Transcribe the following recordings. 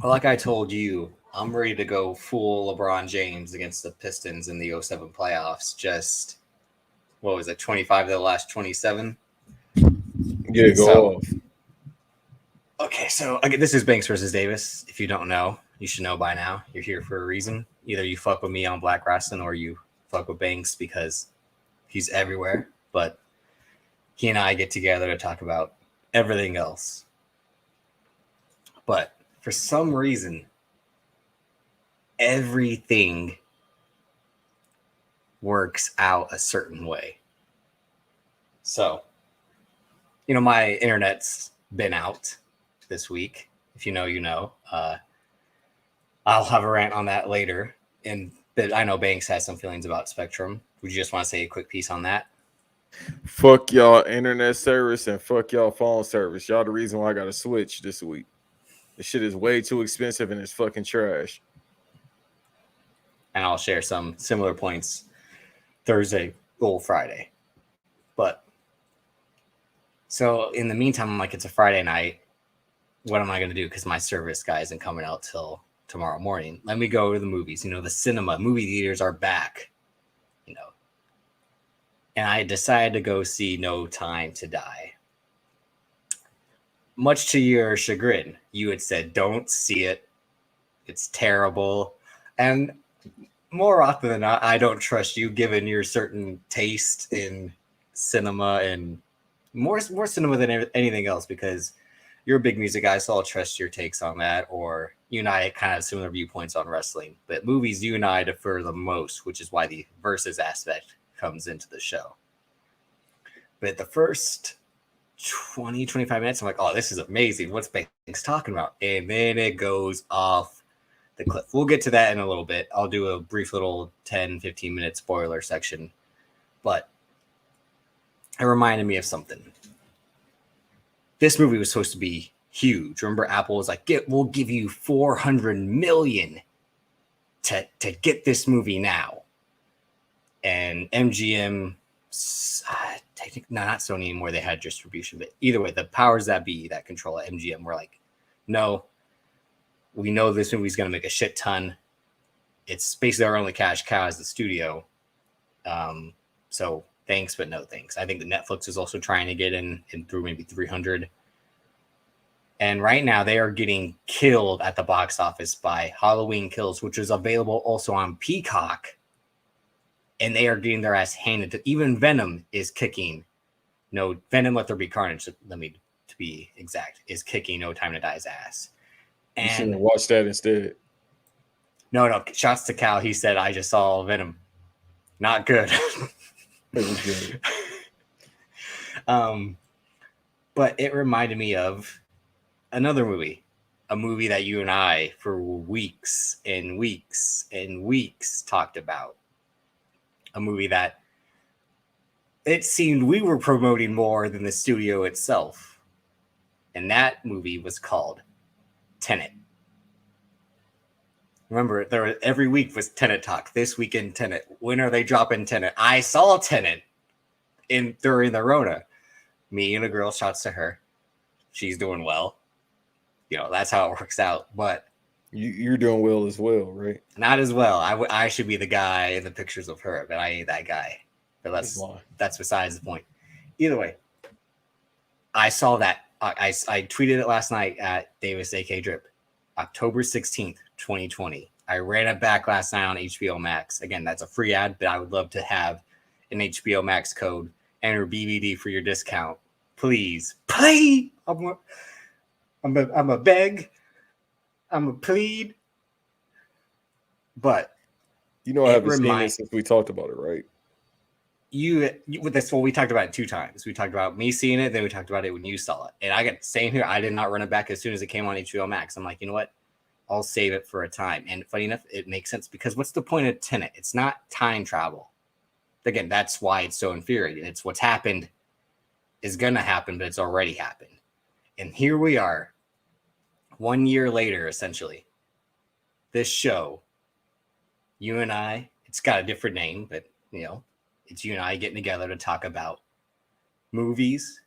Well, like I told you, I'm ready to go full LeBron James against the Pistons in the '07 playoffs. Just, what was it, 25 to the last 27? Yeah, go So, off. okay, so again, this is Banks versus Davis. If you don't know, you should know by now. You're here for a reason. Either you fuck with me on Black Wrestling or you fuck with Banks because he's everywhere. But he and I get together to talk about everything else. But for some reason, everything works out a certain way. So, my internet's been out this week. If you know, you know. I'll have a rant on that later. And but I know Banks has some feelings about Spectrum. Would you just want to say a quick piece on that? Fuck y'all internet service and fuck y'all phone service. Y'all the reason why I got to switch this week. This shit is way too expensive and it's fucking trash. And I'll share some similar points Thursday or Friday. But so in the meantime, I'm like, it's a Friday night. What am I going to do? Because my service guy isn't coming out till tomorrow morning. Let me go to the movies. The cinema, movie theaters are back. And I decided to go see No Time to Die. Much to your chagrin, you had said, don't see it. It's terrible. And more often than not, I don't trust you given your certain taste in cinema and more cinema than anything else because you're a big music guy, so I'll trust your takes on that. Or you and I kind of have similar viewpoints on wrestling. But movies, you and I defer the most, which is why the versus aspect comes into the show. But the first 20, 25 minutes, I'm like, oh, this is amazing. What's Banks talking about? And then it goes off the cliff. We'll get to that in a little bit. I'll do a brief little 10, 15-minute spoiler section. But it reminded me of something. This movie was supposed to be huge. Remember, Apple was like, we'll give you $400 million to get this movie now. And MGM, not Sony anymore, they had distribution. But either way, the powers that be that control at MGM were like, no, we know this movie's going to make a shit ton. It's basically our only cash cow as the studio. So thanks, but no thanks. I think that Netflix is also trying to get in through maybe 300. And right now they are getting killed at the box office by Halloween Kills, which is available also on Peacock. And they are getting their ass handed to. Even Venom is kicking. No, Venom Let There Be Carnage, to be exact, is kicking No Time to Die's ass. And you should have watched that instead. No, shots to Cal. He said, I just saw Venom. Not good. It was good. But it reminded me of another movie. A movie that you and I, for weeks and weeks and weeks, talked about. A movie that it seemed we were promoting more than the studio itself. And that movie was called Tenet. Remember, every week was Tenet Talk. This weekend, Tenet. When are they dropping Tenet? I saw Tenet during the Rona. Me and a girl, shouts to her. She's doing well. That's how it works out. But you're doing well as well, right? Not as well. I should be the guy in the pictures of her, but I ain't that guy. But that's besides the point. Either way, I saw that. I tweeted it last night at Davis AK Drip, October 16th, 2020. I ran it back last night on HBO Max. Again, that's a free ad, but I would love to have an HBO Max code. Enter BBD for your discount, please. Please, I'm a beg. I'm a plead. But I haven't seen it since we talked about it, right? You with this, well, we talked about it 2 times. We talked about me seeing it, then we talked about it when you saw it. And I got same here. I did not run it back as soon as it came on HBO Max. I'm like, you know what? I'll save it for a time. And funny enough, it makes sense because what's the point of Tenet? It's not time travel. Again, that's why it's so infuriating. It's what's happened is going to happen, but it's already happened. And here we are, 1 year later, essentially. This show, you and I, it's got a different name, but, it's you and I getting together to talk about movies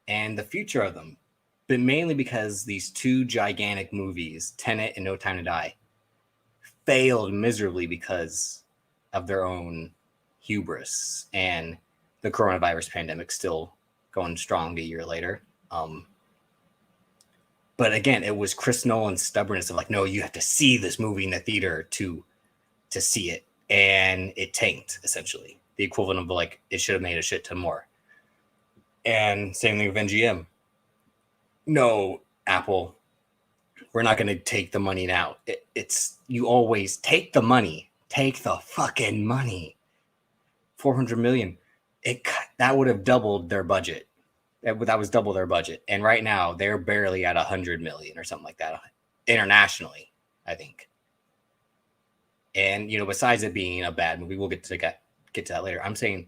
and the future of them. but mainly because these two gigantic movies, Tenet and No Time to Die, failed miserably because of their own hubris, and the coronavirus pandemic still going strong a year later. But again, it was Chris Nolan's stubbornness of like, no, you have to see this movie in the theater to see it, and it tanked essentially. The equivalent of like it should have made a shit ton more. And same thing with MGM. No, Apple, we're not going to take the money now. It's you always take the money, take the fucking money. 400 million. That would have doubled their budget. That was double their budget. And right now they're barely at 100 million or something like that internationally, I think. And you know, besides it being a bad movie, we'll get to that later. I'm saying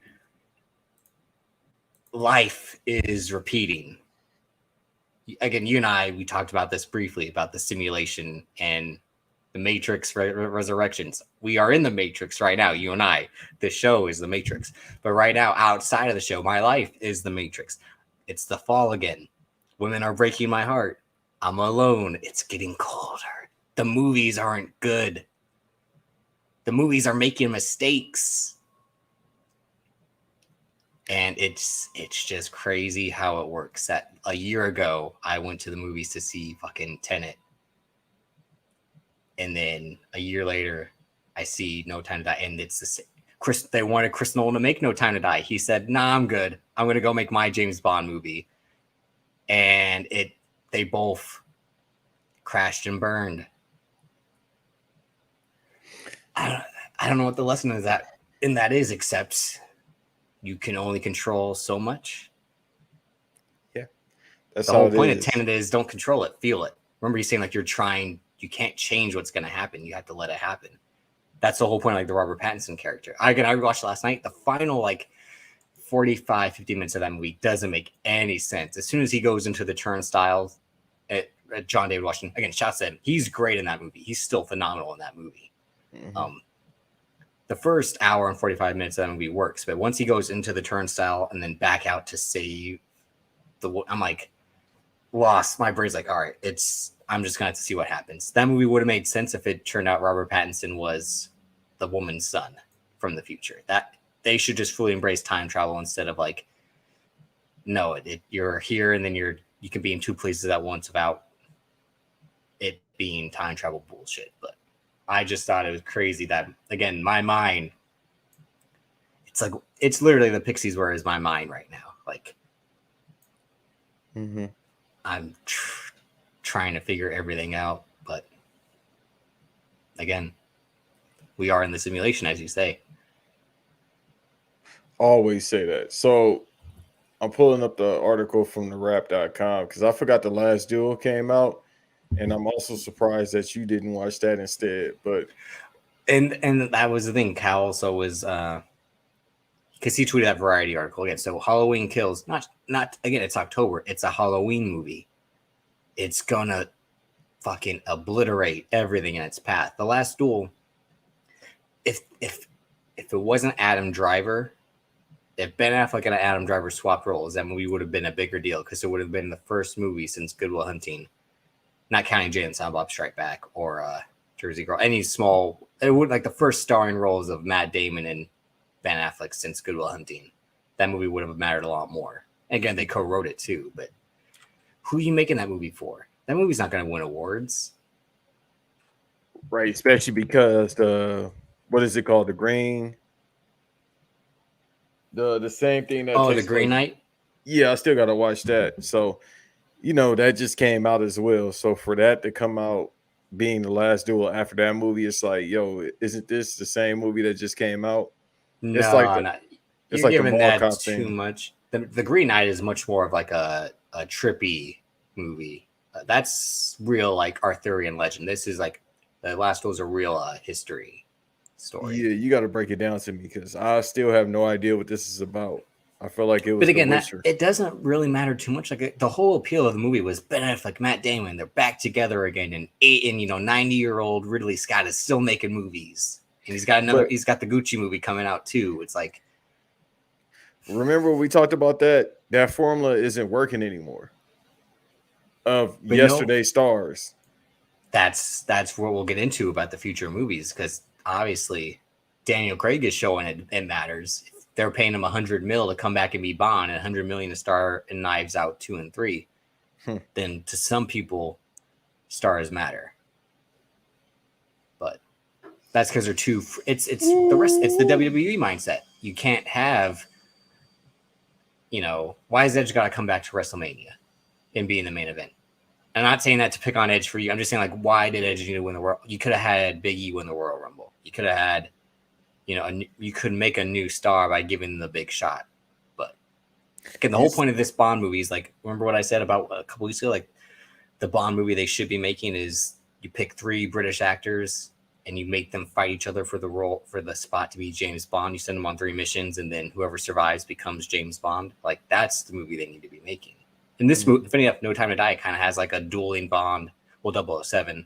life is repeating. Again, you and I, we talked about this briefly about the simulation and the Matrix Resurrections. We are in the Matrix right now, you and I. The show is the Matrix. But right now, outside of the show, my life is the Matrix. It's the fall again. Women are breaking my heart. I'm alone. It's getting colder. The movies aren't good. The movies are making mistakes. And it's just crazy how it works. That a year ago, I went to the movies to see fucking Tenet. And then a year later, I see No Time to Die. And it's the same. They wanted Chris Nolan to make No Time to Die. He said, nah, I'm good. I'm going to go make my James Bond movie. And they both crashed and burned. I don't know what the lesson is that is, except you can only control so much. Yeah. That's the whole point of Tenet is don't control it, feel it. Remember, he's saying like you can't change what's going to happen. You have to let it happen. That's the whole point, like the Robert Pattinson character. I rewatched last night. The final like 45, 50 minutes of that movie doesn't make any sense. As soon as he goes into the turnstiles, John David Washington, again, shouts at him. He's great in that movie. He's still phenomenal in that movie. Mm-hmm. The first hour and 45 minutes of that movie works, but once he goes into the turnstile and then back out to save I'm like lost. My brain's like, all right, I'm just going to have to see what happens. That movie would have made sense if it turned out Robert Pattinson was the woman's son from the future. That they should just fully embrace time travel instead of like, no, you're here and then you can be in two places at once without it being time travel bullshit. But I just thought it was crazy that, again, my mind, it's literally the Pixies where is my mind right now. Like, I'm trying to figure everything out, but again, we are in the simulation, as you say. Always say that. So I'm pulling up the article from the rap.com because I forgot The Last Duel came out, and I'm also surprised that you didn't watch that instead. But and that was the thing. Cal also was because he tweeted that Variety article again. So Halloween Kills, not again, it's October. It's a Halloween movie. It's gonna fucking obliterate everything in its path. The Last Duel, if it wasn't Adam Driver, if Ben Affleck and Adam Driver swapped roles, that movie would have been a bigger deal because it would have been the first movie since Good Will Hunting, not counting Jay and Silent Bob Strike Back or Jersey Girl. Any small, it would like the first starring roles of Matt Damon and Ben Affleck since Good Will Hunting. That movie would have mattered a lot more. Again, they co-wrote it too, but who are you making that movie for? That movie's not going to win awards. Right, especially because what is it called? The Green. The same thing that the Green Knight? Yeah, I still got to watch that. So, that just came out as well. So for that to come out being The Last Duel after that movie, it's like, yo, isn't this the same movie that just came out? No, it's like you're like giving that too much. The Green Knight is much more of like a trippy movie. That's real, like Arthurian legend. This is like The Last Duel is a real history story. Yeah, you got to break it down to me because I still have no idea what this is about. I feel like it was. But again, it doesn't really matter too much. Like the whole appeal of the movie was Ben Affleck, Matt Damon. They're back together again, and 90-year-old Ridley Scott is still making movies, and he's got the Gucci movie coming out too. It's like, remember we talked about that formula isn't working anymore. of But yesterday's stars. that's what we'll get into about the future movies, because obviously Daniel Craig is showing it matters. If they're paying him $100 million to come back and be Bond and $100 million to star in Knives Out 2 and 3, then to some people, stars matter. But that's because they're too. It's the rest. It's the WWE mindset. You can't have. Why has Edge got to come back to WrestleMania and be in the main event? I'm not saying that to pick on Edge for you. I'm just saying, like, why did Edge need to win the world? You could have had Big E win the Royal Rumble. You could have had, you could make a new star by giving the big shot. But again, the whole point of this Bond movie is, like, remember what I said about a couple weeks ago? Like, the Bond movie they should be making is you pick 3 British actors and you make them fight each other for the role, for the spot to be James Bond. You send them on 3 missions, and then whoever survives becomes James Bond. Like, that's the movie they need to be making. And this movie, funny enough, No Time to Die kind of has like a dueling Bond, 007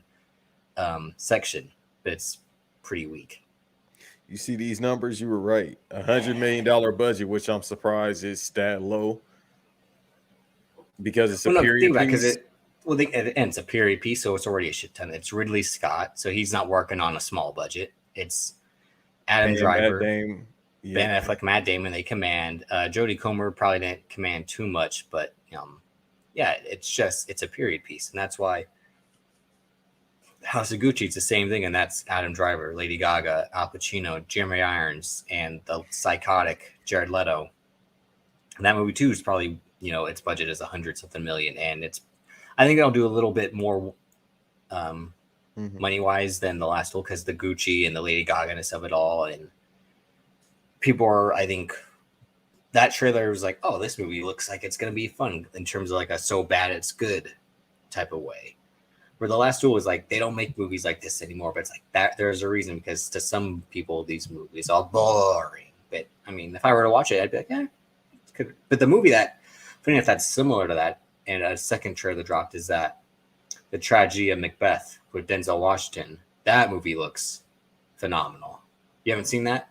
section, but it's pretty weak. You see these numbers? You were right. $100 million budget, which I'm surprised is that low, because it's a period piece. It's a period piece, so it's already a shit ton. It's Ridley Scott, so he's not working on a small budget. It's Adam Driver, Ben Affleck, Matt Damon. They command. Jodie Comer probably didn't command too much, but yeah, it's a period piece, and that's why House of Gucci, it's the same thing, and that's Adam Driver, Lady Gaga, Al Pacino, Jeremy Irons, and the psychotic Jared Leto. And that movie too is probably, its budget is $100-something million, and I think it'll do a little bit more money wise than the last one, because the Gucci and the Lady Gaga-ness of it all, and people are, I think, that trailer was like, oh, this movie looks like it's going to be fun in terms of like a so bad it's good type of way. Where the last duel was like, they don't make movies like this anymore, but it's like that. There's a reason, because to some people, these movies are boring. But I mean, if I were to watch it, I'd be like, yeah, it's good. But the movie funny enough, that's similar to that, and a second trailer dropped, is that The Tragedy of Macbeth with Denzel Washington. That movie looks phenomenal. You haven't seen that?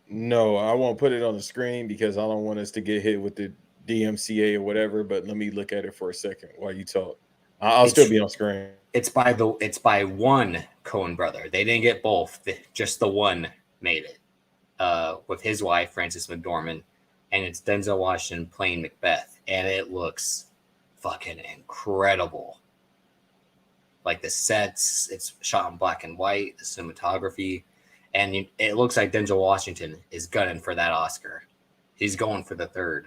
No, I won't put it on the screen because I don't want us to get hit with the DMCA or whatever. But let me look at it for a second while you talk. I'll still be on screen. It's by one Coen brother. They didn't get both. Just the one made it with his wife, Frances McDormand, and it's Denzel Washington playing Macbeth, and it looks fucking incredible. Like the sets, it's shot in black and white, the cinematography. And it looks like Denzel Washington is gunning for that Oscar. He's going for the 3rd.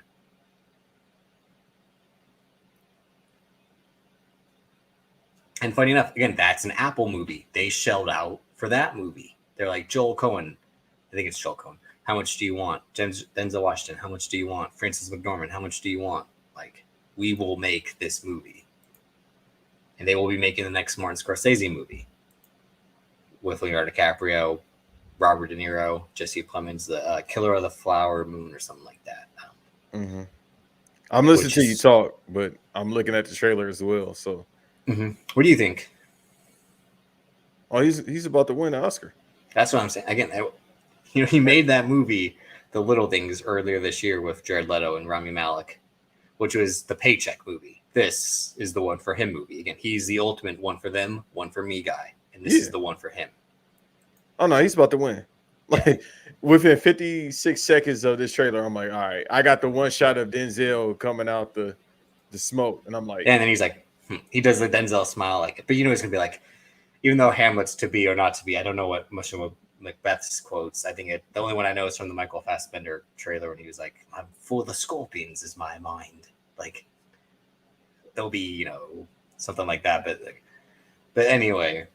And funny enough, again, that's an Apple movie. They shelled out for that movie. They're like, Joel Coen. I think it's Joel Coen. How much do you want? Denzel Washington. How much do you want? Frances McDormand. How much do you want? Like, we will make this movie. And they will be making the next Martin Scorsese movie with Leonardo DiCaprio, Robert De Niro, Jesse Plemons, the Killer of the Flower Moon, or something like that. I'm listening to you talk, but I'm looking at the trailer as well. So, what do you think? Oh, he's about to win an Oscar. That's what I'm saying. Again, he made that movie, The Little Things, earlier this year with Jared Leto and Rami Malek, which was the paycheck movie. This is the one for him movie. Again, he's the ultimate one for them, one for me guy, and this is the one for him. Oh no, he's about to win. Like within 56 seconds of this trailer, I'm like, all right, I got the one shot of Denzel coming out the smoke, and I'm like, and then he's like, he does the Denzel smile, like, but it's gonna be like, even though Hamlet's to be or not to be, I don't know what much of Macbeth's quotes. I think the only one I know is from the Michael Fassbender trailer when he was like, "I'm full of the scorpions is my mind." Like, there'll be something like that, but anyway.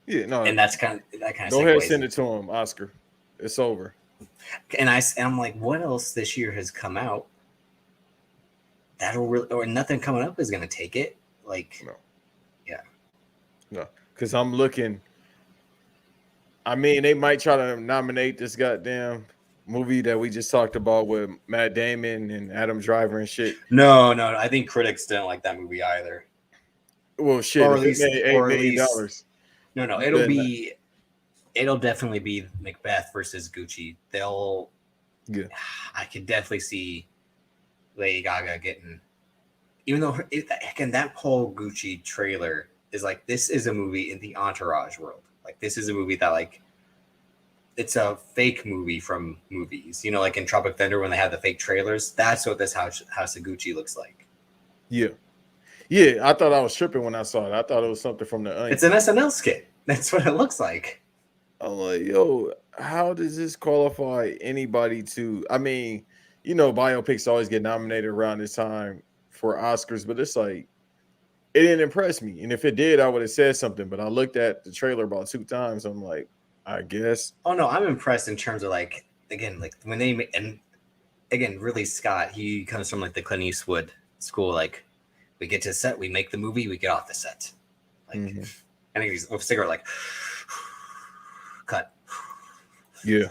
Yeah, no, and that's kind of go ahead, send it to him, Oscar. It's over. And I'm like, what else this year has come out that'll really, or nothing coming up is going to take it? Like, no, because I'm looking. I mean, they might try to nominate this goddamn movie that we just talked about with Matt Damon and Adam Driver and shit. No, I think critics didn't like that movie either. Well, shit, or at least, it made $8 million. No, it'll definitely be Macbeth versus Gucci. I could definitely see Lady Gaga getting even though again that whole Gucci trailer is like, this is a movie in the Entourage world. Like, this is a movie that, like, it's a fake movie from movies. You know, like in Tropic Thunder when they had the fake trailers. That's what this House of Gucci looks like. Yeah. Yeah, I thought I was tripping when I saw it. I thought it was something from the Onion. It's an SNL skit. That's what it looks like. I'm like, yo, how does this qualify anybody to? I mean, you know, biopics always get nominated around this time for Oscars, but it's like, it didn't impress me. And if it did, I would have said something. But I looked at the trailer about 2 times. I'm like, I guess. Oh no, I'm impressed in terms of, like, again, like when they, and again, really Scott, he comes from like the Clint Eastwood school. Like, we get to the set, we make the movie, we get off the set. Like, I think he's a cigarette, like, cut. Yeah.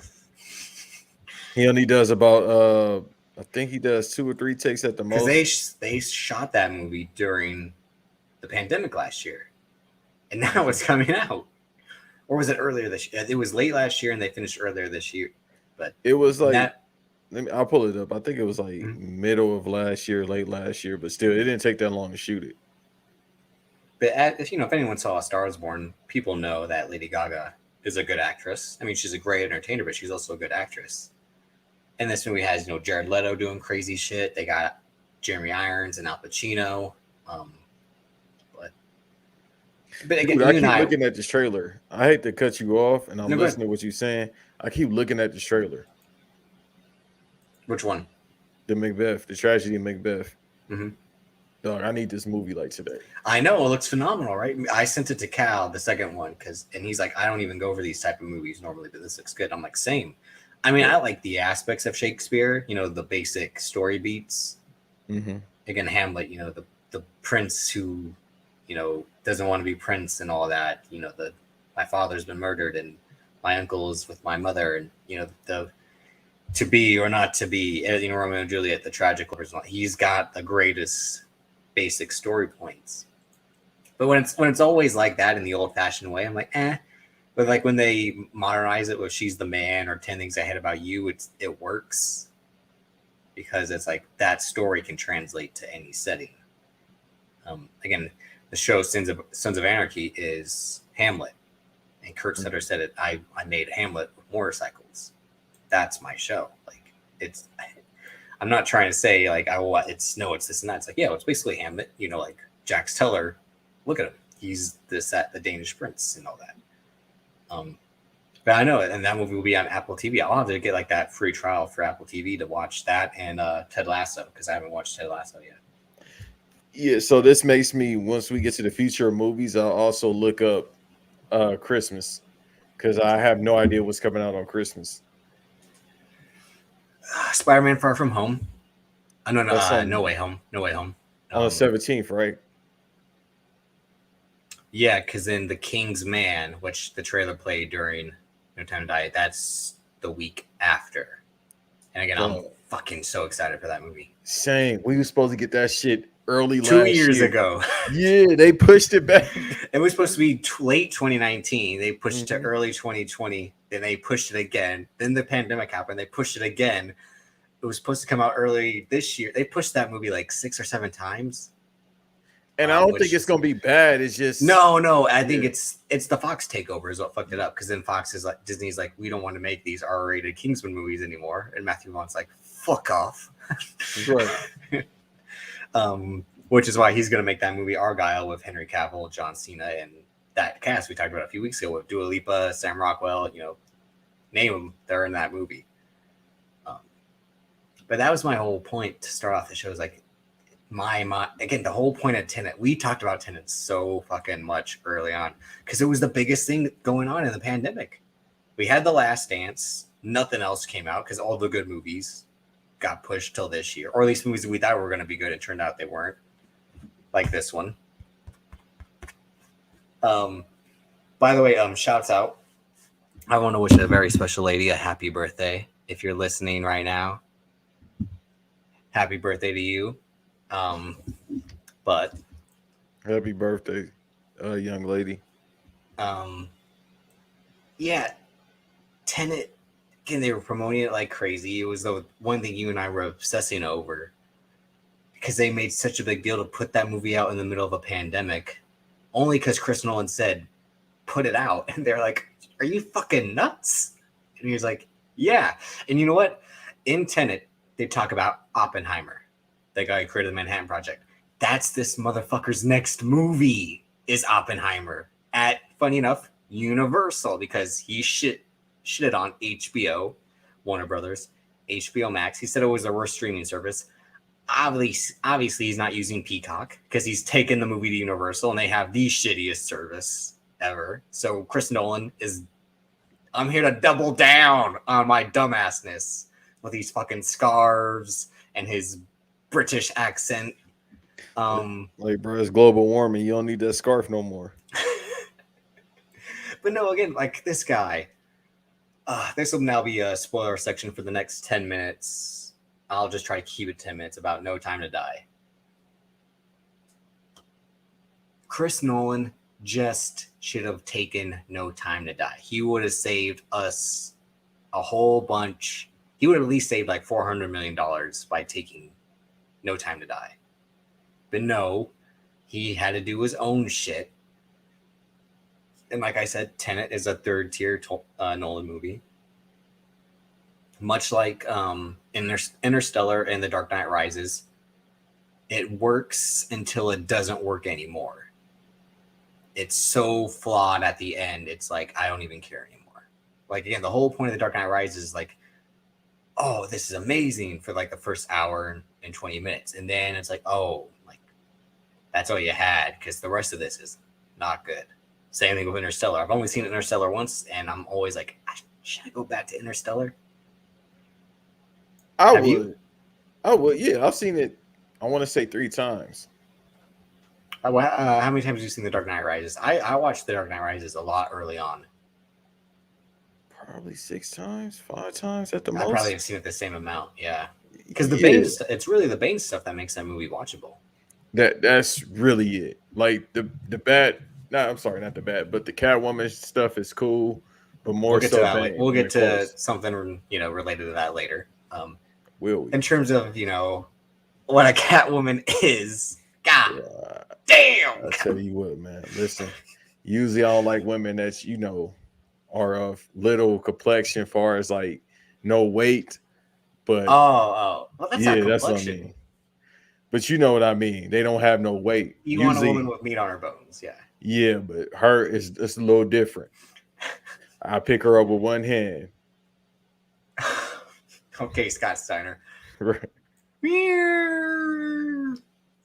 He only does about I think he does 2 or 3 takes at the most. Because they shot that movie during the pandemic last year, and now it's coming out. Or was it earlier this year? It was late last year, and they finished earlier this year. But it was like, I'll pull it up. I think it was like middle of last year, late last year, but still, it didn't take that long to shoot it. But if anyone saw A Star Is Born, people know that Lady Gaga is a good actress. I mean, she's a great entertainer, but she's also a good actress. And this movie has, Jared Leto doing crazy shit. They got Jeremy Irons and Al Pacino. But again, dude, I keep looking at this trailer. I hate to cut you off, and I'm listening to what you're saying. I keep looking at this trailer. Which one? The Macbeth, the tragedy of Macbeth. Mm-hmm. Dog, I need this movie like today. I know, it looks phenomenal, right? I sent it to Cal, the second one, and he's like, I don't even go for these type of movies normally, but this looks good. I'm like, same. I mean, I like the aspects of Shakespeare, the basic story beats. Mm-hmm. Again, Hamlet, the prince who, doesn't want to be prince and all that. My father's been murdered and my uncle is with my mother, and the to be or not to be, Romeo and Juliet, the tragic. He's got the greatest basic story points. But when it's always like that in the old fashioned way, I'm like, eh. But like when they modernize it with She's the Man or 10 Things I Hate About You, it works because it's like that story can translate to any setting. Again, the show Sons of Anarchy is Hamlet, and Kurt Sutter said it. I made Hamlet with motorcycles. That's my show. Like, it's. I'm not trying to say like it's this and that. It's like, yeah, it's basically Hamlet. Like Jax Teller. Look at him. He's the Danish prince and all that. But I know it, and that movie will be on Apple TV. I'll have to get like that free trial for Apple TV to watch that and Ted Lasso, because I haven't watched Ted Lasso yet. Yeah, so this makes me, once we get to the future of movies, I'll also look up Christmas, because I have no idea what's coming out on Christmas. Spider-Man: Far From Home. No Way Home. No Way Home. On the 17th, right? Yeah, because then The King's Man, which the trailer played during No Time to Die, that's the week after. And again, I'm fucking so excited for that movie. Same. We were supposed to get that shit early 2 years ago. Yeah, they pushed it back. It was supposed to be late 2019. They pushed it to early 2020. Then they pushed it again. Then the pandemic happened. They pushed it again. It was supposed to come out early this year. They pushed that movie like 6 or 7 times. And I don't think it's gonna be bad. It's just no. I think it's the Fox takeover is what fucked it up. Because then Fox is like, Disney's like, we don't want to make these R-rated Kingsman movies anymore. And Matthew Vaughn's like, fuck off. Right. Which is why he's gonna make that movie Argyle with Henry Cavill, John Cena, and that cast we talked about a few weeks ago with Dua Lipa, Sam Rockwell. Name them, they're in that movie. But that was my whole point to start off the show. Is like, again, the whole point of Tenet, we talked about Tenet so fucking much early on because it was the biggest thing going on in the pandemic. We had The Last Dance, nothing else came out because all the good movies got pushed till this year, or at least movies that we thought were going to be good. It turned out they weren't, like this one. By the way, shouts out. I want to wish a very special lady a happy birthday. If you're listening right now, happy birthday to you. But happy birthday, young lady. Yeah, Tenet, again, they were promoting it like crazy. It was the one thing you and I were obsessing over because they made such a big deal to put that movie out in the middle of a pandemic, only because Chris Nolan said, put it out. And they're like, are you fucking nuts? And he was like, yeah. And you know what? In Tenet, they talk about Oppenheimer, the guy who created the Manhattan Project. That's this motherfucker's next movie is Oppenheimer at, funny enough, Universal, because he shitted on HBO, Warner Brothers, HBO Max. He said it was the worst streaming service. Obviously he's not using Peacock because he's taken the movie to Universal and they have the shittiest service ever. So Chris Nolan is, I'm here to double down on my dumbassness with these fucking scarves and his British accent. Like, bro, it's global warming. You don't need that scarf no more. But no, again, like this guy, this will now be a spoiler section for the next 10 minutes. I'll just try to keep it 10 minutes about No Time to Die. Chris Nolan just should have taken No Time to Die. He would have saved us a whole bunch. He would have at least saved like $400 million by taking No Time to Die. But no, he had to do his own shit. And like I said, Tenet is a third tier Nolan movie. Much like Interstellar and The Dark Knight Rises, it works until it doesn't work anymore. It's so flawed at the end. It's like, I don't even care anymore. Like, again, the whole point of The Dark Knight Rises is like, oh, this is amazing for like the first hour and 20 minutes. And then it's like, oh, like that's all you had because the rest of this is not good. Same thing with Interstellar. I've only seen Interstellar once and I'm always like, should I go back to Interstellar? I would. Yeah, I've seen it, I want to say 3 times. How many times have you seen The Dark Knight Rises? I watched The Dark Knight Rises a lot early on. Probably 6 times, 5 times at the most. I probably have seen it the same amount, yeah. Because the Bane, it's really the Bane stuff that makes that movie watchable. That's really it. Like the bad. No, I'm sorry, not the bad, but the Catwoman stuff is cool. But more so, we'll get to something related to that later. Will we? In terms of what a Catwoman is, God damn. I tell you what, man. Listen, usually I don't like women that are of little complexion, far as like no weight. But well, that's not complexion. That's what I mean. But you know what I mean. They don't have no weight. You want a woman with meat on her bones, yeah. Yeah, but her is just a little different. I pick her up with one hand. Okay, Scott Steiner. Right.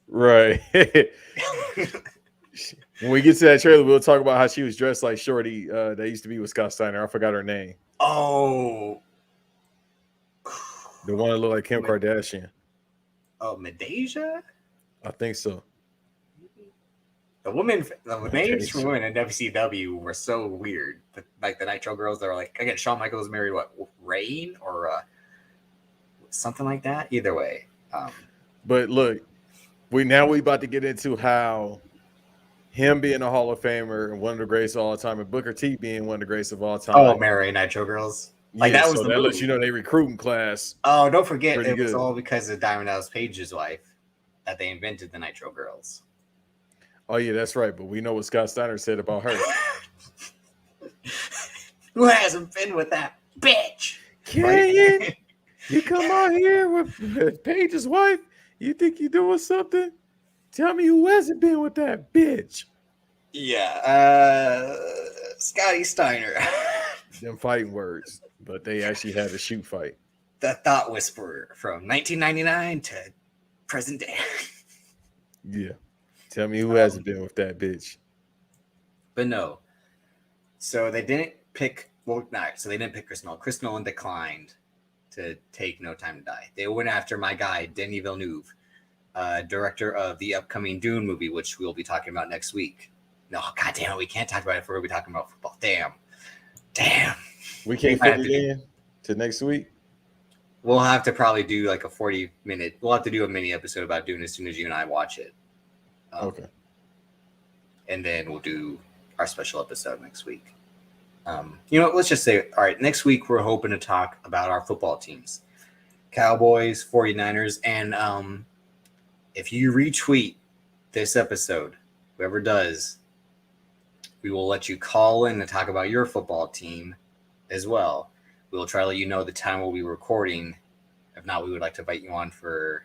Right. When we get to that trailer, we'll talk about how she was dressed like Shorty that used to be with Scott Steiner. I forgot her name. Oh. The one that looked like Kim Kardashian. Oh, Medeja? I think so. The names for women in WCW were so weird. Like the Nitro Girls, they were like, again, Shawn Michaels married what? Rain or something like that? Either way. But look, we about to get into how him being a Hall of Famer and one of the greatest of all time, and Booker T being one of the greatest of all time. Oh, marry Nitro Girls. Like that was that lets you know they recruiting class. Oh, don't forget it was all because of Diamond Dallas Page's wife that they invented the Nitro Girls. Oh yeah, that's right. But we know what Scott Steiner said about her. Who hasn't been with that bitch? Canyon, you come out here with Page's wife. You think you're doing something? Tell me who hasn't been with that bitch. Yeah, Scotty Steiner. Them fighting words, but they actually had a shoot fight. The Thought Whisperer from 1999 to present day. Yeah. Tell me who hasn't been with that bitch. But no. So they didn't pick they didn't pick Chris Nolan. Chris Nolan declined to take No Time to Die. They went after my guy, Denis Villeneuve, director of the upcoming Dune movie, which we'll be talking about next week. No, goddamn, we can't talk about it before we'll be talking about football. Damn. We can't fit it in to next week. We'll have to probably do like a 40-minute. We'll have to do a mini episode about Dune as soon as you and I watch it. Okay. And then we'll do our special episode next week. Let's just say, all right, next week we're hoping to talk about our football teams. Cowboys, 49ers, and if you retweet this episode, whoever does, we will let you call in and talk about your football team as well. We will try to let you know the time we'll be recording. If not, we would like to invite you on for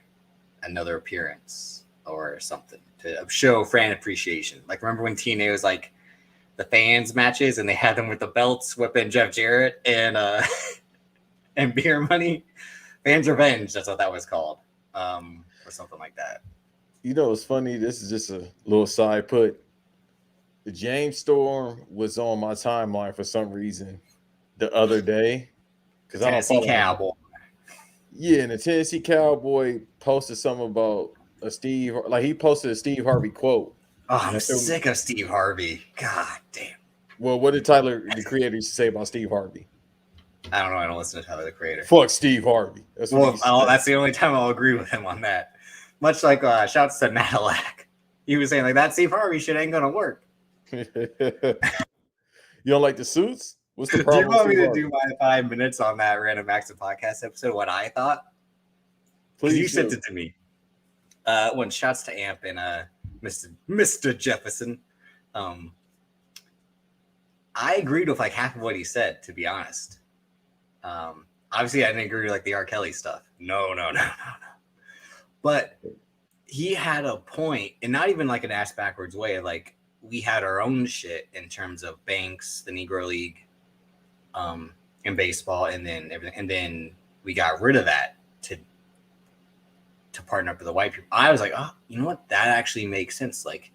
another appearance or something to show fan appreciation. Like, remember when TNA was like the fans matches and they had them with the belts whipping Jeff Jarrett and and beer money? Fans Revenge, that's what that was called, or something like that. You know, it's funny. This is just a little side put. The James Storm was on my timeline for some reason the other day because I don't Tennessee follow him. Cowboy. Yeah, and the Tennessee Cowboy posted something about a he posted a Steve Harvey quote. Oh, I'm sick of Steve Harvey. God damn. Well, what did Tyler, the creator, used to say about Steve Harvey? I don't know. I don't listen to Tyler, the creator. Fuck Steve Harvey. That's the only time I'll agree with him on that. Much like shouts to Matalack. He was saying like that Steve Harvey shit ain't gonna work. You don't like the suits? What's the problem? Do you want me to do my 5 minutes on that Random Acts of Podcast episode? What I thought? Please, you sent it to me. One shouts to Amp and Mr. Jefferson. I agreed with like half of what he said, to be honest. Obviously, I didn't agree with like the R. Kelly stuff. No. But he had a point, and not even like an ass backwards way. Like, we had our own shit in terms of Banks, the Negro League, in baseball, and then everything, and then we got rid of that to partner up with the white people. I was like, oh, you know what? That actually makes sense. Like,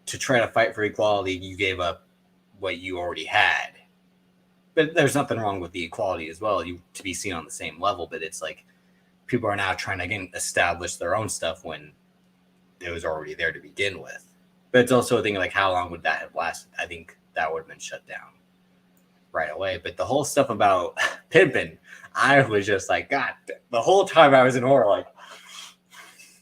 to try to fight for equality, you gave up what you already had. But there's nothing wrong with the equality as well, to be seen on the same level. But it's like people are now trying to again establish their own stuff when it was already there to begin with. But it's also a thing like how long would that have lasted? I think that would have been shut down right away. But the whole stuff about pimping, I was just like, God, the whole time I was in horror, like.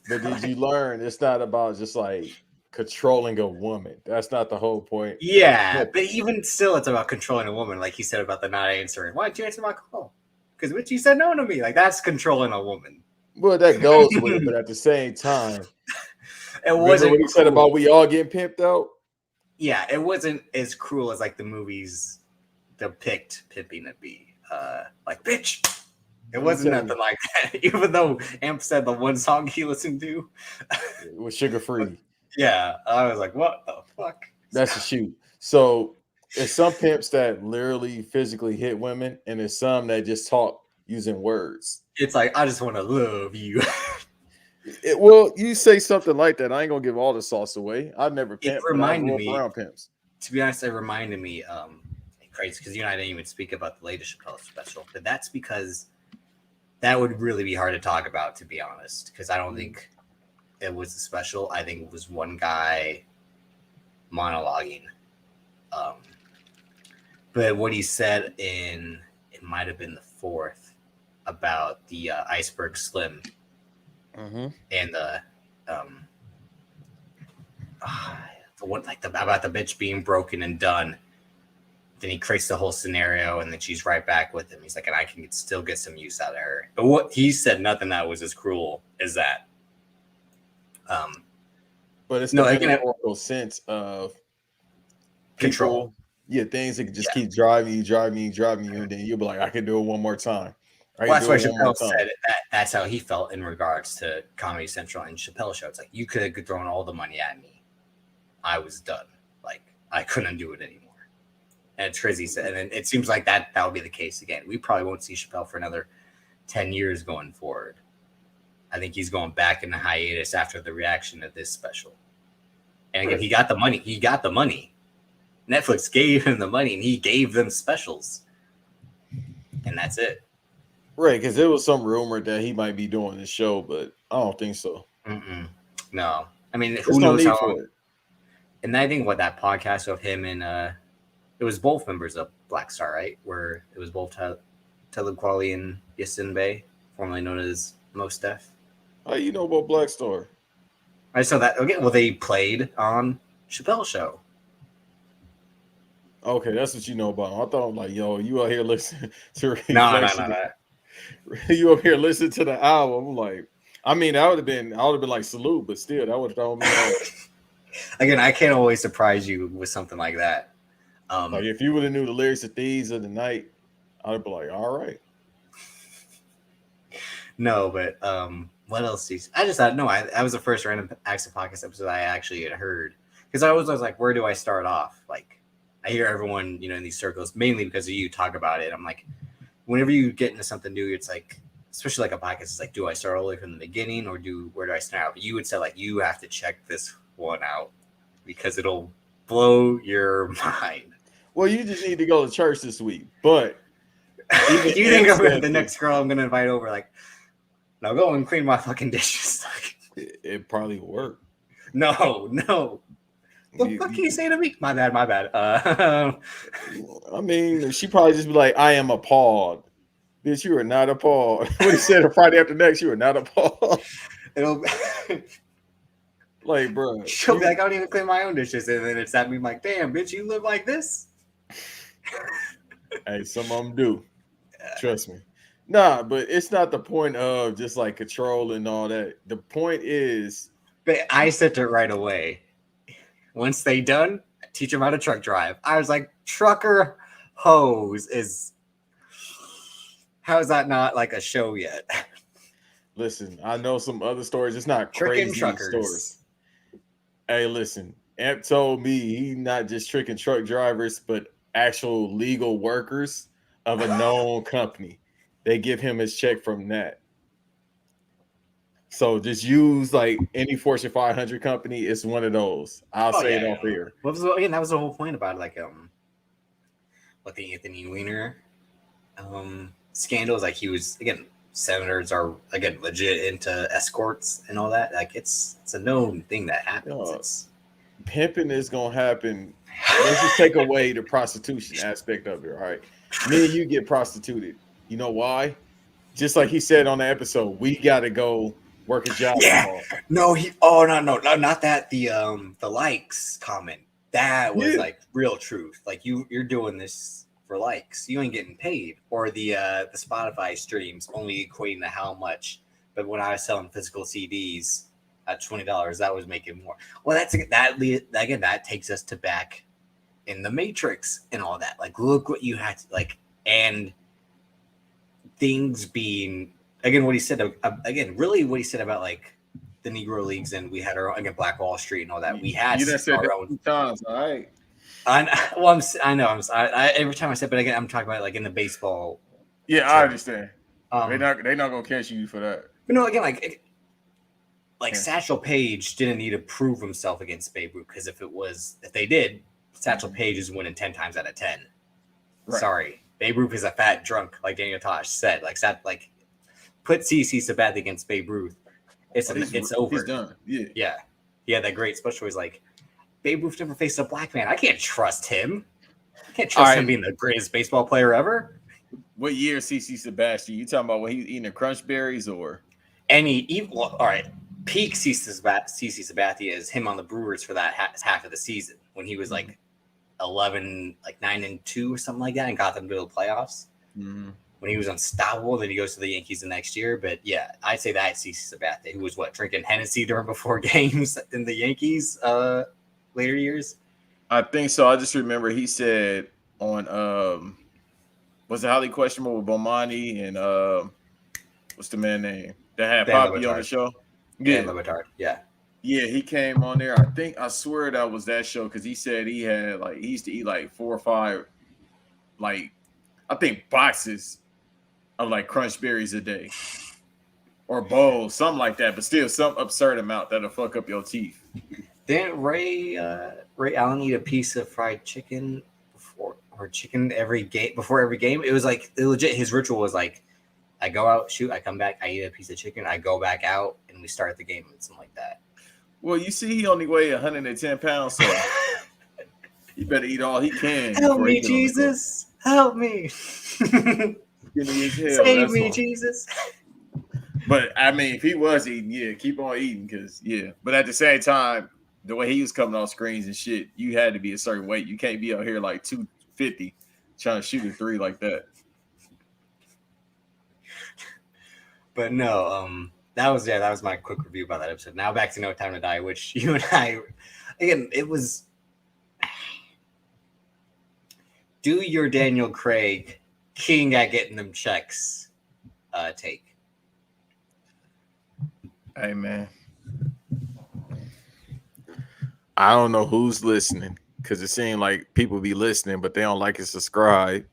But did you learn it's not about just like controlling a woman? That's not the whole point. Yeah, but even still, it's about controlling a woman, like he said about the not answering. Why didn't you answer my call? Because Richie said no to me. Like, that's controlling a woman. Well, that goes with it, but at the same time, it wasn't what he said about we all getting pimped out. Yeah, it wasn't as cruel as like the movies depict pimping to be. Like, bitch. It wasn't nothing like that. Even though Amp said the one song he listened to was Sugar Free. Yeah, I was like, what the fuck? That's a shoot. So there's some pimps that literally physically hit women, and there's some that just talk using words. It's like, I just want to love you. Well, you say something like that, I ain't gonna give all the sauce away. I've never pimped. It reminded me around pimps. To be honest, it reminded me crazy because you and I didn't even speak about the latest Chappelle special, but that's because that would really be hard to talk about, to be honest, because I don't think it was a special. I think it was one guy monologuing. But what he said it might have been the fourth, about the Iceberg Slim and the one like about the bitch being broken and done. Then he creates the whole scenario, and then she's right back with him. He's like, and I can still get some use out of her. But what he said, nothing that was as cruel as that. But it's the metaphorical sense of control. Yeah, things that can just keep driving you, and then you'll be like, I can do it one more time. Well, that's why Chappelle said that's how he felt in regards to Comedy Central and Chappelle Show. It's like, you could have thrown all the money at me. I was done. Like, I couldn't do it anymore. And it's crazy. And it seems like that will be the case again. We probably won't see Chappelle for another 10 years going forward. I think he's going back into hiatus after the reaction of this special. And again, he got the money. Netflix gave him the money, and he gave them specials. And that's it. Right, because there was some rumor that he might be doing this show, but I don't think so. No. I mean, who knows how long. And I think that podcast of him and it was both members of Black Star, right? Where it was both Talib Kweli and Yasin Bey, formerly known as Mos Def. How you know about Black Star? I saw that. Okay, well, they played on Chappelle Show. Okay, that's what you know about him. I thought, like, yo, you out here listening to No. you up here listening to the album. I'm like, I mean, I would have been like salute, but still, that would have thrown me off. Again, I can't always surprise you with something like that. Like if you would have knew the lyrics of Thieves of the Night, I'd be like, all right. No, but what else? I just thought I was the first random Acts of Podcast episode I actually had heard because I was like, where do I start off? Like, I hear everyone in these circles mainly because of you talk about it. I'm like, whenever you get into something new, it's like, especially like a podcast, it's like, do I start all the way from the beginning or where do I start out? But you would say like you have to check this one out because it'll blow your mind. Well, you just need to go to church this week, but you think of the next girl I'm gonna invite over, like, now go and clean my fucking dishes. It probably worked. No. What fuck can you say to me? My bad. I mean, she probably just be like, I am appalled. Bitch, you are not appalled. What he said on Friday After Next, you are not appalled. It'll like, bro. She'll be like, I don't even clean my own dishes. And then it's that me like, damn, bitch, you live like this? Hey, some of them do. Trust me. Nah, but it's not the point of just like control and all that. The point is, but I said it right away. Once they done, teach them how to truck drive. I was like, trucker hose is. How is that not like a show yet? Listen, I know some other stories. It's not crazy stories. Hey, listen, Amp told me he not just tricking truck drivers, but actual legal workers of a known company. They give him his check from that. So just use like any Fortune 500 company. It's one of those. I'll say it off here. Again, that was the whole point about it. Like what the Anthony Weiner scandal is. Like he was, again, senators are again legit into escorts and all that. Like it's a known thing that happens. Pimping is gonna happen. Let's just take away the prostitution aspect of it. All right, me and you get prostituted. You know why? Just like he said on the episode, we gotta go work a job. Yeah. No, not that. The likes comment. That was like real truth. Like you're doing this for likes. You ain't getting paid. Or the Spotify streams only equating to how much. But when I was selling physical CDs at $20, that was making more. Well, that takes us to back in the Matrix and all that. Like, look what you had to like, and things being again what he said really what he said about like the Negro Leagues, and we had our own, Black Wall Street and all that. We had our own times, all right. I know. Every time I said, but again, I'm talking about like in the baseball. Yeah, I understand. They're not gonna cancel you for that. But no, again, like Satchel Paige didn't need to prove himself against Babe Ruth, because if they did, Satchel Paige is winning 10 times out of 10. Right. Sorry, Babe Ruth is a fat drunk, like Daniel Tosh said. Like put CC Sabathia against Babe Ruth, it's over. He's done. Yeah. That great special was like, Babe Ruth never faced a black man. I can't trust him. I can't trust him being the greatest baseball player ever. What year CC Sabathia? You talking about when he's eating the crunch berries or? All right. Peak CC Sabathia is him on the Brewers for that half of the season when he was like 9-2 or something like that and got them to the playoffs. Mm-hmm. When he was unstoppable, then he goes to the Yankees the next year. But yeah, I'd say that CC Sabathia, who was drinking Hennessy before games in the Yankees later years. I think so. I just remember he said on was it highly questionable with Bomani and what's the man name that had Poppy on the show? Yeah, Levitard. Yeah, he came on there. I swear that was that show, because he said he used to eat like 4 or 5 boxes of like crunch berries a day or bowls, something like that, but still some absurd amount that'll fuck up your teeth. Didn't Ray Allen eat a piece of fried chicken before every game? It was like legit. His ritual was like, I go out, shoot, I come back, I eat a piece of chicken, I go back out, and we start the game and something like that. Well, you see, he only weighed 110 pounds, so he better eat all he can. Help me, Jesus! Help me! Save me, Jesus! But I mean, if he was eating, keep on eating, because But at the same time, the way he was coming off screens and shit, you had to be a certain weight. You can't be out here like 250 trying to shoot a 3 like that. But no, that was my quick review about that episode. Now back to No Time to Die, which you and I, again, it was do your Daniel Craig king at getting them checks take. Hey man, I don't know who's listening because it seems like people be listening, but they don't like and subscribe.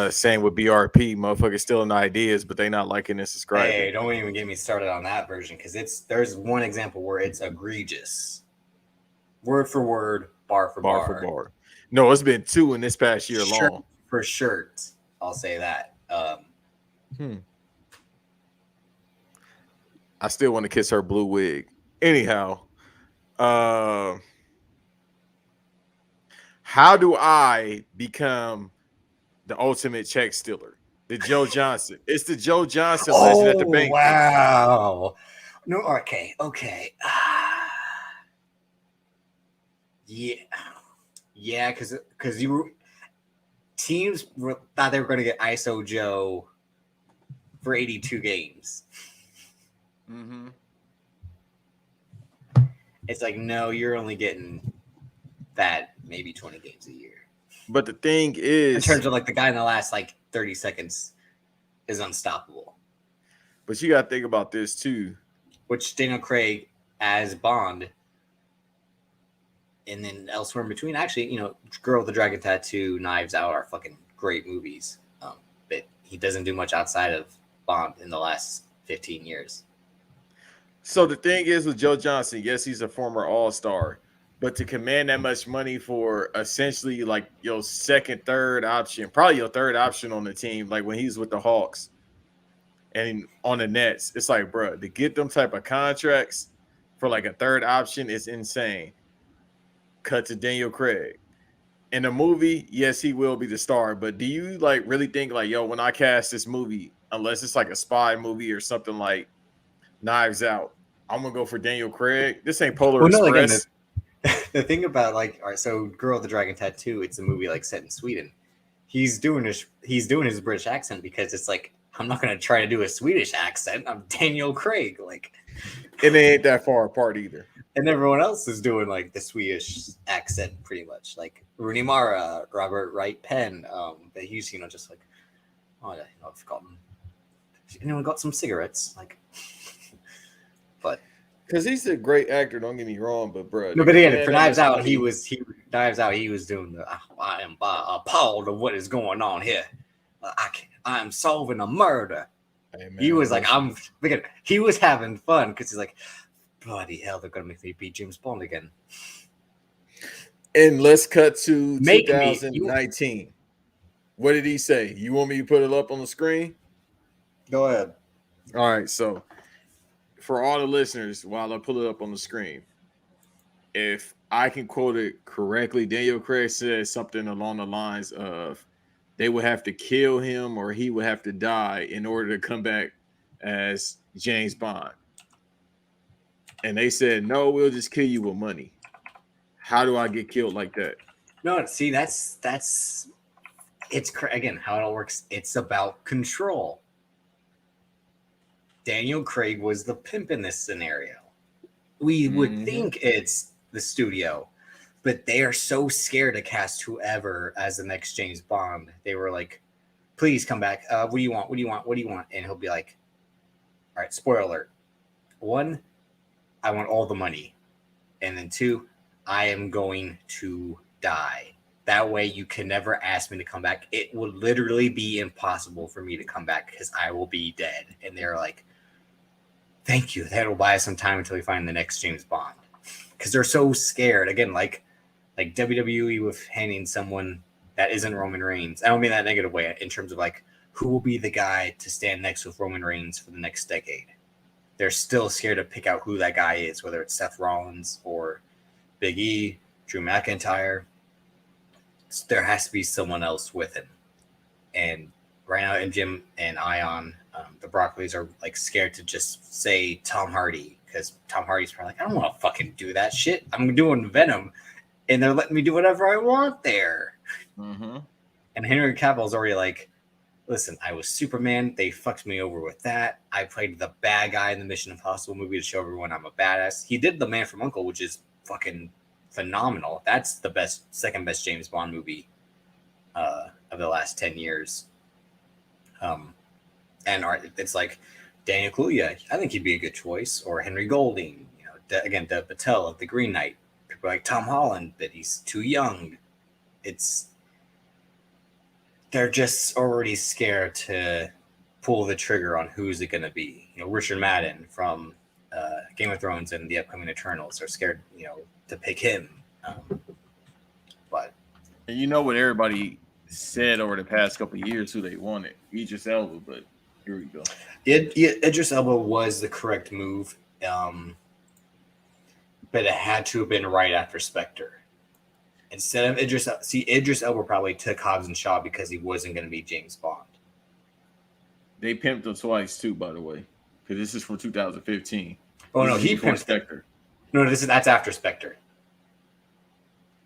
Same with BRP, motherfuckers stealing ideas, but they not liking and subscribing. Hey, don't even get me started on that version because there's one example where it's egregious, word for word, bar for bar. No, it's been 2 in this past year alone. For shirt, I'll say that. I still want to kiss her blue wig. Anyhow, how do I become the ultimate check stealer? The Joe Johnson. It's the Joe Johnson legend at the bank. Wow. No, okay. Yeah, because teams thought they were going to get ISO Joe for 82 games. Mm-hmm. It's like, no, you're only getting that maybe 20 games a year. But the thing is, in terms of like the guy in the last like 30 seconds is unstoppable. But you got to think about this too. Which Daniel Craig as Bond, and then elsewhere in between, actually, you know, Girl with the Dragon Tattoo, Knives Out are fucking great movies. But he doesn't do much outside of Bond in the last 15 years. So the thing is with Joe Johnson, yes, he's a former All-Star, but to command that much money for essentially like your second, third option, probably your third option on the team, like when he's with the Hawks and on the Nets, it's like, bro, to get them type of contracts for like a third option is insane. Cut to Daniel Craig. In a movie, yes, he will be the star, but do you like really think like, yo, when I cast this movie, unless it's like a spy movie or something like Knives Out, I'm gonna go for Daniel Craig. This ain't Polar Express. Again, the thing about like, all right, so Girl with the Dragon Tattoo, it's a movie like set in Sweden. He's doing his British accent because it's like, I'm not gonna try to do a Swedish accent. I'm Daniel Craig, like, and they ain't that far apart either. And everyone else is doing like the Swedish accent, pretty much, like Rooney Mara, Robert Wright Penn. But he's, you know, just like, oh, yeah, I've forgotten. Anyone got some cigarettes? Like, but because he's a great actor, don't get me wrong, but bro, no, but again, for Knives Out, he was doing the I am appalled of what is going on here. I'm solving a murder. Hey, man, he was like, he was having fun because he's like, bloody hell, they're gonna make me beat James Bond again. And let's cut to 2019. What did he say? You want me to put it up on the screen? Go ahead. All right, so for all the listeners, while I pull it up on the screen, if I can quote it correctly, Daniel Craig said something along the lines of they would have to kill him or he would have to die in order to come back as James Bond. And they said, no, we'll just kill you with money. How do I get killed like that? No, see, that's it's again how it all works. It's about control. Daniel Craig was the pimp in this scenario. We would think it's the studio, but they are so scared to cast whoever as the next James Bond. They were like, please come back. What do you want? What do you want? What do you want? And he'll be like, all right, spoiler alert. 1, I want all the money. And then 2, I am going to die. That way you can never ask me to come back. It will literally be impossible for me to come back because I will be dead. And they're like, thank you. That'll buy us some time until we find the next James Bond. Because they're so scared. Again, like WWE with handing someone that isn't Roman Reigns. I don't mean that negative way in terms of like who will be the guy to stand next with Roman Reigns for the next decade. They're still scared to pick out who that guy is, whether it's Seth Rollins or Big E, Drew McIntyre. There has to be someone else with him. And right now, and Jim and Ion, the Broccolis are like scared to just say Tom Hardy because Tom Hardy's probably like, I don't want to fucking do that shit. I'm doing Venom, and they're letting me do whatever I want there. Mm-hmm. And Henry Cavill's already like, listen, I was Superman. They fucked me over with that. I played the bad guy in the Mission Impossible movie to show everyone I'm a badass. He did The Man from U.N.C.L.E., which is fucking phenomenal. That's the second best James Bond movie of the last 10 years. And it's like Daniel Kaluuya. I think he'd be a good choice, or Henry Golding. Again, Dev Patel of The Green Knight. People like Tom Holland, but he's too young. They're just already scared to pull the trigger on who's it going to be. Richard Madden from Game of Thrones and the upcoming Eternals are scared, to pick him. But and you know what everybody said over the past couple of years who they wanted, Idris Elba, but here we go. Idris Elba was the correct move, but it had to have been right after Spectre. Instead of Idris Elba probably took Hobbs and Shaw because he wasn't going to be James Bond. They pimped him twice too, by the way, because this is from 2015. Oh no, he pimped Spectre. No, that's after Spectre.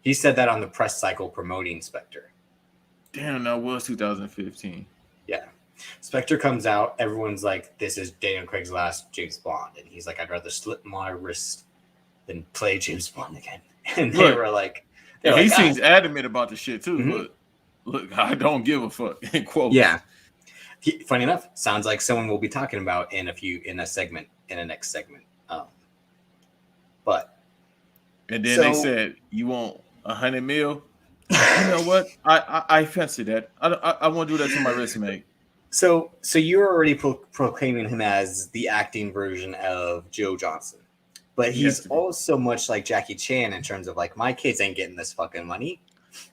He said that on the press cycle promoting Spectre. Damn, that was 2015. Yeah. Spectre comes out. Everyone's like, this is Daniel Craig's last James Bond. And he's like, I'd rather slit my wrist than play James Bond again. And they were like... he seems adamant about the shit too. Mm-hmm. Look, I don't give a fuck. Quote. Yeah. Funny enough, sounds like someone we'll be talking about in a next segment. But... And then they said, you want 100 mil? You know what? I fancy that. I won't do that to my resume. So you're already proclaiming him as the acting version of Joe Johnson, but he's also much like Jackie Chan in terms of like, my kids ain't getting this fucking money.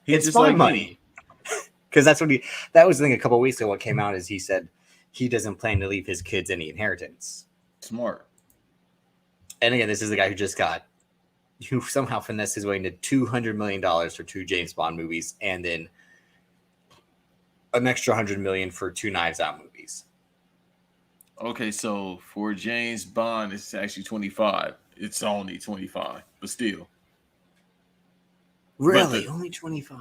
It's my money. Because that was the thing a couple of weeks ago. What came out is he said he doesn't plan to leave his kids any inheritance. Smart. And again, this is the guy who somehow finessed his way into $200 million for 2 James Bond movies, and then an extra $100 million for 2 Knives Out movies. Okay, so for James Bond, it's actually 25. It's only 25, but still. Really? Only 25?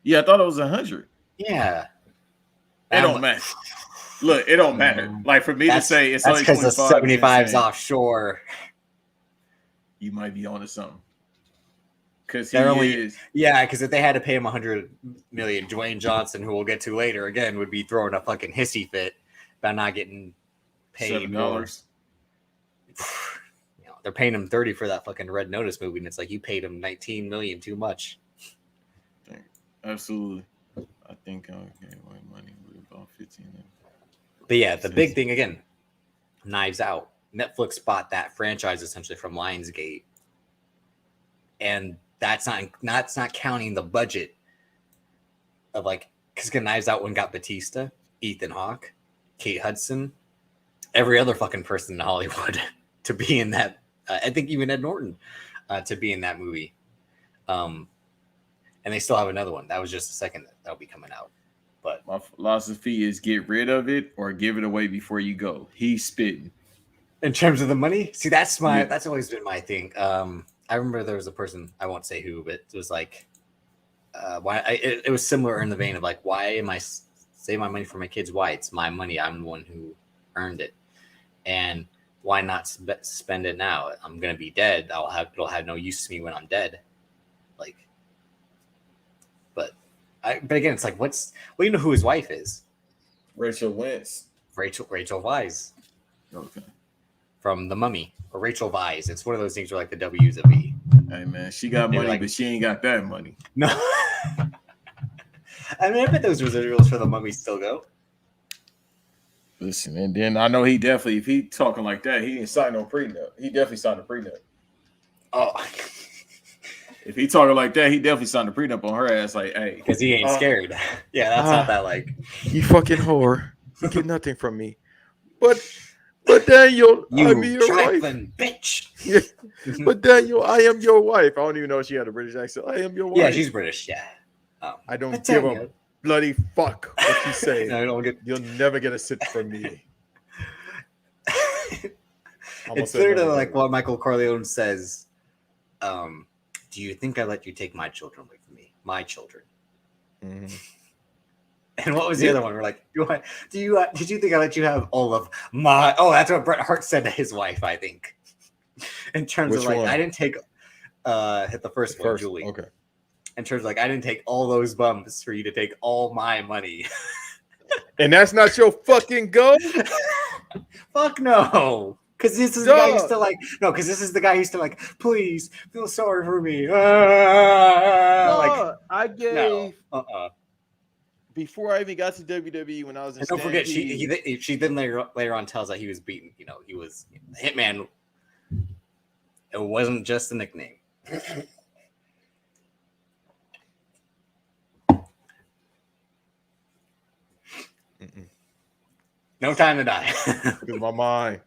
Yeah, I thought it was 100. Yeah. It don't matter. Look, it don't matter. Like, for me to say it's only 25. That's because the 75's offshore. You might be onto something. Because because if they had to pay him $100 million, Dwayne Johnson, who we'll get to later, again, would be throwing a fucking hissy fit about not getting paid more. They're paying him $30 for that fucking Red Notice movie, and it's like you paid him $19 million too much. Absolutely, I think I gave away money with about 15. But yeah, the big thing again, Knives Out. Netflix bought that franchise essentially from Lionsgate, and that's not counting the budget of like, because Knives Out one got Batista, Ethan Hawke, Kate Hudson, every other fucking person in Hollywood to be in that. I think even Ed Norton to be in that movie. And they still have another one. That was just a second that'll be coming out. But my philosophy is get rid of it or give it away before you go. He's spitting. In terms of the money, see, that's always been my thing. I remember there was a person, I won't say who, but it was like, it was similar in the vein of like, why am I saving my money for my kids? Why? It's my money. I'm the one who earned it, and why not spend it now? I'm gonna be dead. It'll have no use to me when I'm dead. Like, but again, it's like, you know who his wife is? Rachel Weisz. Rachel Weisz. Okay. From The Mummy, or Rachel Weisz. It's one of those things where like the W's a V. Hey man, she got money, but she ain't got that money. No. I mean, I bet those residuals for The Mummy still go. Listen, and then I know he definitely, if he talking like that, he didn't sign no prenup. He definitely signed a prenup. Oh. If he talking like that, he definitely signed a prenup on her ass. Like, hey, because he ain't scared. Yeah, that's not that like. You fucking whore. You get nothing from me. But Daniel, I'm your wife. Bitch. Yeah. But Daniel, I am your wife. I don't even know if she had a British accent. I am your wife. Yeah, she's British. Yeah. I don't give a bloody fuck what you say. No, you'll never get a sit from me. It's literally like what Michael Corleone says. Do you think I let you take my children away from me? My children. Mm-hmm. And what was the other one? We're like, did you think I let you have all of my? Oh, that's what Bret Hart said to his wife, I think. In terms Which of like, one? I didn't take hit the first one, Julie. Okay. In terms of like, I didn't take all those bumps for you to take all my money. And that's not your fucking goal? Fuck no. Because this is the guy who's still like, no, because this is the guy who's still like, please feel sorry for me. Like, I gave no. Before I even got to WWE when I was in and don't forget, she then later on tells that he was beaten. You know, he was Hitman. It wasn't just a nickname. No time to die. In my mind,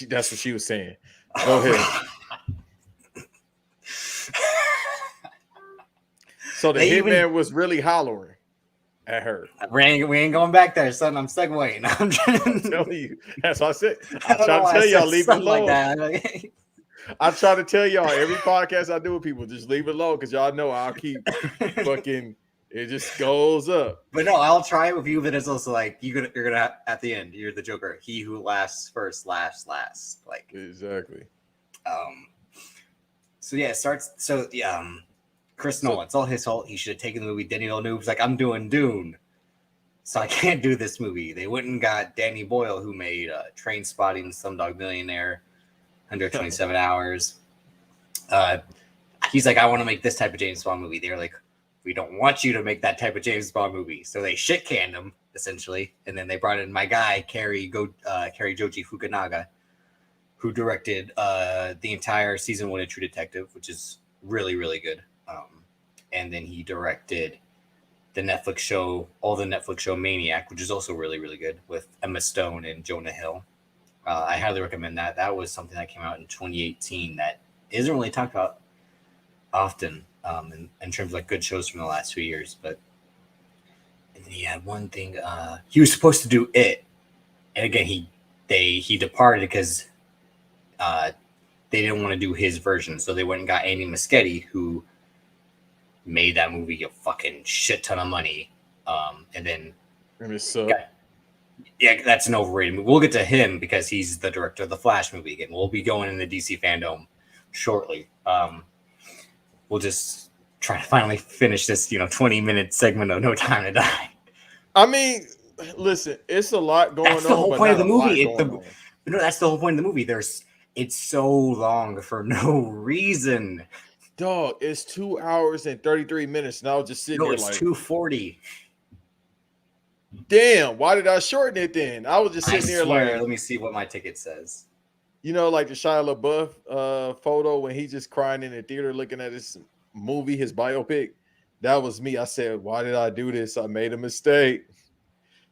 that's what she was saying. Go ahead. So the Hitman was really hollering at her. We ain't going back there, son. I'm segueing. I'm telling you. That's what I said. I try to tell y'all, leave it alone. Like I try to tell y'all every podcast I do with people, just leave it alone because y'all know I'll keep fucking. It just goes up. But no, I'll try it with you. But it's also like you're gonna at the end. You're the Joker. He who laughs first laughs last. Like exactly. So yeah, it starts. So Chris Nolan. It's all his fault. He should have taken the movie. Danny Villeneuve's like, I'm doing Dune, so I can't do this movie. They went and got Danny Boyle, who made Train Spotting, Slumdog Millionaire, 127 Hours. He's like, I want to make this type of James Bond movie. They're like, we don't want you to make that type of James Bond movie. So they shit canned him essentially, and then they brought in my guy Cary Joji Fukunaga, who directed the entire season 1 of True Detective, which is really, really good. And then he directed the Netflix show, Maniac, which is also really, really good with Emma Stone and Jonah Hill. I highly recommend that. That was something that came out in 2018 that isn't really talked about often in terms of like good shows from the last 2 years. But and then he had one thing. He was supposed to do It, and again he departed because they didn't want to do his version, so they went and got Andy Muschietti, who made that movie a fucking shit ton of money. And then that's an overrated movie. We'll get to him because he's the director of the Flash movie again. We'll be going in the DC Fandome shortly. We'll just try to finally finish this 20-minute segment of No Time to Die. I mean, listen, it's a lot going on. That's the whole point of the movie. That's the whole point of the movie. It's so long for no reason. Dog, it's 2 hours and 33 minutes, and I was just sitting here like 2:40. Damn, why did I shorten it then? I was just sitting there like, let me see what my ticket says. You know, like the Shia LaBeouf photo when he's just crying in the theater looking at his movie, his biopic. That was me. I said, why did I do this? I made a mistake.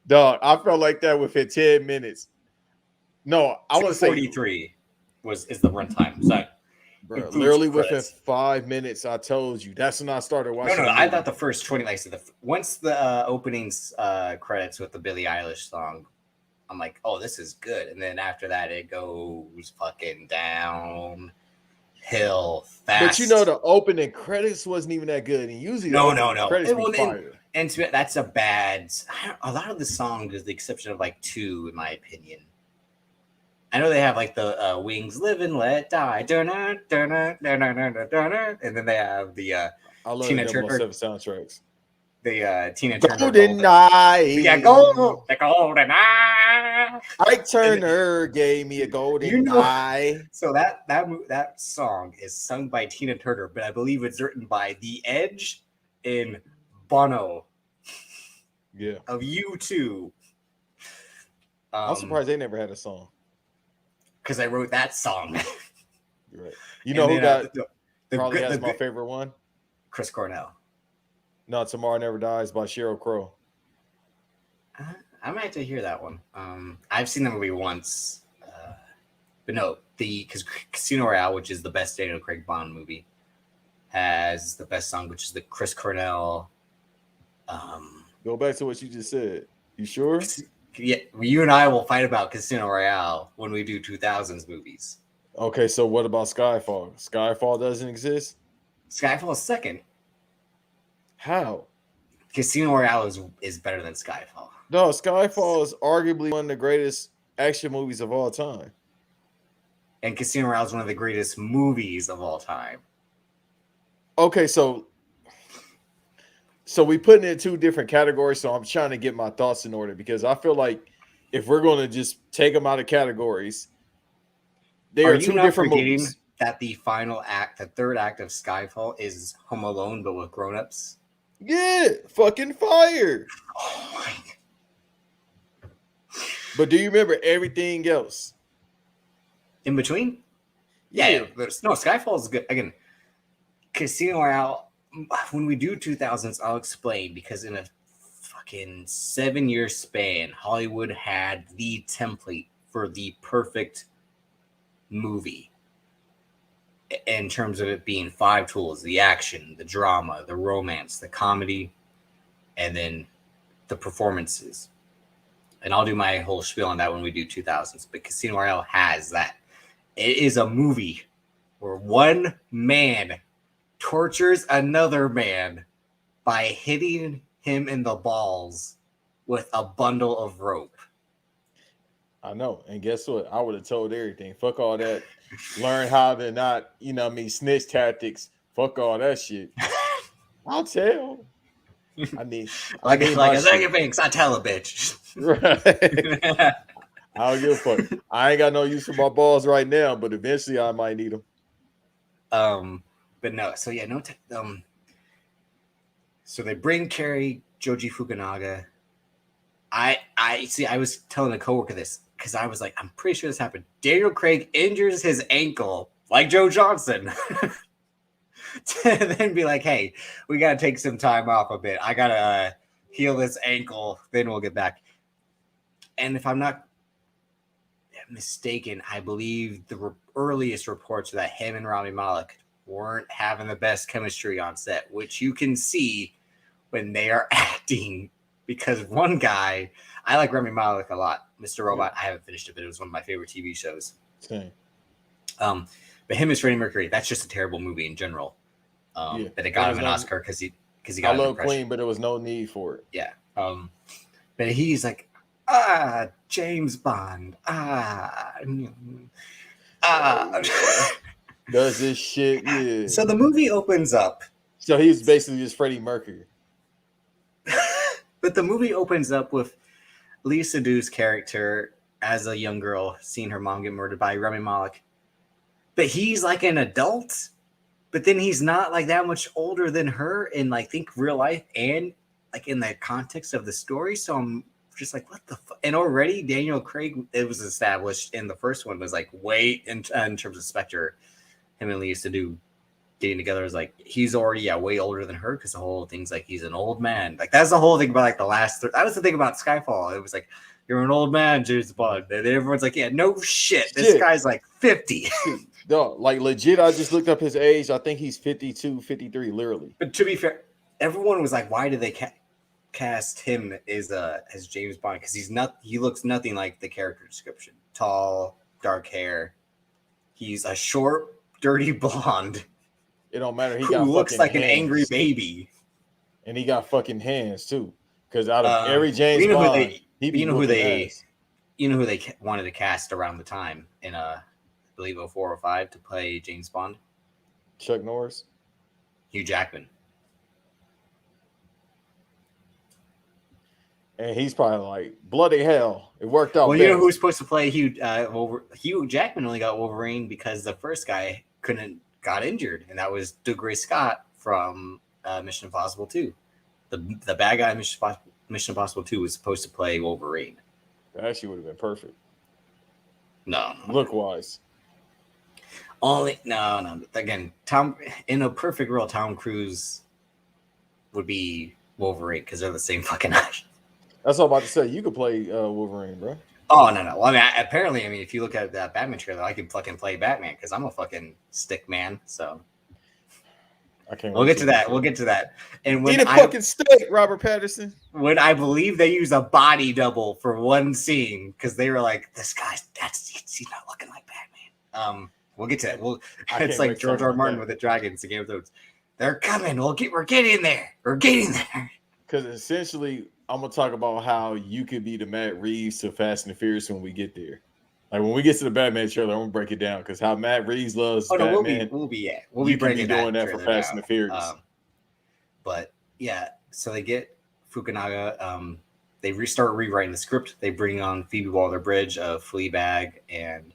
Dog, I felt like that within 10 minutes. No, I want to say 43 is the runtime. So bro, literally within 5 minutes, I told you. That's when I started watching. No, I thought the first 20, like I said, once the openings credits with the Billie Eilish song, I'm like, oh, this is good. And then after that, it goes fucking downhill fast. But the opening credits wasn't even that good. And usually, no. Credits be fire. And that's a bad. A lot of the songs, with the exception of like 2, in my opinion. I know they have like the Wings Live and Let Die, and then they have the I love Tina the Turner soundtracks. The Tina Turner Golden Eye. Yeah, the Golden Eye. Ike Turner gave me a golden eye. So that song is sung by Tina Turner, but I believe it's written by The Edge and Bono. Yeah. Of U2. I'm surprised they never had a song. Because I wrote that song. You're right. You know who got probably has my favorite one? Chris Cornell. No, Tomorrow Never Dies by Sheryl Crow. I might have to hear that one. I've seen the movie once. But no, because Casino Royale, which is the best Daniel Craig Bond movie, has the best song, which is the Chris Cornell. Go back to what you just said. You sure? Yeah, you and I will fight about Casino Royale when we do 2000s movies. Okay, so what about Skyfall? Skyfall doesn't exist? Skyfall is second. How? Casino Royale is better than Skyfall. No, Skyfall is arguably one of the greatest action movies of all time. And Casino Royale is one of the greatest movies of all time. Okay, so we put it in two different categories. So I'm trying to get my thoughts in order because I feel like if we're going to just take them out of categories, they are two different movies. That the final act, the third act of Skyfall, is Home Alone, but with grown-ups? Yeah, fucking fire. Oh my. But do you remember everything else? In between? Yeah. No, Skyfall is good. Again, Casino Royale, when we do 2000s, I'll explain, because in a fucking 7-year span, Hollywood had the template for the perfect movie in terms of it being 5 tools: the action, the drama, the romance, the comedy, and then the performances. And I'll do my whole spiel on that when we do 2000s, but Casino Royale has that. It is a movie where one man tortures another man by hitting him in the balls with a bundle of rope. I know. And guess what? I would have told everything. Fuck all that. Learn how to not, snitch tactics. Fuck all that shit. I'll tell. I need like a second Banks, I tell a bitch. Right. I don't give a fuck. I ain't got no use for my balls right now, but eventually I might need them. But no. So yeah, so they bring Carrie Joji Fukunaga. I see. I was telling a coworker this because I was like, I'm pretty sure this happened. Daniel Craig injures his ankle like Joe Johnson. To then be like, hey, we got to take some time off a bit. I got to heal this ankle. Then we'll get back. And if I'm not mistaken, I believe the earliest reports are that him and Rami Malek weren't having the best chemistry on set, which you can see when they are acting. Because one guy, I like Rami Malek a lot. Mr. Robot, I haven't finished it, but it was one of my favorite TV shows. Same. But him as Freddie Mercury, that's just a terrible movie in general. But it got him an Oscar because he got. I love Queen, but there was no need for it. Yeah. But he's like, James Bond. Does this shit? Yeah. So the movie opens up. So he's basically just Freddie Mercury. But the movie opens up with Lee Sedoux's character as a young girl seeing her mom get murdered by Rami Malek. But he's like an adult, but then he's not like that much older than her in like think real life and like in the context of the story. So I'm just like, what the fuck? And already Daniel Craig, it was established in the first one, was like way in terms of Spectre, him and Lee Sedou getting together is like he's already way older than her because the whole thing's like he's an old man. Like that's the whole thing about like the last. That was the thing about Skyfall. It was like you're an old man, James Bond, and everyone's like, yeah, no shit. This guy's like 50. No, like legit. I just looked up his age. I think he's 52, 53, literally. But to be fair, everyone was like, why did they cast him as James Bond? Because he looks nothing like the character description. Tall, dark hair. He's a short, dirty blonde. It don't matter. He who looks like hands. An angry baby, and he got fucking hands too. Because out of every James Bond, you know who they wanted to cast around the time in I believe 04 or 05 to play James Bond. Chuck Norris, Hugh Jackman, and he's probably like bloody hell. It worked out. Well, you know who's supposed to play Hugh Jackman only got Wolverine because the first guy got injured, and that was Dougray Scott from Mission Impossible 2. The bad guy in Mission Impossible 2 was supposed to play Wolverine. That actually would have been perfect. No. Look wise. No. Again, in a perfect world, Tom Cruise would be Wolverine because they're the same fucking actor. That's all I'm about to say. You could play Wolverine, bro. Oh, no. Well, apparently, if you look at that Batman trailer, I can fucking play Batman because I'm a fucking stick man. So we'll get to that. And when eat a fucking steak, Robert Pattinson. When I believe they use a body double for one scene because they were like, this guy's he's not looking like Batman. We'll get to that. It's like George R. Martin with the dragons, the Game of Thrones. They're coming. We're getting there. We're getting there. Because essentially, I'm gonna talk about how you could be the Matt Reeves to Fast and the Furious when we get there. Like when we get to the Batman trailer, I'm gonna break it down because how Matt Reeves loves Oh no, Batman. we'll be You could breaking be doing that for trailer Fast down. and the Furious. But yeah, so they get Fukunaga. They restart rewriting the script. They bring on Phoebe Waller-Bridge of Fleabag and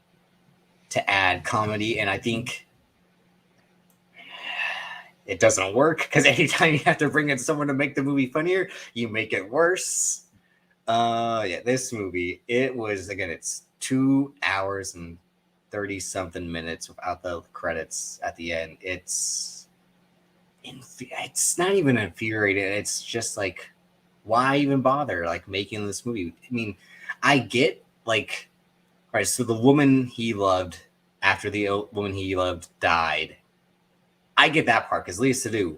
to add comedy. And I think it doesn't work because anytime you have to bring in someone to make the movie funnier, you make it worse. Yeah, this movie, it was, again, it's 2 hours and 30 something minutes without the credits at the end. It's not even infuriating. It's just like, why even bother like making this movie? I mean, I get like, all right, so the woman he loved after the woman he loved died. I get that part because Lisa Seydoux,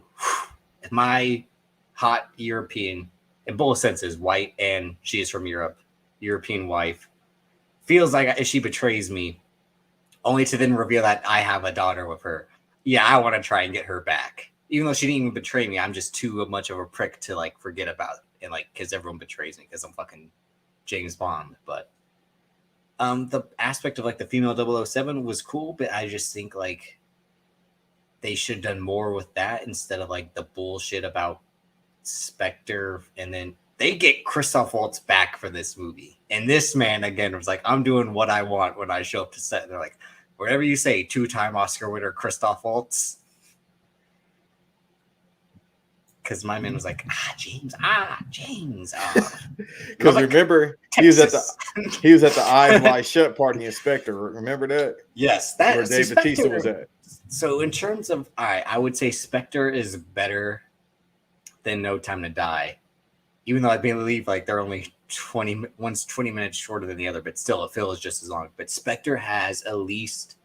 my hot European, in both senses, white and she is from Europe, European wife, feels like she betrays me, only to then reveal that I have a daughter with her. Yeah, I want to try and get her back. Even though she didn't even betray me, I'm just too much of a prick to like forget about it. And like, because everyone betrays me because I'm fucking James Bond. But the aspect of like the female 007 was cool, but I just think like they should have done more with that instead of like the bullshit about Spectre. And then they get Christoph Waltz back for this movie. And this man, again, was like, I'm doing what I want when I show up to set. And they're like, whatever you say, 2-time Oscar winner Christoph Waltz. Because my man was like, James. Because remember, he was at the Eyes Wide Shut party in Spectre. Remember that? Yes, that where Dave Bautista was at. So in terms of, all right, I would say Spectre is better than No Time to Die, even though I believe like they're only 20 minutes shorter than the other, but still it feels just as long. But Spectre has at least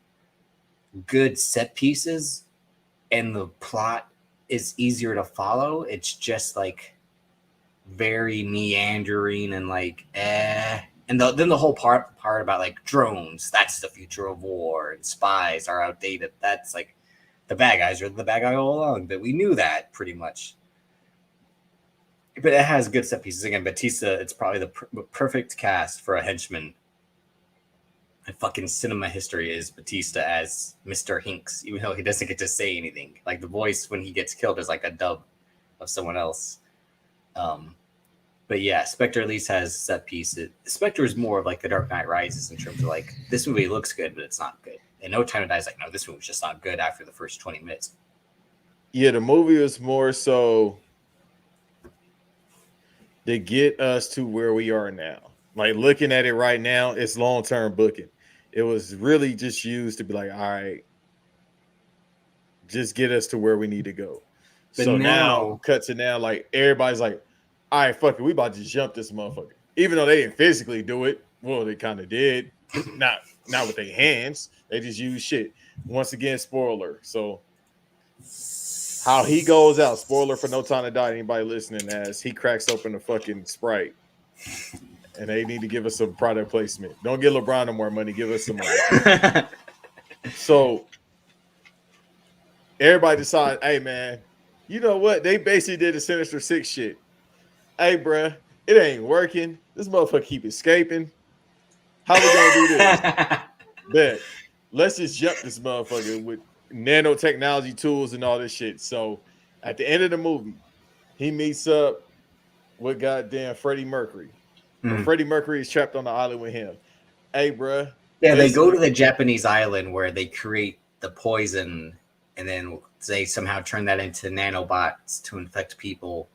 good set pieces, and the plot is easier to follow. It's just like very meandering and like and then the whole part about like drones, that's the future of war, and spies are outdated. That's like the bad guys are the bad guy all along, but we knew that pretty much. But it has good set pieces. Again, Bautista, it's probably the perfect cast for a henchman. And fucking cinema history is Bautista as Mr. Hinks, even though he doesn't get to say anything. Like the voice when he gets killed is like a dub of someone else. But yeah, Spectre at least has set pieces. Spectre is more of like the Dark Knight Rises in terms of like, this movie looks good, but it's not good. And No Time to Die is like, no, this movie's just not good after the first 20 minutes. Yeah, the movie was more so to get us to where we are now. Like looking at it right now, it's long-term booking. It was really just used to be like, all right, just get us to where we need to go. But so now, cut to now, like everybody's like, all right, fuck it, we about to jump this motherfucker. Even though they didn't physically do it, well, they kind of did. Not with their hands. They just use shit. Once again, spoiler. So how he goes out, spoiler for No Time to Die, anybody listening, as he cracks open a fucking Sprite. And they need to give us some product placement. Don't give LeBron no more money. Give us some money. So everybody decides, hey, man, you know what? They basically did the Sinister Six shit. Hey, bruh, it ain't working. This motherfucker keep escaping. How we gonna do this? Bet. Let's just jump this motherfucker with nanotechnology tools and all this shit. So at the end of the movie, he meets up with goddamn Freddie Mercury. Freddie Mercury is trapped on the island with him. Hey, bruh. Yeah, they go to the Japanese island where they create the poison, and then they somehow turn that into nanobots to infect people.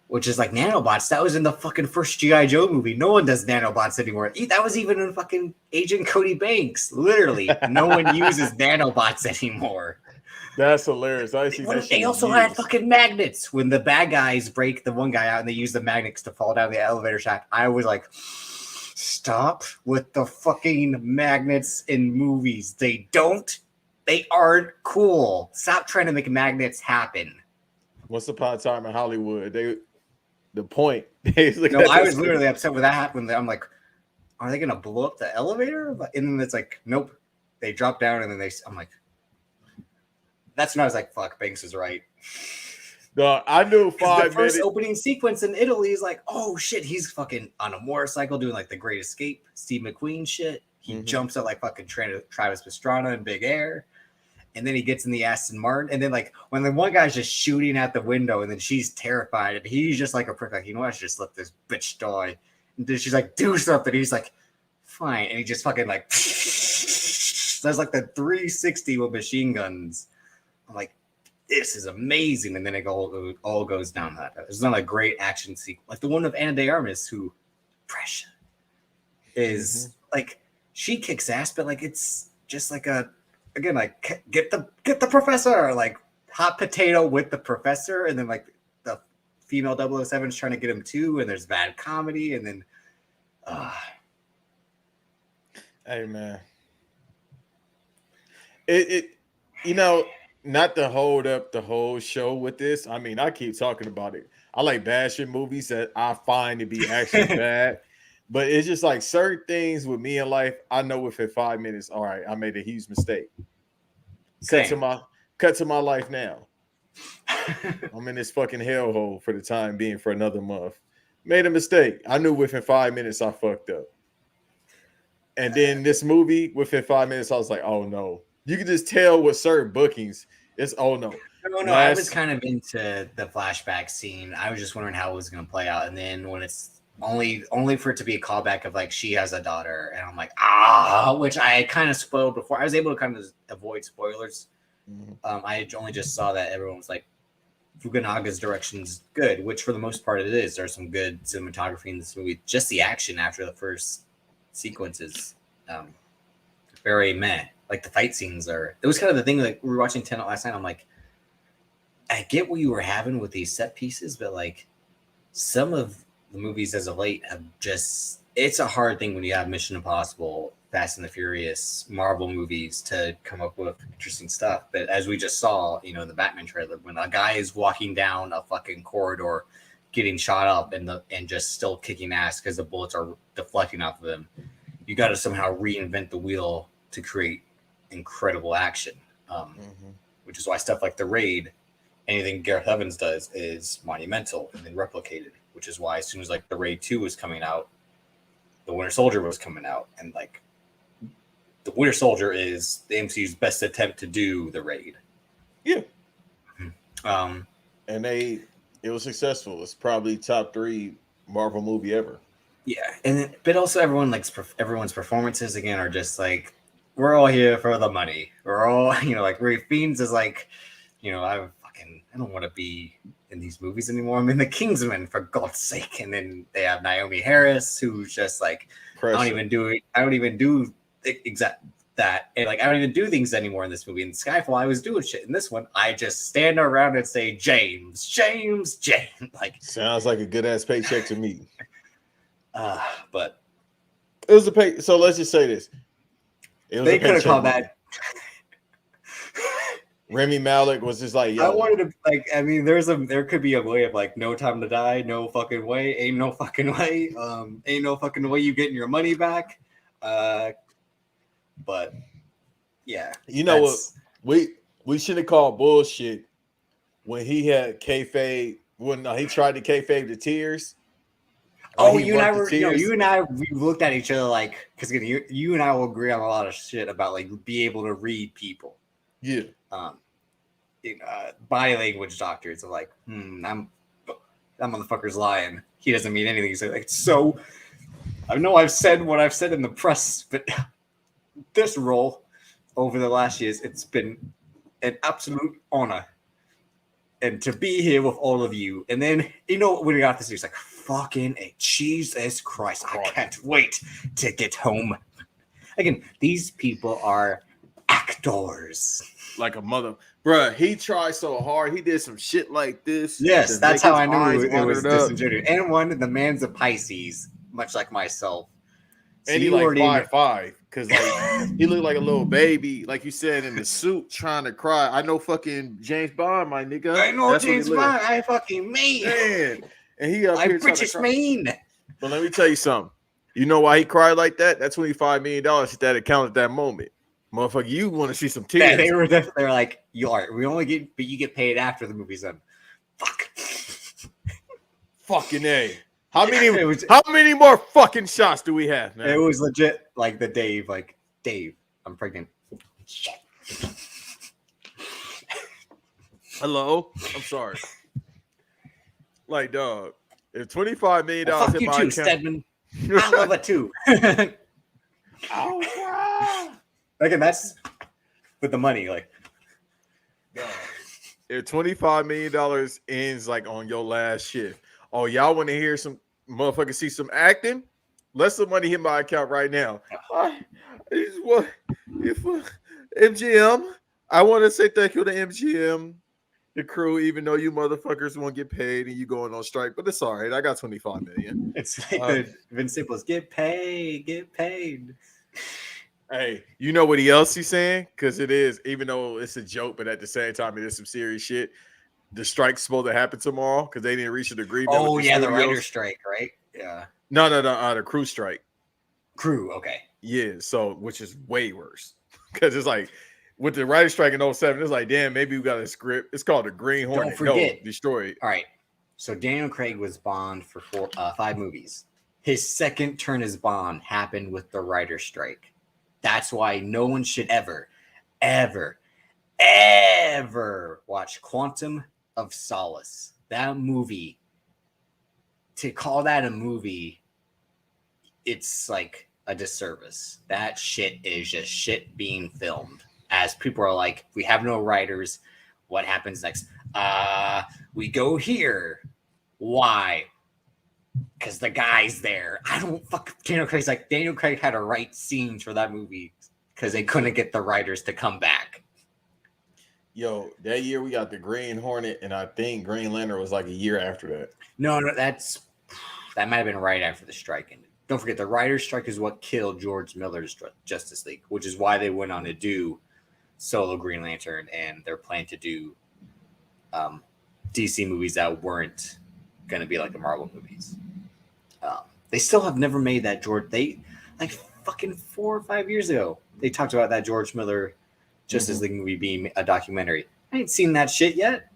Which is like nanobots. That was in the fucking first G.I. Joe movie. No one does nanobots anymore. That was even in fucking Agent Cody Banks. Literally, no one uses nanobots anymore. That's hilarious. I see that. They also had fucking magnets. When the bad guys break the one guy out and they use the magnets to fall down the elevator shaft, I was like, stop with the fucking magnets in movies. They aren't cool. Stop trying to make magnets happen. Once upon a time in Hollywood, I was literally upset when that happened. I'm like, are they gonna blow up the elevator? And then it's like, nope. They drop down and then I'm like, that's when I was like, fuck, Banks is right. Dog, I knew 'Cause 5 the first minutes. opening sequence in Italy is like, oh shit, he's fucking on a motorcycle doing like the Great Escape, Steve McQueen shit. He jumps at like fucking Travis Pastrana in big air. And then he gets in the Aston Martin. And then like when the one guy's just shooting at the window and then she's terrified and he's just like a prick, like, you know what, I should just let this bitch die. And then she's like, do something. He's like, fine. And he just fucking like does like the 360 with machine guns. I'm like, this is amazing. And then it all goes down that. There's not a great action sequence. Like the one of Ana de Armas, who Pressure is like, she kicks ass, but like it's just like a, again, like get the professor, like hot potato with the professor, and then like the female 007 is trying to get him too, and there's bad comedy, and then hey man. It you know, not to hold up the whole show with this. I mean, I keep talking about it. I like bad shit movies that I find to be actually bad. But it's just like certain things with me in life, I know within 5 minutes, all right, I made a huge mistake. Cut to my life now. I'm in this fucking hellhole for the time being for another month. Made a mistake. I knew within 5 minutes I fucked up. And then this movie, within 5 minutes, I was like, oh no. You can just tell with certain bookings, it's oh no. No, I was kind of into the flashback scene. I was just wondering how it was going to play out. And then when it's only for it to be a callback of like she has a daughter, and I'm like, which I kind of spoiled before. I was able to kind of avoid spoilers. I only just saw that everyone was like, Fukunaga's direction's good, which for the most part it is. There's some good cinematography in this movie. Just the action after the first sequences, very meh. Like the fight scenes are. It was kind of the thing. Like we were watching Tenet last night. I'm like, I get what you were having with these set pieces, but like some of the movies as of late have just. It's a hard thing when you have Mission Impossible, Fast and the Furious, Marvel movies to come up with interesting stuff. But as we just saw, you know, in the Batman trailer, when a guy is walking down a fucking corridor, getting shot up and just still kicking ass because the bullets are deflecting off of him, you got to somehow reinvent the wheel to create incredible action, which is why stuff like The Raid, anything Gareth Evans does is monumental and then replicated, which is why as soon as like The Raid 2 was coming out, The Winter Soldier was coming out, and like The Winter Soldier is the MCU's best attempt to do The Raid. Yeah. And it was successful. It's probably top 3 Marvel movie ever. Yeah, but also everyone's performances again are just like, we're all here for the money. We're all, you know, like Ray Fiennes is like, you know, I don't want to be in these movies anymore. I'm in The Kingsman, for God's sake. And then they have Naomi Harris, who's just like, Pressure. I don't even do exact that. And like, I don't even do things anymore in this movie. In Skyfall, I was doing shit. In this one, I just stand around and say, James. Like, sounds like a good ass paycheck to me. But it was a pay. So let's just say this. They could have called that. Remy Malek was just like, yo. I wanted to like. I mean, there could be a way of like, no time to die, no fucking way, ain't no fucking way, ain't no fucking way you getting your money back. But yeah, you know what? We should have called bullshit when he had kayfabe. When he tried to kayfabe the tears. Oh, you and I, we looked at each other like, because you and I will agree on a lot of shit about like be able to read people. Yeah. Body language doctors are like, that motherfucker's lying. He doesn't mean anything. So I know I've said what I've said in the press, but this role over the last years, it's been an absolute honor. And to be here with all of you. And then, you know, when we got this, he's like, fucking Jesus Christ. I can't wait to get home. Again, these people are actors. Like a mother. Bruh, he tried so hard. He did some shit like this. Yes, that's how I knew it was disingenuous. And one, the man's a Pisces, much like myself. So and he like 5'5", because like he looked like a little baby, like you said, in the suit trying to cry. I know fucking James Bond, my nigga. I know James Bond. I fucking mean. Man. And he up here British mean. But let me tell you something. You know why he cried like that? That $25 million hit that account at that moment. Motherfucker, you want to see some tears. Yeah, they're like, you only get, but you get paid after the movie's done. Fuck. Fucking A. How many? It was- How many more fucking shots do we have, man? It was legit like the Dave, I'm pregnant. Shit. Hello? I'm sorry. Like, dog, if $25 million Well, fuck hit you my too, account, Stedman. I love it too. Like, that's with the money, like. dog, if $25 million ends like on your last shift, oh, y'all want to hear some motherfuckers see some acting? Let some money hit my account right now. If MGM, I want to say thank you to MGM, the crew, even though you motherfuckers won't get paid and you going on strike, but it's all right. I got $25 million. It's like the Vince Staples, get paid. Hey, you know what else he's saying? Because it is, even though it's a joke, but at the same time, it is some serious shit. The strike's supposed to happen tomorrow because they didn't reach an agreement. Oh, with yeah, the studios. writer's strike, right? Yeah. No, the crew strike. Crew, okay. Yeah, so which is way worse because it's like with the writer's strike in 07, it's like, damn, maybe we got a script. It's called the Green Hornet. Don't forget. No, destroyed. All right. So Daniel Craig was Bond for 5 movies. His second turn as Bond happened with the writer's strike. That's why no one should ever watch Quantum of Solace. That movie, to call that a movie, it's like a disservice. That shit is just shit being filmed. As people are like, we have no writers. What happens next? We go here. Why? Because the guy's there. I don't fuck. Daniel Craig's like, Daniel Craig had to write scenes for that movie because they couldn't get the writers to come back. Yo, that year we got the Green Hornet, and I think Green Lantern was like a year after that. No, that might have been right after the strike ended. Don't forget, the writer's strike is what killed George Miller's Justice League, which is why they went on to do solo Green Lantern, and they're planning to do DC movies that weren't going to be like the Marvel movies. They still have never made that They like fucking 4 or 5 years ago, they talked about that George Miller Justice League movie being a documentary. I ain't seen that shit yet.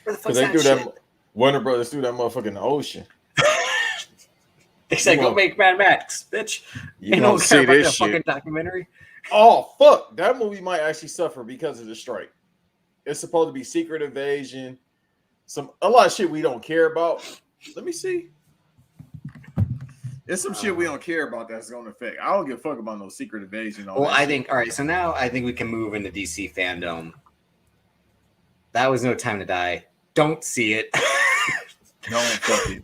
Where the fuck's that shit? Warner Brothers threw that motherfucker in the ocean. They said, go make Mad Max, bitch. You don't see this shit. Fucking documentary. Oh, fuck. That movie might actually suffer because of the strike. It's supposed to be Secret Invasion. A lot of shit we don't care about. Let me see. It's some shit we don't care about that's going to affect. I don't give a fuck about no Secret Invasion. Well, I think, all right, so now I think we can move into DC Fandome. That was No Time to Die. Don't see it. Don't fuck it.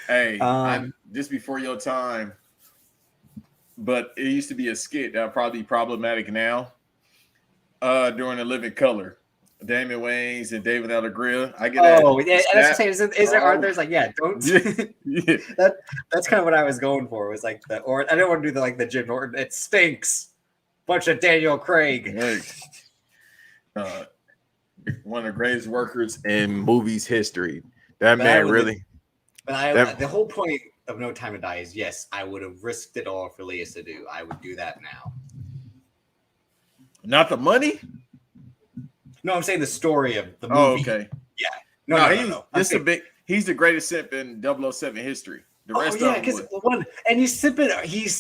Hey, I'm just before your time, but it used to be a skit that would probably be problematic now. During The Living Color, Damon Wayans and David Allegria. I get that. Oh, yeah, that's what I'm saying. Is there? There's like, yeah, don't. Yeah. That's kind of what I was going for. It was like I didn't want to do like the Jim Norton. It stinks. Bunch of Daniel Craig. One of the greatest workers in movies history. That man really. But the whole point of No Time to Die is, yes, I would have risked it all for Lea Seydoux. I would do that now. Not the money? No, I'm saying the story of the movie. Oh, okay. Yeah. No. He's the greatest simp in 007 history. The rest of because he's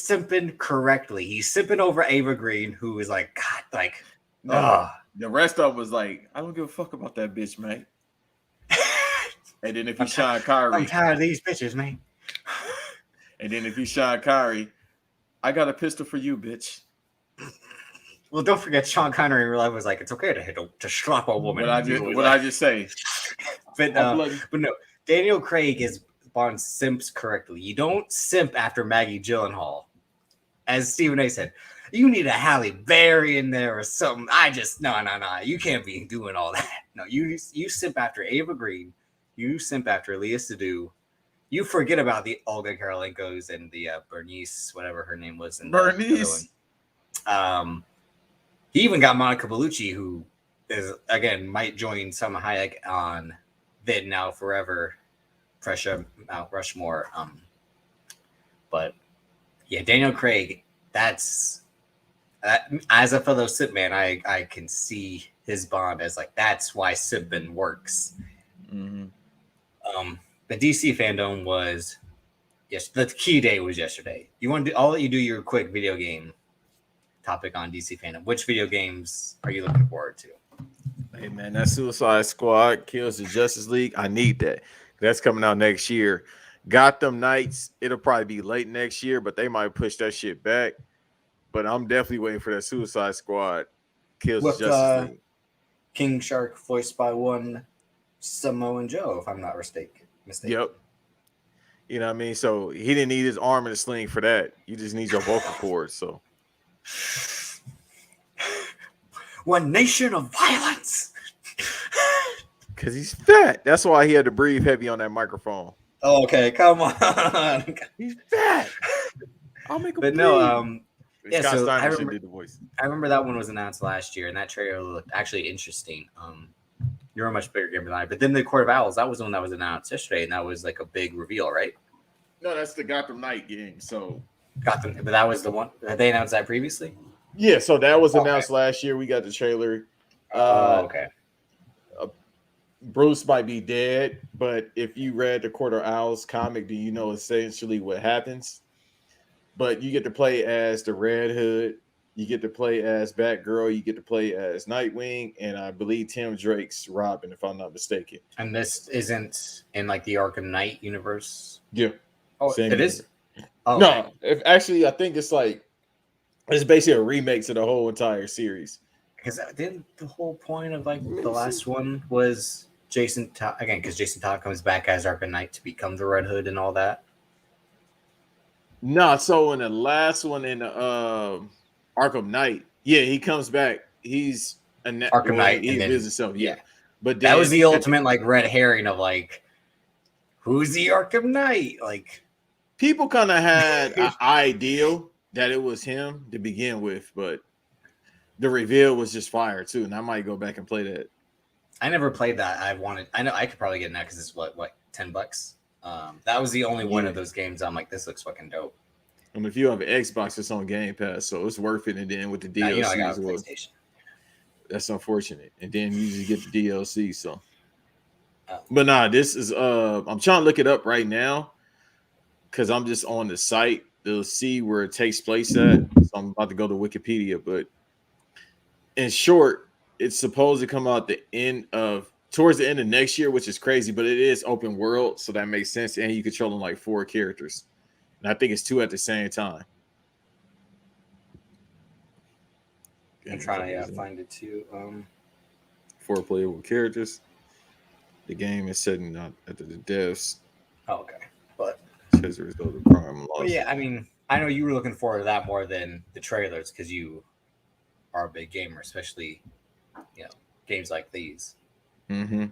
simping correctly. He's simping over Ava Green, who is like, God, like, the rest of them was like, I don't give a fuck about that bitch, man. And then if you Sean Connery, I'm tired of these bitches, man. And then if you Sean Connery, I got a pistol for you, bitch. Well, don't forget, Sean Connery in real life was like, it's okay to slap a woman. What I just say? But no, Daniel Craig is Bond simps correctly. You don't simp after Maggie Gyllenhaal. As Stephen A. said, you need a Halle Berry in there or something. No. You can't be doing all that. No, you simp after Ava Green. You simp after Lea Seydoux. You forget about the Olga Kurylenko's and the Bernice, whatever her name was. Bernice. He even got Monica Bellucci, who is, again, might join Salma Hayek on Then Now Forever, Pressure Mount Rushmore. But yeah, Daniel Craig, that's as a fellow simp man, I can see his Bond as like, that's why simping works. The DC Fandome was the key day was yesterday. You want to I'll let you do your quick video game topic on DC Fandome. Which video games are you looking forward to? Hey man, that Suicide Squad kills the Justice League. I need that. That's coming out next year. Gotham Knights, it'll probably be late next year, but they might push that shit back. But I'm definitely waiting for that Suicide Squad kills the Justice League. King Shark voiced by one Samoan Joe, if I'm not mistaken. Yep. You know what I mean? So he didn't need his arm in a sling for that. You just need your vocal cords. So one nation of violence. Because he's fat. That's why he had to breathe heavy on that microphone. Oh, okay, come on. He's fat. I'll make him But breathe. no, yeah, Scott so Steiner did the voice. I remember that one was announced last year, and that trailer looked actually interesting. You're a much bigger gamer than I, but then the Court of Owls, that was the one that was announced yesterday, and that was like a big reveal, right? No, that's the Gotham Knight game. So Gotham, but that was the one. Had they announced that previously? Yeah, so that was announced last year. We got the trailer. Okay. Bruce might be dead, but if you read the Court of Owls comic, do you know essentially what happens? But you get to play as the Red Hood, you get to play as Batgirl, you get to play as Nightwing, and I believe Tim Drake's Robin, if I'm not mistaken. And this isn't in like the Arkham Knight universe? Yeah. Oh, it is? Oh, no, actually, I think it's basically a remake to the whole entire series. Because then the whole point of like the last one was Jason Todd again, because Jason Todd comes back as Arkham Knight to become the Red Hood and all that. No, so in the last one in Arkham Knight, yeah, he comes back. He's Arkham Knight. He visits himself, yeah. But that was the ultimate like red herring of like, who's the Arkham Knight? Like, people kind of had an idea that it was him to begin with, but the reveal was just fire too, and I might go back and play that. I never played that. I know I could probably get it now because it's what $10. That was the only one of those games I'm like, this looks fucking dope. And if you have an Xbox, it's on Game Pass, so it's worth it. And then with the DLC, I got a PlayStation. That's unfortunate. And then you just get the DLC. So, but nah, this is I'm trying to look it up right now because I'm just on the site to see where it takes place at. So I'm about to go to Wikipedia, but in short, it's supposed to come out towards the end of next year, which is crazy, but it is open world, so that makes sense. And you controlling like 4 characters, and I think it's 2 at the same time. I'm trying to find it too. 4 playable characters. The game is setting out at the devs. Oh, okay, but as a result of crime loss. Well, yeah, I mean, I know you were looking forward to that more than the trailers because you are a big gamer, especially games like these. Mm-hmm.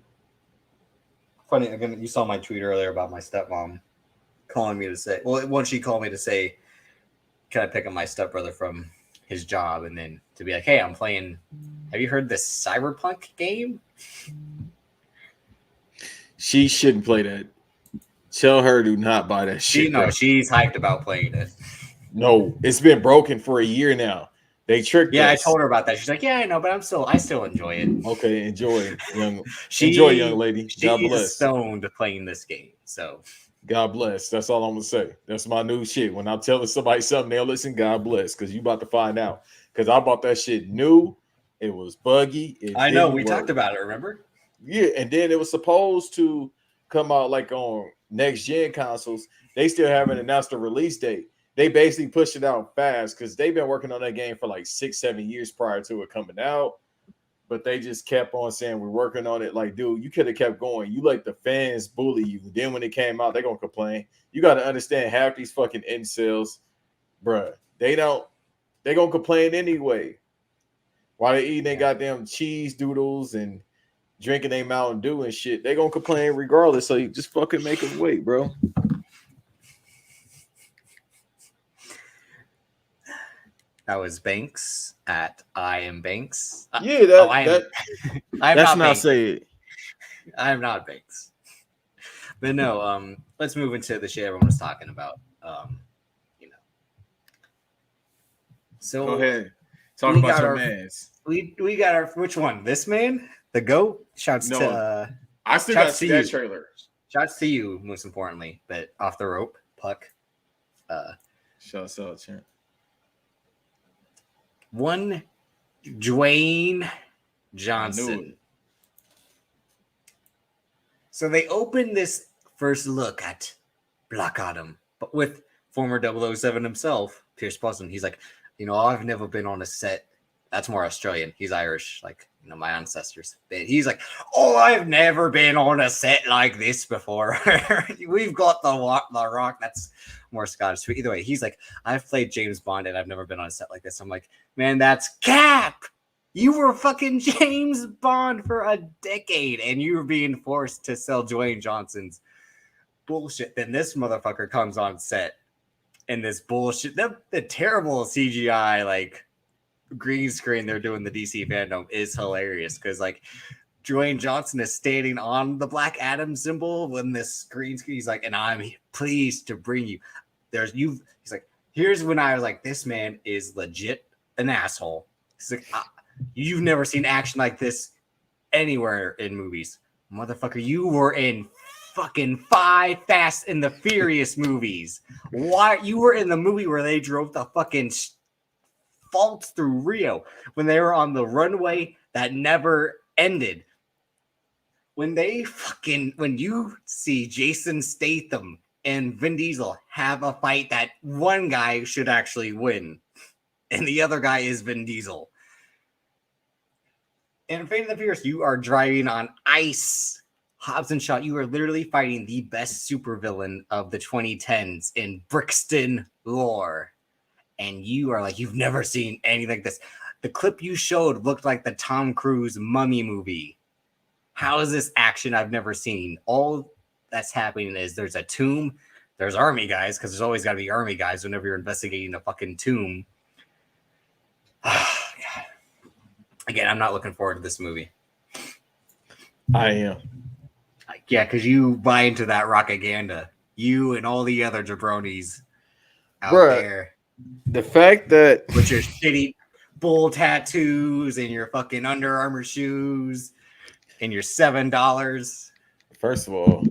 Funny, again, you saw my tweet earlier about my stepmom calling me to say, once she called me to say, can I pick up my stepbrother from his job? And then to be like, hey, I'm playing, have you heard this Cyberpunk game? She shouldn't play that. Tell her to not buy that shit. She's hyped about playing it. No, it's been broken for a year now. They tricked us. I told her about that. She's like, yeah, I know, but I still enjoy it. Okay, enjoy, young lady. God bless. She's stoned playing this game, so God bless. That's all I'm gonna say. That's my new shit. When I'm telling somebody something, they'll listen. God bless, because you about to find out. Because I bought that shit new. It was buggy. I know. We talked about it. Remember? Yeah, and then it was supposed to come out like on next gen consoles. They still haven't announced a release date. They basically pushed it out fast because they've been working on that game for like 6-7 years prior to it coming out. But they just kept on saying, we're working on it. Like, dude, you could have kept going. You let the fans bully you. Then when it came out, they're going to complain. You got to understand, half these fucking incels, bruh, they're going to complain anyway. While they eating their goddamn cheese doodles and drinking their Mountain Dew and shit, they're going to complain regardless. So you just fucking make them wait, bro. That was Banks at I am Banks. Yeah, that's not say it. I am not Banks. But no, let's move into the shit everyone was talking about. So go ahead. Talk about your mans. We got our which one? This man? The GOAT? Shouts to I still got to see that trailer. Shots to you, most importantly, but off the rope, Puck. Shouts out, champ. One Dwayne I Johnson. knew it. So they opened this first look at Black Adam, but with former 007 himself, Pierce Brosnan. He's like, I've never been on a set. That's more Australian. He's Irish, like, my ancestors. He's like, I've never been on a set like this before. We've got the Rock. That's more Scottish. But either way, he's like, I've played James Bond and I've never been on a set like this. I'm like, man, that's cap. You were fucking James Bond for a decade and you were being forced to sell Dwayne Johnson's bullshit. Then this motherfucker comes on set and this bullshit, the terrible CGI, like, green screen they're doing the DC Fandome is hilarious because, like, Dwayne Johnson is standing on the Black Adam symbol when this green screen, he's like, and I'm pleased to bring you. He's like, here's when I was like, this man is legit an asshole. He's like, you've never seen action like this anywhere in movies. Motherfucker, you were in fucking 5 Fast and the Furious movies. Why? You were in the movie where they drove the fucking faults through Rio when they were on the runway that never ended. When you see Jason Statham and Vin Diesel have a fight that one guy should actually win, and the other guy is Vin Diesel. In Fate of the Furious, you are driving on ice. Hobbs and Shaw, you are literally fighting the best supervillain of the 2010s in Brixton lore. And you are like, you've never seen anything like this. The clip you showed looked like the Tom Cruise Mummy movie. How is this action I've never seen? All that's happening is there's a tomb, there's army guys, because there's always got to be army guys whenever you're investigating a fucking tomb. Oh, God. Again, I'm not looking forward to this movie. I am. Yeah, because you buy into that propaganda. You and all the other jabronis out there. The fact that with your shitty bull tattoos and your fucking Under Armour shoes and your $7. First of all,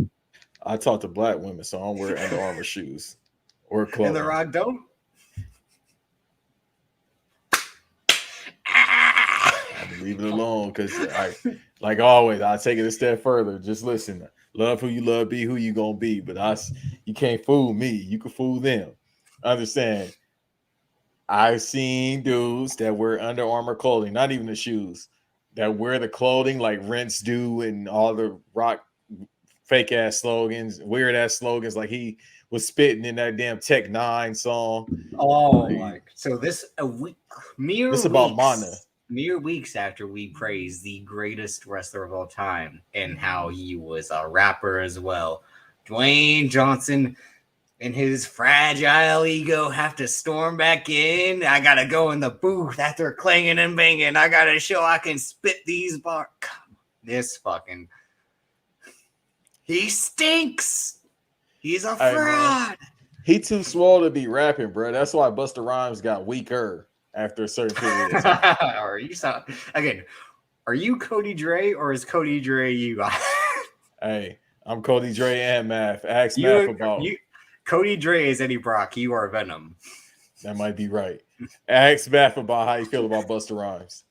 I talk to black women, so I don't wear Under Armour shoes or clothes. And the Rock don't. Leave it alone, because like always, I take it a step further. Just listen. Love who you love, be who you gonna be. But you can't fool me. You can fool them. Understand? I've seen dudes that wear Under Armour clothing, not even the shoes, that wear the clothing like Rents do and all the Rock fake ass slogans, weird ass slogans, like he was spitting in that damn Tech 9 song. Oh, so this about Mana. Mere weeks after we praised the greatest wrestler of all time and how he was a rapper as well, Dwayne Johnson and his fragile ego have to storm back in. I gotta go in the booth after clanging and banging. I gotta show I can spit these bars. This fucking... He stinks. He's a fraud. He too swole to be rapping, bro. That's why Busta Rhymes got weaker after a certain period of time. Are you Cody Dre or is Cody Dre you? Hey, I'm Cody Dre and Math. Ask Math about Cody Dre is Eddie Brock. You are Venom. That might be right. Ask Math about how you feel about Busta Rhymes.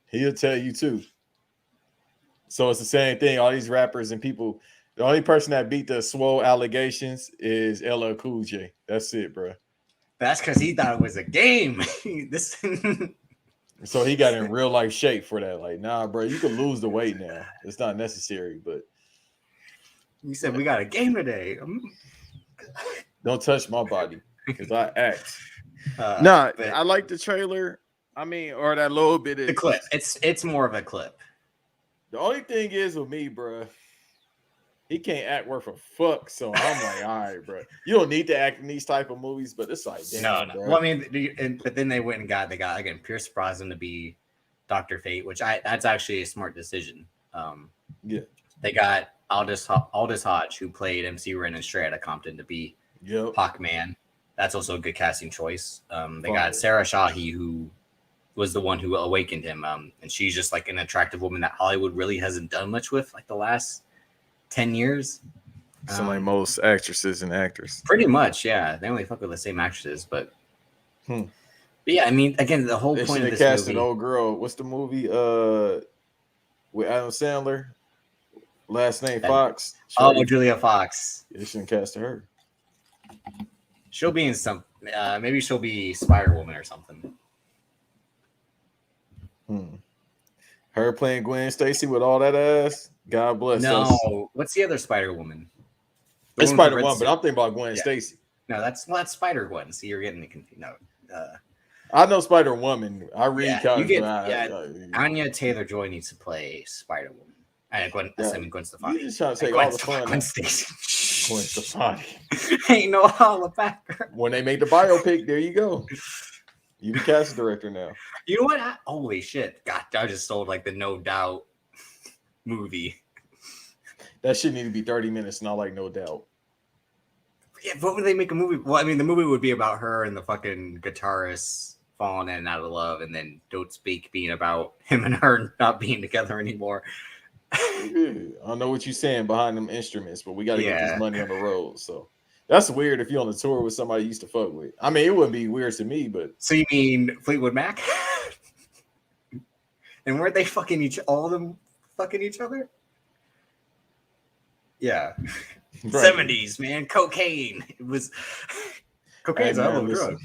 He'll tell you too. So it's the same thing. All these rappers and people, the only person that beat the swole allegations is LL Cool J. That's it, bro. That's because he thought it was a game. So he got in real life shape for that. Like, nah, bro, you can lose the weight now. It's not necessary, but you said we got a game today. Don't touch my body because I act. I like the trailer. I mean, or that little bit of the clip. It's more of a clip. The only thing is with me, bro, he can't act worth a fuck. So I'm like, all right, bro. You don't need to act in these type of movies, but it's like, damn, no. Bro. Well, I mean, but then they went and got again Pierce Brosnan to be Dr. Fate, which that's actually a smart decision. Yeah, they got Aldous Hodge, who played MC Ren and Stray Outta Compton, to be Hawkman. That's also a good casting choice. They got Sarah Shahi, who was the one who awakened him. And she's just like an attractive woman that Hollywood really hasn't done much with like the last 10 years. So like most actresses and actors. Pretty much, yeah. They only fuck with the same actresses, but yeah, I mean, again, the whole point of this cast movie. An old girl. What's the movie? With Adam Sandler, last name Fox. Julia Fox. They shouldn't cast her. She'll be in some. Maybe she'll be Spider Woman or something. Her playing Gwen Stacy with all that ass. God bless. No, what's the other Spider Woman? It's Spider Woman, but I'm thinking about Gwen Stacy. No, that's Spider Gwen. See, you're getting me confused. No, I know Spider Woman. I read. Anya Taylor-Joy needs to play Spider Woman. Gwen Stefani. You just trying to take all the fun. Gwen Stacy. Gwen Stefani. Ain't no holla back. When they made the biopic, there you go. You the casting director now. You know what? Holy shit! God, I just sold like the No Doubt movie. That shit need to be 30 minutes, not like No Doubt. Yeah, what would they make a movie? Well, I mean, the movie would be about her and the fucking guitarist falling in and out of love, and then Don't Speak being about him and her not being together anymore. I don't know what you're saying behind them instruments, but we got to get this money on the road. So that's weird if you're on the tour with somebody you used to fuck with. I mean, it wouldn't be weird to me, but. So you mean Fleetwood Mac? And weren't they all of them fucking each other? Yeah. Right. 70s, man. Cocaine. It was cocaine's a hell of a drug.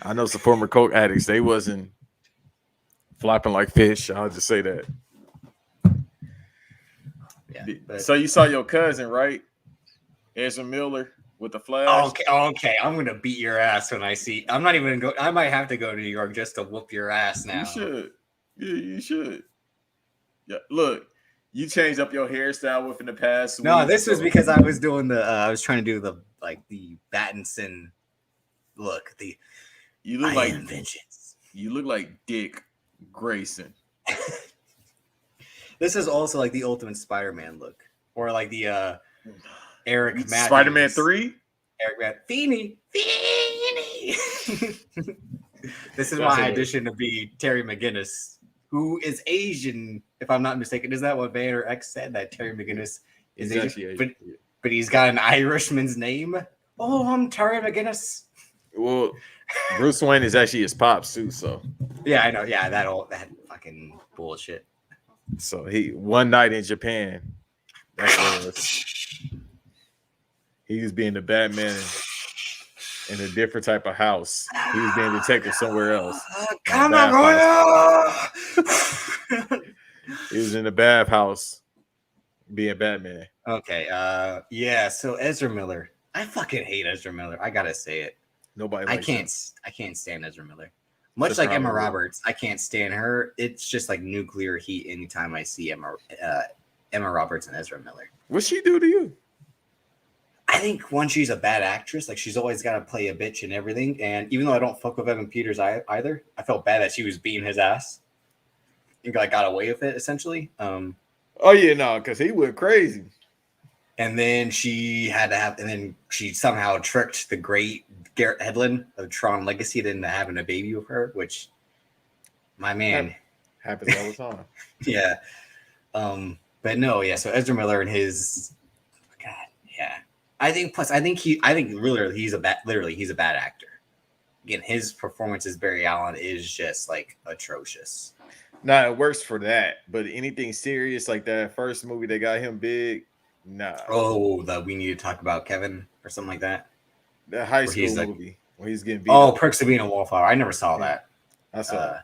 I know some former coke addicts. They wasn't flopping like fish. I'll just say that. Yeah, so you saw your cousin, right? Ezra Miller with the Flash. Okay. I'm gonna beat your ass when I see. I'm not even gonna go. I might have to go to New York just to whoop your ass now. You should. Yeah, you should. Yeah, look. You changed up your hairstyle within the past. No, this was because I was doing I was trying to do the Battinson look. You look like vengeance. You look like Dick Grayson. This is also like the ultimate Spider-Man look, or like the Eric Matthews. Spider-Man 3. Eric Feeney. This is my audition to be Terry McGinnis, who is Asian, if I'm not mistaken. Is that what Vader X said? That Terry McGinnis is Asian? But he's got an Irishman's name. Oh, I'm Terry McGinnis. Well, Bruce Wayne is actually his pops too, so. Yeah, I know. Yeah, that fucking bullshit. So he one night in Japan. That's what it was. He was being the Batman in a different type of house. He was being a detective somewhere else. Come on, He was in the bathhouse being Batman. Okay. Yeah. So Ezra Miller. I fucking hate Ezra Miller. I gotta say it. Nobody. I can't stand Ezra Miller. Much like Emma Roberts, I can't stand her. It's just like nuclear heat anytime I see Emma Roberts and Ezra Miller. What'd she do to you? I think one, she's a bad actress. Like, she's always got to play a bitch and everything. And even though I don't fuck with Evan Peters either, I felt bad that she was beating his ass. And got away with it, essentially. Oh, yeah, no, because he went crazy. And then she she somehow tricked the great Garrett Hedlund of Tron Legacy into having a baby with her, which, my man. Happens all the time. Yeah. But no, yeah, so Ezra Miller and his, God, yeah. I think literally he's a bad actor. Again, his performance as Barry Allen is just like atrocious. Nah, it works for that, but anything serious like that first movie that got him big, nah. Oh, We Need to Talk About Kevin or something like that. The high school movie when he's getting beat. Oh, Perks of Being a Wallflower. I never saw that. I saw it.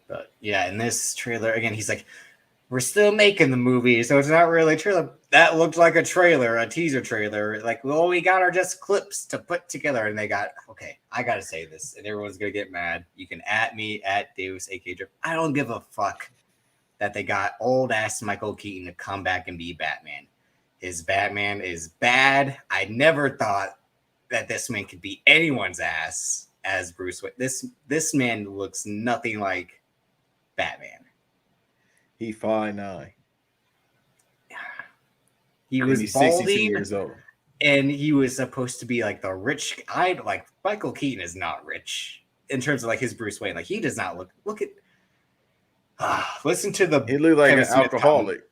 But yeah, in this trailer again, he's like, "We're still making the movie, so it's not really a trailer." That looked like a trailer, a teaser trailer. Like, well, we got are just clips to put together, and they got okay. I gotta say this, and everyone's gonna get mad. You can at me at Davis AK. I don't give a fuck that they got old ass Michael Keaton to come back and be Batman. His Batman is bad. I never thought that this man could beat anyone's ass as Bruce Wayne. This man looks nothing like Batman. He 5'9". He was 62 years old, and he was supposed to be like the rich. Michael Keaton is not rich. in terms of like his Bruce Wayne, like he does not look at. Listen to the. He looked like Kevin an Smith alcoholic.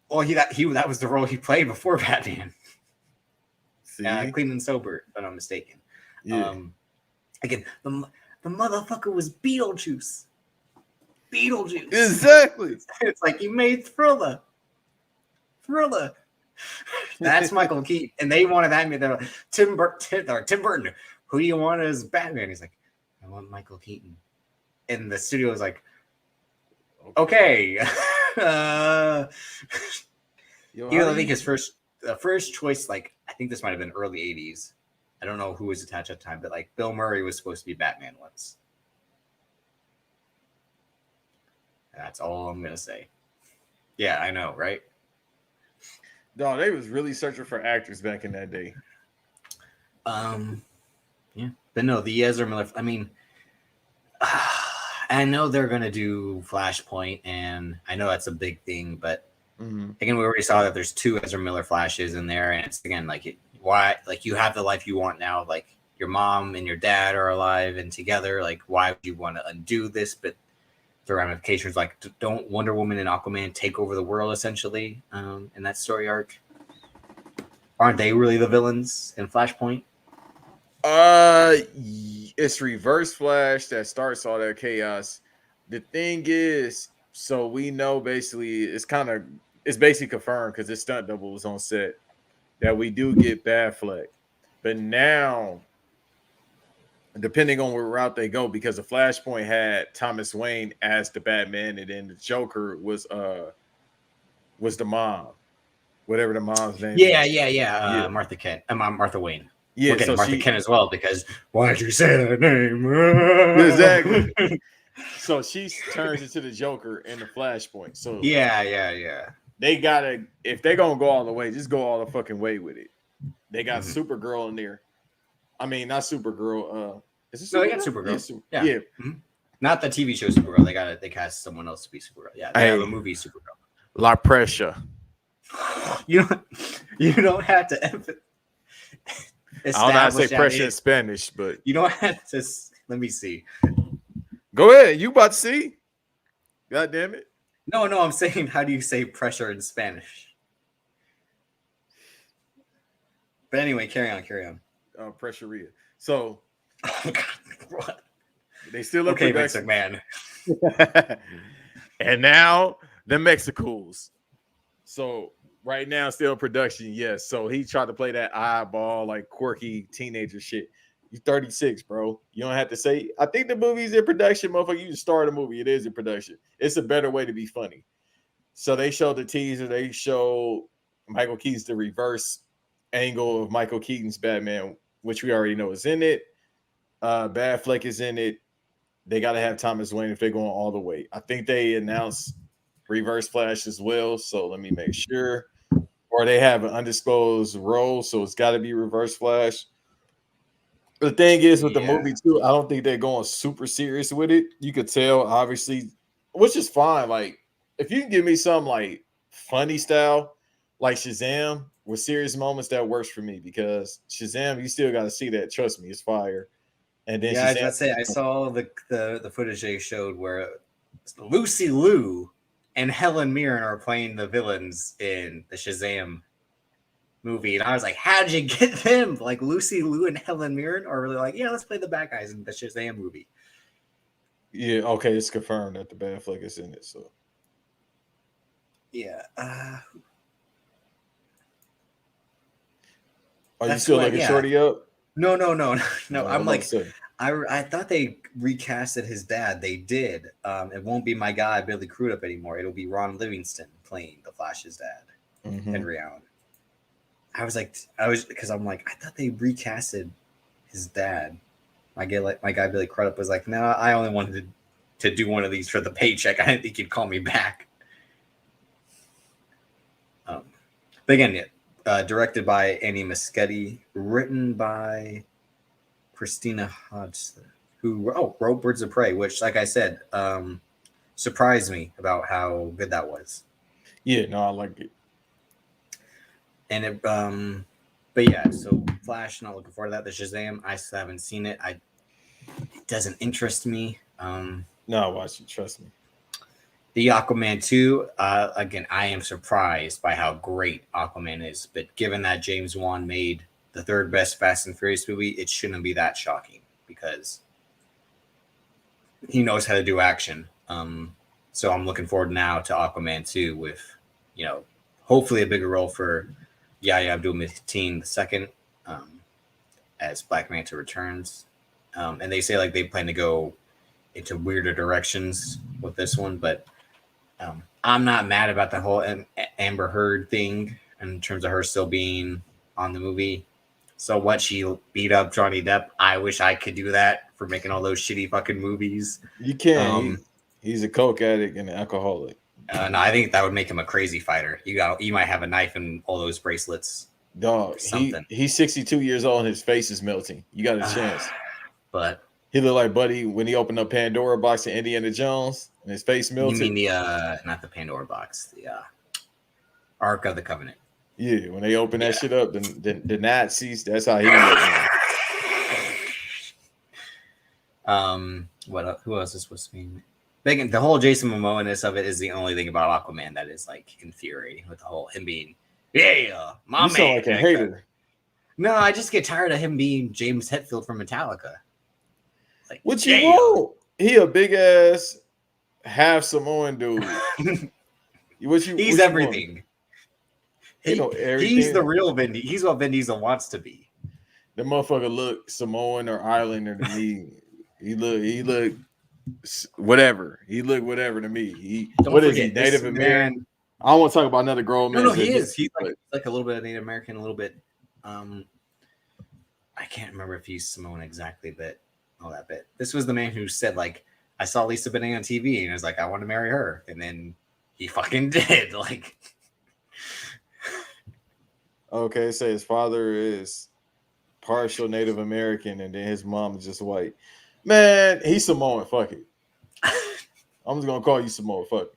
Well, that was the role he played before Batman. See, Clean and sober, if I'm not mistaken. yeah. Again, the motherfucker was Beetlejuice. Exactly. It's like you made Thriller. That's Michael Keaton, and they wanted that. They're like, Tim Burton. Who do you want as Batman? He's like, I want Michael Keaton. And the studio was like, okay. I think his first choice, like I think this might have been early '80s. I don't know who was attached at the time, but like Bill Murray was supposed to be Batman once. That's all I'm gonna say. Yeah, I know, right? No, they was really searching for actors back in that day. Yeah, but no, the Ezra Miller. I mean, I know they're gonna do Flashpoint, and I know that's a big thing, but again, we already saw that there's 2 Ezra Miller Flashes in there, and it's again like why like you have the life you want now, like your mom and your dad are alive and together. Like, why would you want to undo this? But the ramifications, like, don't Wonder Woman and Aquaman take over the world essentially in that story arc? Aren't they really the villains in Flashpoint? It's Reverse Flash that starts all that chaos. The thing is, so we know basically it's basically confirmed because this stunt double was on set that we do get Batfleck, but now depending on what route they go, because the Flashpoint had Thomas Wayne as the Batman, and then the Joker was the mom, whatever the mom's name. Yeah. Martha Kent. Martha Wayne. Yeah, we're getting Martha Kent as well because why did you say that name? Exactly. So she turns into the Joker in the Flashpoint. So yeah. They gotta, if they're gonna go all the way, just go all the fucking way with it. They got Supergirl in there. I mean, not Supergirl. Is it Supergirl? No, they got Supergirl. Yeah. Mm-hmm. Not the TV show Supergirl. They cast someone else to be Supergirl. Yeah, they have a movie Supergirl. La Pressure. You don't have to. I don't know how to say pressure in Spanish, but you don't have to. Let me see. Go ahead. You about to see? God damn it. No. I'm saying, how do you say pressure in Spanish? But anyway, carry on. Pressuria. So, oh God, what? They still in production, man. And now the Mexicals. So right now, still in production. Yes. So he tried to play that eyeball, like quirky teenager shit. You're 36, bro. You don't have to say, I think the movie's in production, motherfucker. You just start a movie. It is in production. It's a better way to be funny. So they showed the teaser. They showed Michael Keaton's the reverse angle of Michael Keaton's Batman, which we already know is in it. Batfleck is in it. They got to have Thomas Wayne if they're going all the way. I think they announced Reverse Flash as well. So let me make sure. Or they have an undisclosed role, so it's got to be Reverse Flash. The thing is with the movie too, I don't think they're going super serious with it. You could tell, obviously, which is fine. Like, if you can give me some like funny style, like Shazam, with serious moments, that works for me, because Shazam, you still got to see that. Trust me, it's fire. And then I was about to say, I saw the footage they showed where Lucy Liu and Helen Mirren are playing the villains in the Shazam movie, and I was like, how did you get them? Like, Lucy Liu and Helen Mirren are really like, yeah, let's play the bad guys in the Shazam movie. Yeah, okay, it's confirmed that the Batfleck is in it. So yeah. Are you still looking Shorty up? No. I'm like, I thought they recasted his dad. They did. It won't be my guy Billy Crudup anymore. It'll be Ron Livingston playing the Flash's dad, Henry Allen. Because I'm like, I thought they recasted his dad. My guy Billy Crudup was like, no, I only wanted to do one of these for the paycheck. I didn't think he'd call me back. But again, directed by Annie Muschietti, written by Christina Hodgson, who wrote Birds of Prey, which, like I said, surprised me about how good that was. Yeah, no, I liked it. And it, but yeah, so Flash, not looking forward to that. The Shazam, I still haven't seen it. doesn't interest me. No, watch it. Trust me. The Aquaman 2, again, I am surprised by how great Aquaman is, but given that James Wan made the third best Fast and Furious movie, it shouldn't be that shocking because he knows how to do action. So I'm looking forward now to Aquaman 2 with, hopefully a bigger role for Yahya Abdul-Mateen II as Black Manta returns. And they say like they plan to go into weirder directions with this one, but I'm not mad about the whole Amber Heard thing in terms of her still being on the movie. So what, she beat up Johnny Depp? I wish I could do that for making all those shitty fucking movies. You can. He's a coke addict and an alcoholic. No, I think that would make him a crazy fighter. You might have a knife and all those bracelets. Dog, he's 62 years old and his face is melting. You got a chance. But he looked like Buddy when he opened up Pandora box in Indiana Jones and his face melted. You mean not the Pandora box, the Ark of the Covenant. Yeah, when they open that shit up, the Nazis, that's how he looked. Who else is supposed to be? The whole Jason Momoa-ness of it is the only thing about Aquaman that is like infuriating, with the whole him being my you man. You sound like a hater. No, I just get tired of him being James Hetfield from Metallica. Like, what you want? He a big ass half Samoan dude. He's everything. Everything. He's the real Vin. He's what Vin Diesel wants to be. The motherfucker look Samoan or Islander to me. He look whatever. He look whatever to me. Is he? Native American? I don't want to talk about another grown man. No, he is. He's like a little bit of Native American, a little bit. I can't remember if he's Samoan exactly, but all that bit. This was the man who said, like, I saw Lisa Bonet on TV and I was like, I want to marry her. And then he fucking did. Like, okay, say his father is partial Native American and then his mom is just white. Man, he's Samoan. Fuck it. I'm just gonna call you Samoan. Fuck it.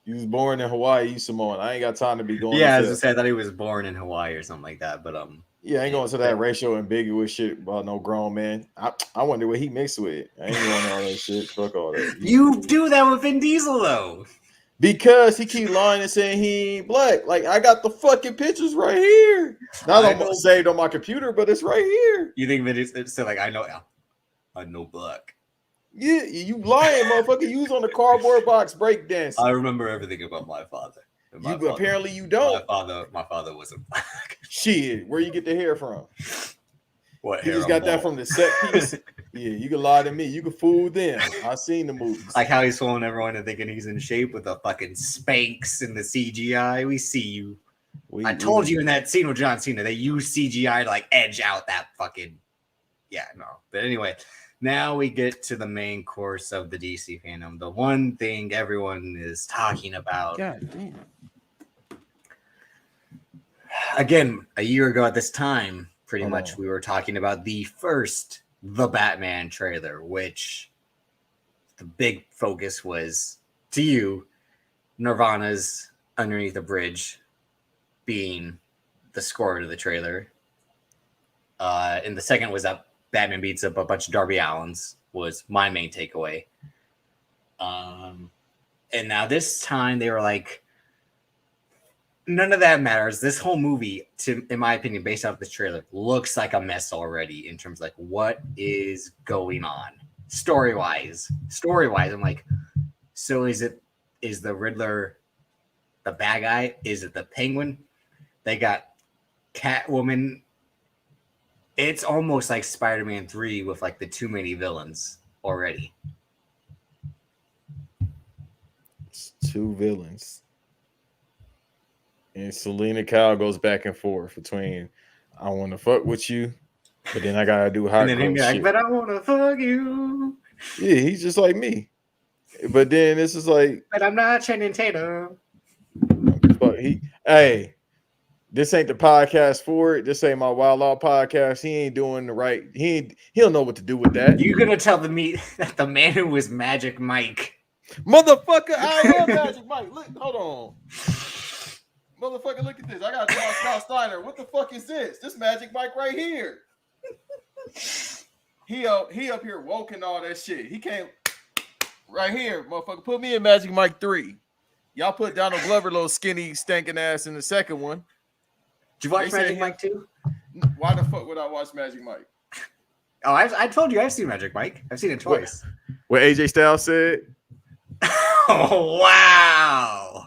You was born in Hawaii, you Samoan. I ain't got time to be going. Yeah, as I said, I thought he was born in Hawaii or something like that. But yeah, I ain't going to that racial ambiguous shit about no grown man. I wonder what he mixed with. I ain't going all that shit. Fuck all that. You do that with Vin Diesel though. Because he keep lying and saying he ain't black. Like, I got the fucking pictures right here. Not almost saved on my computer, but it's right here. You think Vin Diesel said, like, I know black. Yeah, you lying, motherfucker. You was on the cardboard box breakdancing. I remember everything about my father. Apparently you don't. My father wasn't black. Shit, where you get the hair from? What you hair? Just got that from the set piece. Yeah, you can lie to me. You can fool them. I've seen the movies. Like how he's fooling everyone and thinking he's in shape with the fucking Spanx and the CGI. We see you. I told you in that scene with John Cena, they use CGI to like edge out that fucking. Yeah, no. But anyway, now we get to the main course of the DC fandom. The one thing everyone is talking about. God damn. Again, a year ago at this time, pretty much we were talking about the Batman trailer, which the big focus was to you, Nirvana's Underneath the Bridge being the score to the trailer. And the second was that Batman beats up a bunch of Darby Allins was my main takeaway. And now this time they were like, none of that matters. This whole movie, in my opinion, based off this trailer, looks like a mess already in terms of like what is going on story-wise. I'm like, so is the Riddler the bad guy? Is it the Penguin? They got Catwoman. It's almost like Spider-Man 3 with like the too many villains already. It's two villains. And Selena Kyle goes back and forth between I want to fuck with you, but then I gotta do hot. And then he's like, but I want to fuck you. Yeah, he's just like me. But then this is like, but I'm not Channing Tatum. Hey, this ain't the podcast for it. This ain't my Wild Law podcast. He ain't doing the right. He don't know what to do with that. You're gonna tell me that the man who was Magic Mike, motherfucker. I love Magic Mike. Look, hold on. Motherfucker, look at this. I got to Scott Steiner. What the fuck is this? This Magic Mike right here. He up here woke and all that shit. He came right here, motherfucker. Put me in Magic Mike 3. Y'all put Donald Glover, little skinny, stinking ass in the second one. Did you watch Magic Mike 2? Why the fuck would I watch Magic Mike? Oh, I told you I've seen Magic Mike. I've seen it twice. What AJ Styles said? Oh, wow.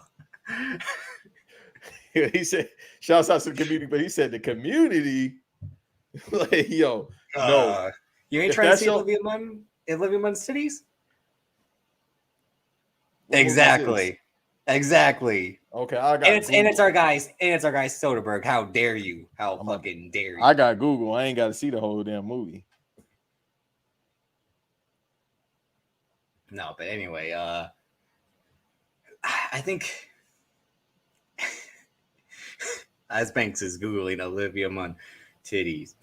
He said, shouts out to the community, but he said the community, like, yo, no. You ain't trying to see Olivia Munn's cities? Exactly. Okay, I got and it's our guys Soderbergh. How dare you? How fucking dare you? I got Google. I ain't got to see the whole damn movie. No, but anyway, I think as Banks is Googling Olivia Munn titties.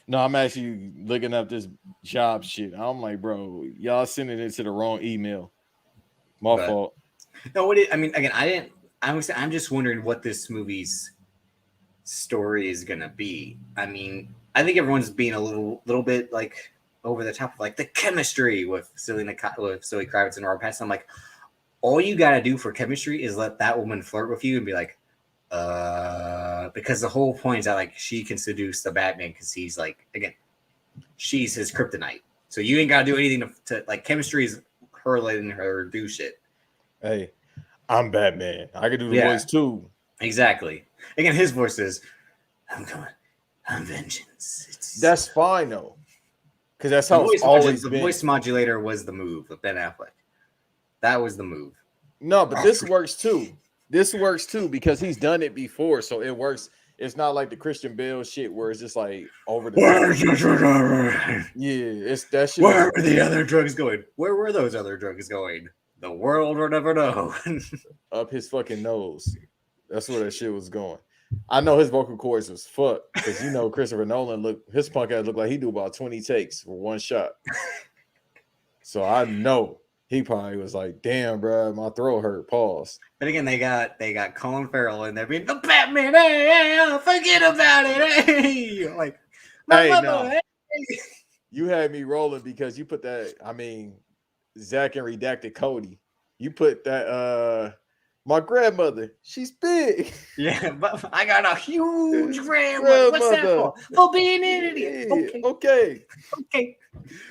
No, I'm actually looking up this job shit. I'm like, bro, y'all sending it to the wrong email. My fault. No, I mean, again, I'm just wondering what this movie's story is gonna be. I mean, I think everyone's being a little bit like over the top of like the chemistry with Zoe Kravitz and Robert Pattinson. I'm like, all you gotta do for chemistry is let that woman flirt with you and be like, because the whole point is that like she can seduce the Batman because he's like, again, she's his kryptonite. So you ain't gotta do anything to like chemistry is her letting her do shit. Hey, I'm Batman. I can do the voice too. Exactly. Again, his voice is, I'm coming. I'm vengeance. That's fine though. Because that's how it's always been. The voice modulator was the move with Ben Affleck. That was the move. No, but this works too. This works too because he's done it before, so it works. It's not like the Christian Bale shit where it's just like over the yeah, it's that shit. Where were the other drugs going? Where were those other drugs going? The world will never know. Up his fucking nose. That's where that shit was going. I know his vocal cords was fucked because you know Christopher Nolan his punk ass looked like he do about 20 takes for one shot. So I know he probably was like, "Damn, bro, my throat hurt." Pause. But again, they got Colin Farrell in there being the Batman. Hey, forget about it. Hey, like, hey. You had me rolling because you put that. I mean, Zach and Redacted Cody. You put that. My grandmother, she's big. Yeah, but I got a huge grandmother. What's that for? For being an idiot. Okay.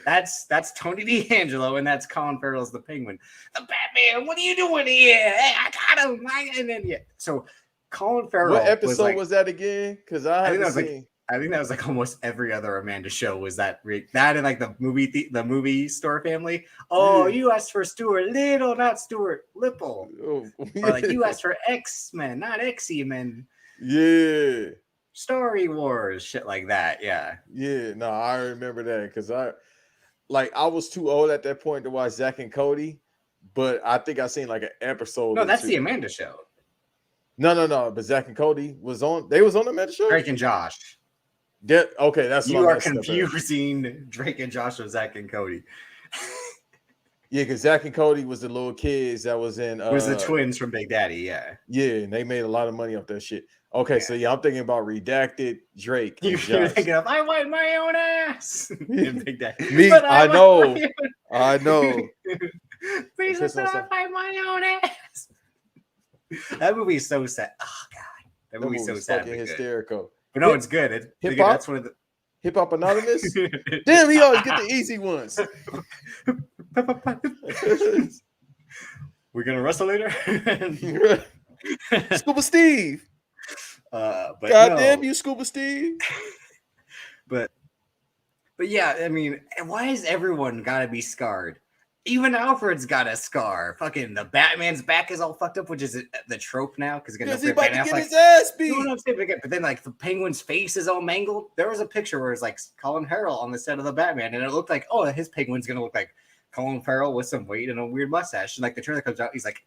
That's Tony D'Angelo, and that's Colin Farrell's the Penguin. The Batman, what are you doing here? Hey, I got him. And then so Colin Farrell. What episode was that again? Because I haven't seen. I think that was like almost every other Amanda show was that and like the movie store family. Oh, you asked for Stuart Little, not Stuart Lipple. Oh, yeah. Or like you asked for X-Men, not X-Men. Yeah. Story Wars, shit like that. Yeah. Yeah. No, I remember that because I was too old at that point to watch Zach and Cody, but I think I seen like an episode. No, that's the Amanda show. No. But Zach and Cody was on. They was on the Amanda show. Drake and Josh. Okay, that's you are confusing Drake and Josh with Zach and Cody. Yeah, because Zach and Cody was the little kids that was in. Was the twins from Big Daddy? Yeah. Yeah, and they made a lot of money off that shit. Okay, yeah. So I'm thinking about Redacted, Drake. You're thinking of I wipe my own ass. In Big Daddy. Me, I know. Please listen, I wipe my own ass. That movie's so sad. Oh God, that movie's so sad. Fucking hysterical. But no, it's good. That's one of the Hip Hop Anonymous. Damn, he always get the easy ones. We're gonna wrestle later. Scuba Steve. But goddamn you, Scuba Steve. But yeah, I mean, why has everyone gotta be scarred? Even Alfred's got a scar. Fucking the Batman's back is all fucked up, which is the trope now because he about to get his ass beat. But then like the Penguin's face is all mangled. There was a picture where it's like Colin Farrell on the set of the Batman, and it looked like his Penguin's gonna look like Colin Farrell with some weight and a weird mustache. And like the trailer comes out, he's like,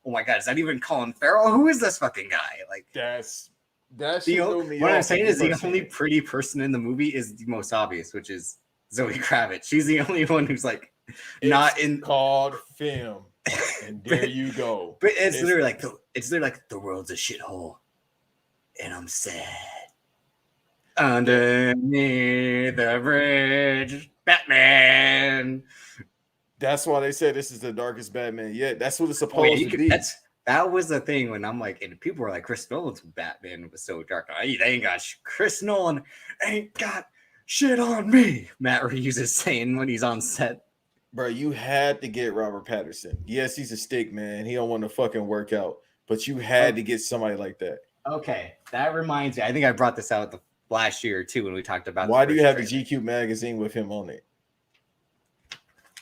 "Oh my God, is that even Colin Farrell? Who is this fucking guy?" Like that's what I'm saying is the only pretty person in the movie is the most obvious, which is Zoe Kravitz. She's the only one who's like. Not in called film, and there you go. But it's literally like the world's a shithole, and I'm sad. Underneath the bridge, Batman. That's why they said this is the darkest Batman yet. That's what it's Oh yeah, supposed to be. that was the thing when I'm like, and people were like, Chris Nolan's Batman was so dark. They ain't got Chris Nolan ain't got shit on me. Matt Reeves is saying when he's on set. Bro, you had to get Robert Pattinson. Yes, he's a stick man. He don't want to fucking work out, but you had to get somebody like that. Okay, that reminds me. I think I brought this out last year too when we talked about. Why do you have the GQ magazine with him on it?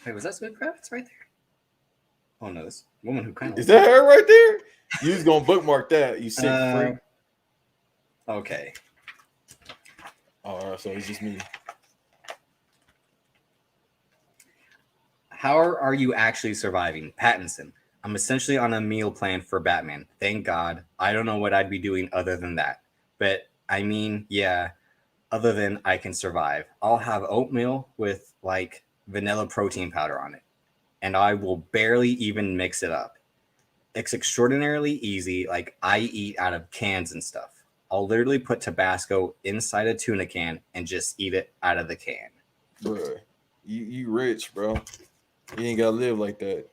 Wait, was that Zoe Kravitz right there? Oh no, this woman who kind of is that her right there? You was gonna bookmark that? You sick freak. Okay. All right, so it's just me. How are you actually surviving, Pattinson? I'm essentially on a meal plan for Batman. Thank God. I don't know what I'd be doing other than that. But I mean, yeah, other than I can survive. I'll have oatmeal with like vanilla protein powder on it, and I will barely even mix it up. It's extraordinarily easy. Like I eat out of cans and stuff. I'll literally put Tabasco inside a tuna can and just eat it out of the can. Bro, you rich, bro. You ain't gotta live like that.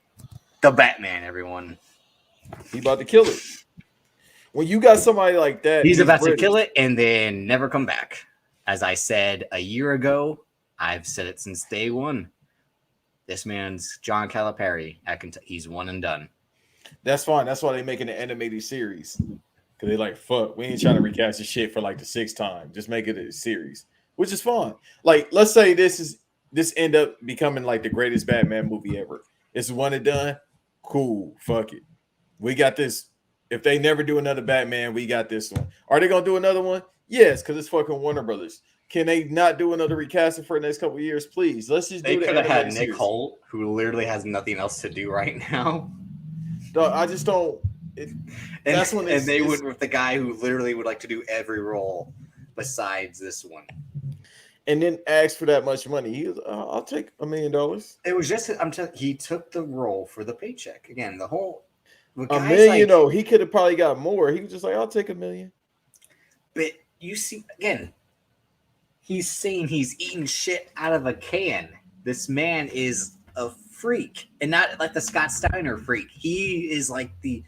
The Batman, everyone. He about to kill it. When you got somebody like that, he's about to kill it and then never come back. As I said a year ago, I've said it since day one. This man's John Calipari. He's one and done. That's fine. That's why they making an animated series. Because they like, fuck, we ain't trying to recast this shit for like the 6th time. Just make it a series, which is fun. Like, let's say this end up becoming like the greatest Batman movie ever. It's one and done. Cool. Fuck it. We got this. If they never do another Batman, we got this one. Are they gonna do another one? Yes, because it's fucking Warner Brothers. Can they not do another recasting for the next couple of years, please? Let's just. They could have had Nick Holt, who literally has nothing else to do right now. I just don't. That's when they would with the guy who literally would like to do every role besides this one. And then ask for that much money. He was, I'll take $1 million. It was just he took the role for the paycheck. Again, the whole $1 million. Like, he could have probably got more. He was just like, I'll take $1 million. But you see, again, he's saying he's eating shit out of a can. This man is a freak, and not like the Scott Steiner freak. He is like the.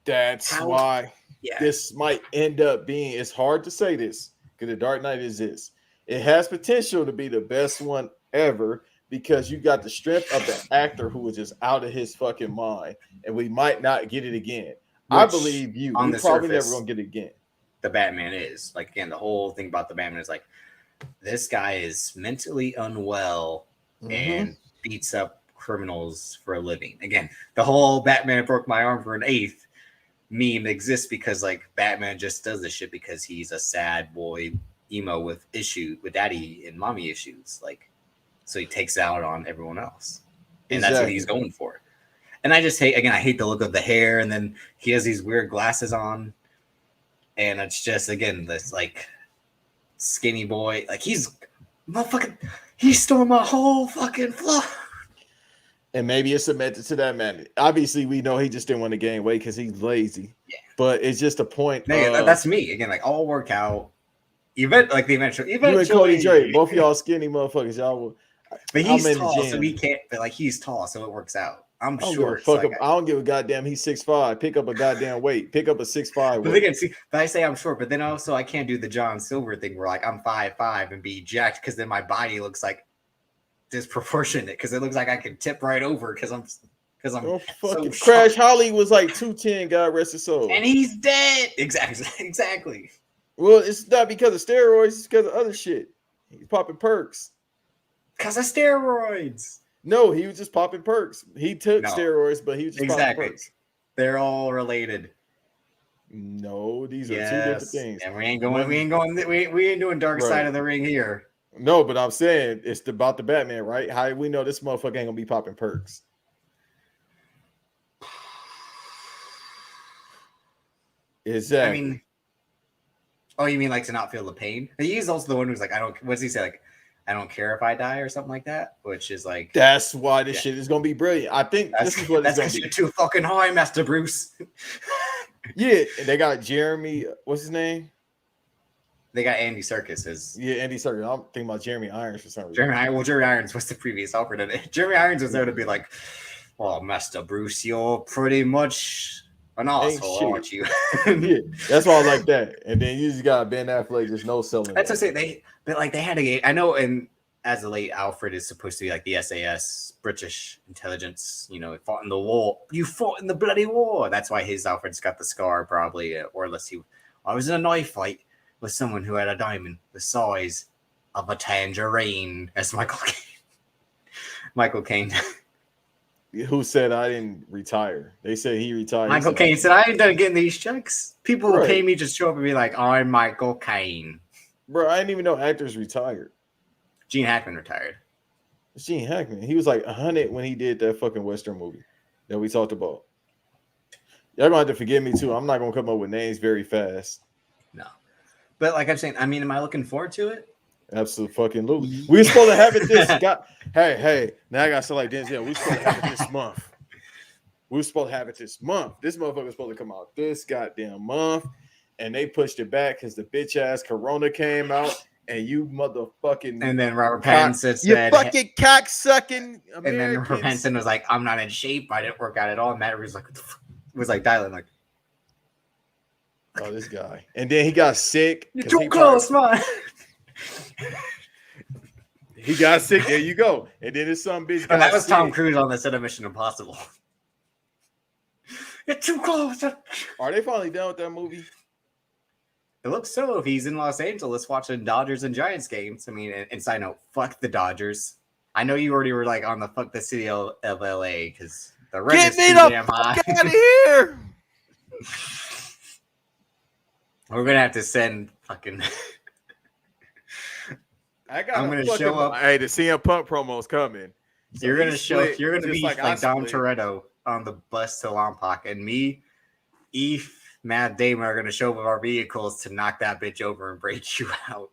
That's why this might end up being. It's hard to say this because The Dark Knight is this. It has potential to be the best one ever because you got the strength of the actor who was just out of his fucking mind, and we might not get it again. Which, I believe you. We probably never gonna get it again. The Batman is like, again, the whole thing about the Batman is like, this guy is mentally unwell and beats up criminals for a living. Again, the whole Batman broke my arm for an eighth meme exists because like Batman just does this shit because he's a sad boy emo with daddy and mommy issues, like, so he takes out on everyone else, and that's what he's going for. And I just hate the look of the hair, and then he has these weird glasses on, and it's just, again, this like skinny boy, like he stole my whole fucking floor. And maybe it's a method to that man. Obviously, we know he just didn't want to gain weight because he's lazy. Yeah. But it's just a point. That's me. Again, like, I'll work out. Eventually. You and Cody Drake, both of y'all skinny motherfuckers. Y'all will. But he's tall, so he can't. But like, he's tall, so it works out. I'm short. I don't give a goddamn. He's 6'5". Pick up a goddamn weight. Pick up a 6'5". But I say I'm short, but then also I can't do the John Silver thing where like I'm 5'5" and be jacked because then my body looks like disproportionate because it looks like I can tip right over because I'm fucking so Crash Holly was like 210. God rest his soul, and he's dead. Exactly. Well, it's not because of steroids; it's because of other shit. He's popping perks. Because of steroids. No, he was just popping perks. He took steroids, but he was just popping perks. They're all related. No, these are two different things. And we ain't doing Dark Side of the Ring here. No, but I'm saying it's about the Batman, right? How do we know this motherfucker ain't gonna be popping perks? Exactly. I mean, you mean like to not feel the pain? He's also the one who's like, what's he say? Like, I don't care if I die or something like that, which is like, that's why this shit is gonna be brilliant. I think this is what it's gonna be. You're too fucking high, Master Bruce. Yeah, and they got Jeremy. What's his name? They got Andy Serkis as Andy Serkis. I'm thinking about Jeremy Irons for some reason. Jeremy Irons was the previous Alfred. And Jeremy Irons was there to be like, well, Master Bruce, you're pretty much an asshole, aren't you? Yeah, that's why I like that. And then you just got Ben Affleck, just no selling. That's what I say. They had a. I know, and as the late Alfred is supposed to be like the SAS, British intelligence. You know, fought in the war. You fought in the bloody war. That's why his Alfred's got the scar, probably, or unless I was in a knife fight with someone who had a diamond the size of a tangerine. As Michael Caine. Who said I didn't retire? They said he retired. Michael Caine said, I ain't done getting these checks. People will pay me just show up and be like, I'm Michael Caine. Bro, I didn't even know actors retired. Gene Hackman retired. Gene Hackman. He was like 100 when he did that fucking Western movie that we talked about. Y'all gonna have to forgive me too. I'm not gonna come up with names very fast. No. But like I'm saying, I mean, am I looking forward to it? Absolutely. We were supposed to have it this. Hey, now I got to sound like Denzel. We were supposed to have it this month. We were supposed to have it this month. This motherfucker was supposed to come out this goddamn month, and they pushed it back because the bitch ass Corona came out, and you motherfucking. And then Robert Pattinson said, "You fucking cocksucking." And then Robert Pattinson was like, "I'm not in shape. I didn't work out at all." And Matt Reeves was like dialing like, "Oh, this guy." And then he got sick. You're too close, man. He got sick. There you go. And then his son bitch. And that was sick. Tom Cruise on the set of Mission Impossible. You're too close. Are they finally done with that movie? It looks so. If he's in Los Angeles watching Dodgers and Giants games. I mean, and side note, fuck the Dodgers. I know you already were like on the fuck the city of LA because the rent is too damn high. Get out of here. We're gonna have to send fucking. I'm gonna show up. Hey, the CM Punk promo's coming. So you're gonna show. You're gonna be like Dom Toretto on the bus to Lompoc, and me, Eve, Matt Damon are gonna show up with our vehicles to knock that bitch over and break you out.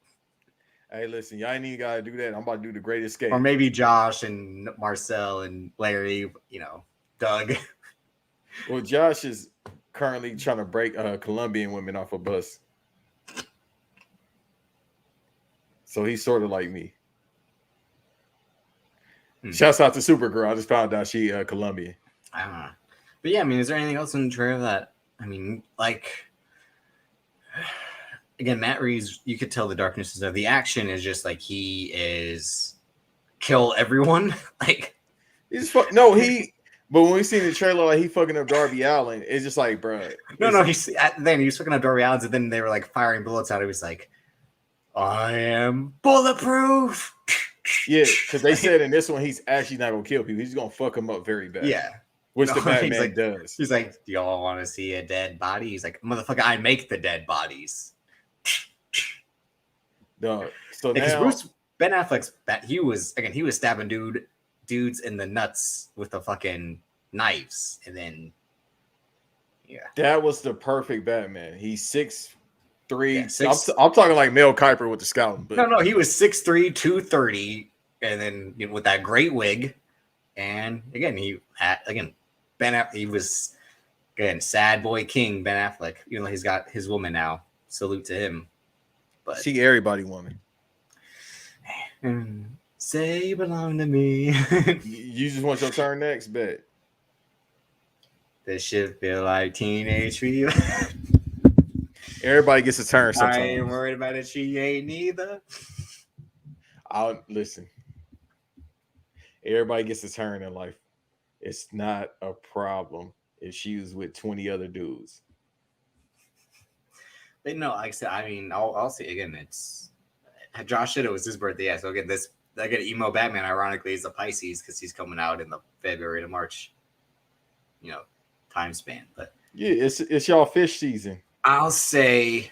Hey, listen, y'all ain't even gotta do that. I'm about to do the Great Escape. Or maybe Josh and Marcel and Larry, Doug. Well, Josh is currently trying to break Colombian women off a bus. So he's sort of like me. Shouts out to Supergirl. I just found out she Colombian. I don't know. But yeah, I mean, is there anything else in the trailer that, I mean, like, again, Matt Reeves, you could tell the darkness is there. The action is just like he is kill everyone. Like, he's but when we seen the trailer, like he fucking up Darby Allin, it's just like, bro. No, he was fucking up Darby Allin, and then they were like firing bullets out. He was like, I am bulletproof. Yeah, because they said in this one he's actually not gonna kill people. He's gonna fuck them up very bad. Yeah, which the Batman does. He's like, do y'all want to see a dead body? He's like, motherfucker, I make the dead bodies. No, so now Ben Affleck's he was stabbing dudes in the nuts with the fucking knives, and then that was the perfect Batman. He's 6'3". Yeah, I'm talking like Mel Kiper with the scouting. But no, he was 6'3", 230, and then with that great wig, and again he was sad boy king Ben Affleck. He's got his woman now. Salute to him. But she everybody woman. Say you belong to me. You just want your turn next, bet. This shit feel like teenage fever. Everybody gets a turn sometimes. I ain't worried about it. She ain't neither. I'll listen. Everybody gets a turn in life. It's not a problem if she was with 20 other dudes. But no, like I said, I mean, I'll say again, it's Josh said it was his birthday. Yeah, so again, I get emo Batman, ironically, is a Pisces because he's coming out in the February to March, time span. But yeah, it's y'all fish season. I'll say,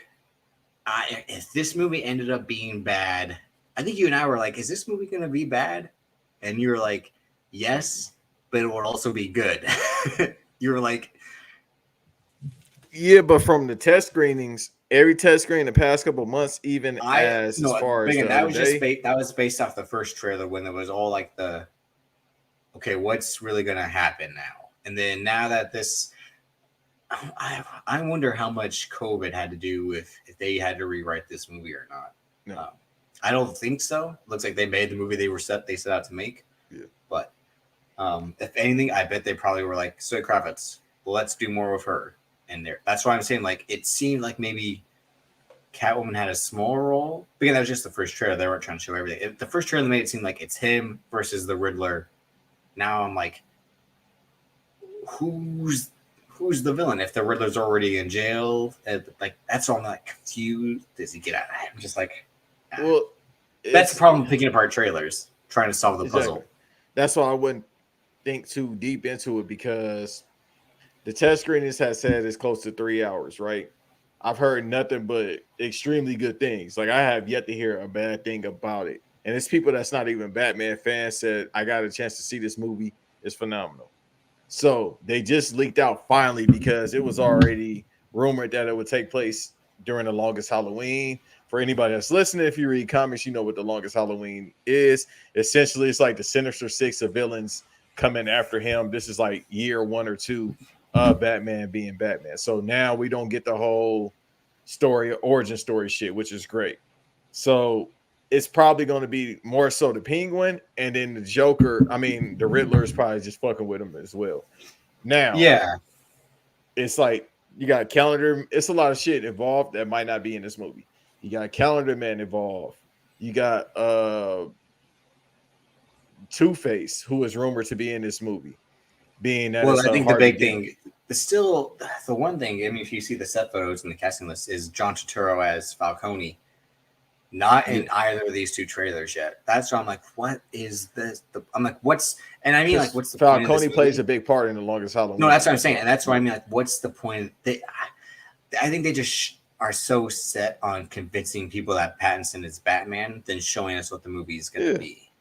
if this movie ended up being bad, I think you and I were like, is this movie going to be bad? And you were like, yes, but it will also be good. You were like, yeah, but from the test screenings, every test screening the past couple of months, as far as that was based off the first trailer when it was all like what's really going to happen now? And then now that I wonder how much COVID had to do with if they had to rewrite this movie or not. No. I don't think so. Looks like they made the movie they set out to make. Yeah. But if anything, I bet they probably were like, Zoe Kravitz, let's do more with her. And that's why I'm saying, like, it seemed like maybe Catwoman had a small role, because that was just the first trailer. They weren't trying to show everything. The first trailer made it seem like it's him versus the Riddler. Now I'm like, who's the villain? If the Riddler's already in jail, like, that's all I'm like confused. Does he get out? I'm just like, well, that's the problem with picking apart trailers, trying to solve the puzzle. That's why I wouldn't think too deep into it, because the test screenings has said it's close to 3 hours, right? I've heard nothing but extremely good things. Like, I have yet to hear a bad thing about it. And it's people that's not even Batman fans said, I got a chance to see this movie. It's phenomenal. So they just leaked out finally, because it was already rumored that it would take place during the longest Halloween. For anybody that's listening, if you read comics, you know what the longest Halloween is. Essentially, it's like the Sinister Six of villains coming after him. This is like year 1 or 2 of Batman being Batman. So now we don't get the whole story, origin story shit, which is great. So it's probably going to be more so the Penguin, and then the Joker. I mean, the Riddler is probably just fucking with him as well. Now, Yeah, it's like you got Calendar. It's a lot of shit involved that might not be in this movie. You got Calendar Man involved. You got Two-Face, who is rumored to be in this movie. Being that, well, I think the big thing, the one thing. I mean, if you see the set photos and the casting list, is John Turturro as Falcone. Not in either of these 2 trailers yet. That's why I'm like, what is this? I'm like, what's? And I mean, like, what's the point Falcone of this plays movie? a big part in the longest Halloween. No, that's what I'm saying, and that's why I mean, like, what's the point? I think they just are so set on convincing people that Pattinson is Batman than showing us what the movie is going to be.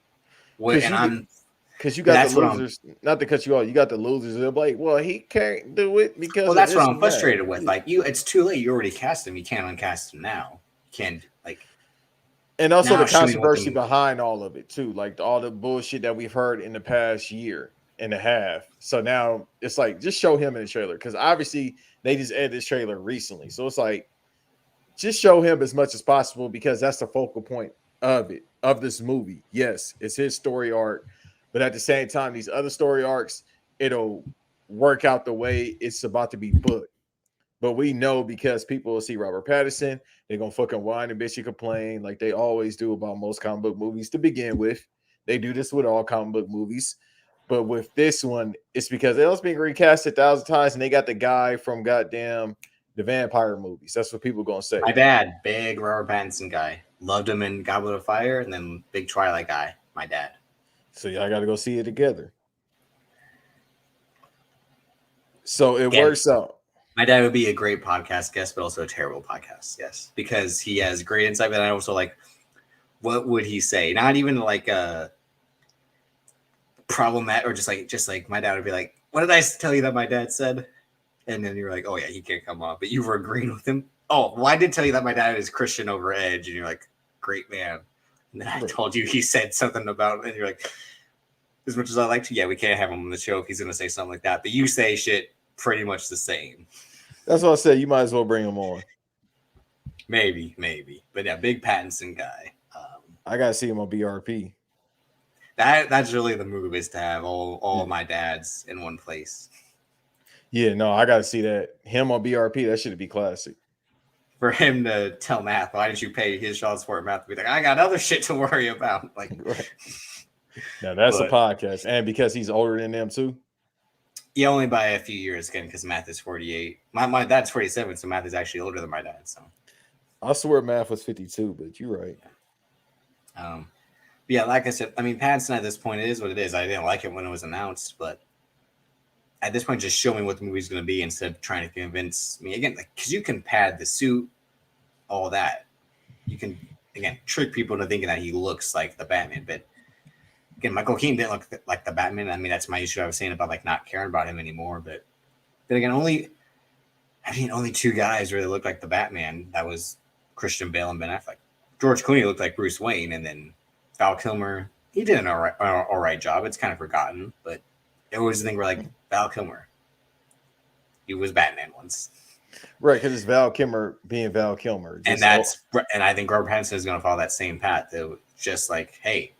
Because you got the losers, not to cut you off, you got the losers. They're like, well, he can't do it because. Well, that's what I'm frustrated with. Like, it's too late. You already cast him. You can't uncast him now. You can't, like. And also the controversy behind all of it too, like all the bullshit that we've heard in the past year and a half. So now it's like, just show him in the trailer, because obviously they just edited this trailer recently. So it's like, just show him as much as possible, because that's the focal point of it, of this movie. Yes, it's his story arc, but at the same time, these other story arcs, it'll work out the way it's about to be put. But we know, because people will see Robert Pattinson, they're going to fucking whine and bitch and complain like they always do about most comic book movies to begin with. They do this with all comic book movies. But with this one, it's because it's being recast 1,000 times, and they got the guy from goddamn the vampire movies. That's what people going to say. My dad, big Robert Pattinson guy. Loved him in Goblet of Fire, and then big Twilight guy, my dad. So y'all got to go see it together. So it works out. My dad would be a great podcast guest, but also a terrible podcast guest, because he has great insight. But I also like, what would he say? Not even like a problematic, or just like my dad would be like, "What did I tell you that my dad said?" And then you're like, "Oh yeah, he can't come on," but you were agreeing with him. Oh, well, I did tell you that my dad is Christian over Edge, and you're like, "Great man." And then I told you he said something about, and you're like, "As much as I like to, yeah, we can't have him on the show if he's going to say something like that." But you say shit pretty much the same. That's what I said. You might as well bring him on. Maybe. But yeah, big Pattinson guy. I got to see him on BRP. That's really the move, is to have all my dads in one place. Yeah, no, I got to see that. Him on BRP, that should be classic. For him to tell Matt, why didn't you pay his child support? Matt to be like, I got other shit to worry about. Like, right. Now that's a podcast. And because he's older than them too? Yeah, only by a few years, again, because Matt is 48. My dad's 47, so Matt is actually older than my dad. So I swear Matt was 52, but you're right. But yeah, like I said, I mean, Pattinson at this point, it is what it is. I didn't like it when it was announced, but at this point, just show me what the movie's going to be instead of trying to convince me. Again, because you can pad the suit, all that. You can, again, trick people into thinking that he looks like the Batman, but again, Michael Keaton didn't look like the Batman. I mean, that's my issue I was saying about like not caring about him anymore. But then again, only 2 guys really looked like the Batman. That was Christian Bale and Ben Affleck. George Clooney looked like Bruce Wayne, and then Val Kilmer, he did an all right job. It's kind of forgotten, but it was the thing where like Val Kilmer, He was Batman once. Right, because it's Val Kilmer being Val Kilmer. And I think Robert Pattinson is going to follow that same path. Just like, hey,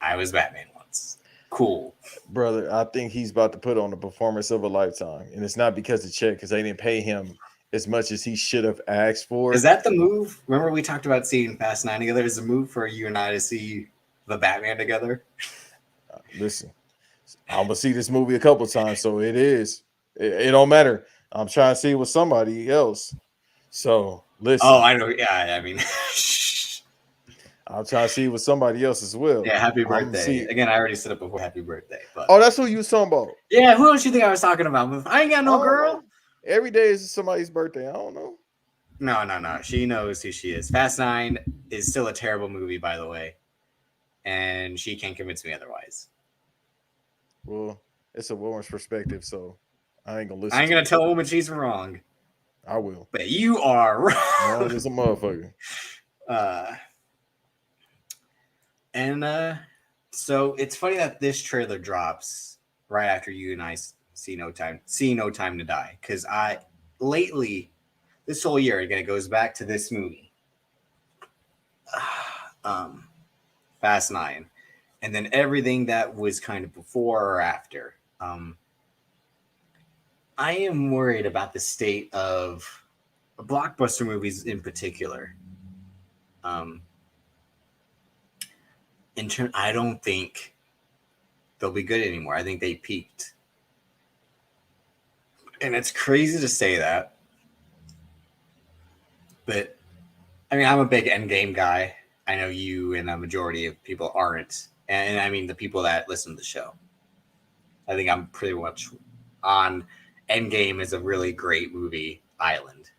I was Batman once. Cool. Brother, I think he's about to put on the performance of a lifetime. And it's not because of check, because they didn't pay him as much as he should have asked for. Is that the move? Remember we talked about seeing Fast 9 together? Is the move for you and I to see the Batman together? Listen, I'm going to see this movie a couple times, so it is. It don't matter. I'm trying to see it with somebody else. So, listen. Oh, I know. Yeah, I mean... I'm trying to see it with somebody else as well. Yeah, happy birthday. Again, I already said it before, happy birthday. But... Oh, that's who you was talking about. Yeah, who else you think I was talking about? I ain't got no girl. Know. Every day is somebody's birthday. I don't know. No. She knows who she is. Fast 9 is still a terrible movie, by the way. And she can't convince me otherwise. Well, it's a woman's perspective, so I ain't gonna listen. I ain't gonna tell a woman she's wrong. I will. But you are wrong. Wrong as a motherfucker. So it's funny that this trailer drops right after you and I see No Time to Die, because lately this whole year again it goes back to this movie, Fast 9, and then everything that was kind of before or after. I am worried about the state of blockbuster movies in particular. I don't think they'll be good anymore. I think they peaked. And it's crazy to say that. But, I mean, I'm a big Endgame guy. I know you and a majority of people aren't. And I mean, the people that listen to the show. I think I'm pretty much on Endgame is a really great movie island.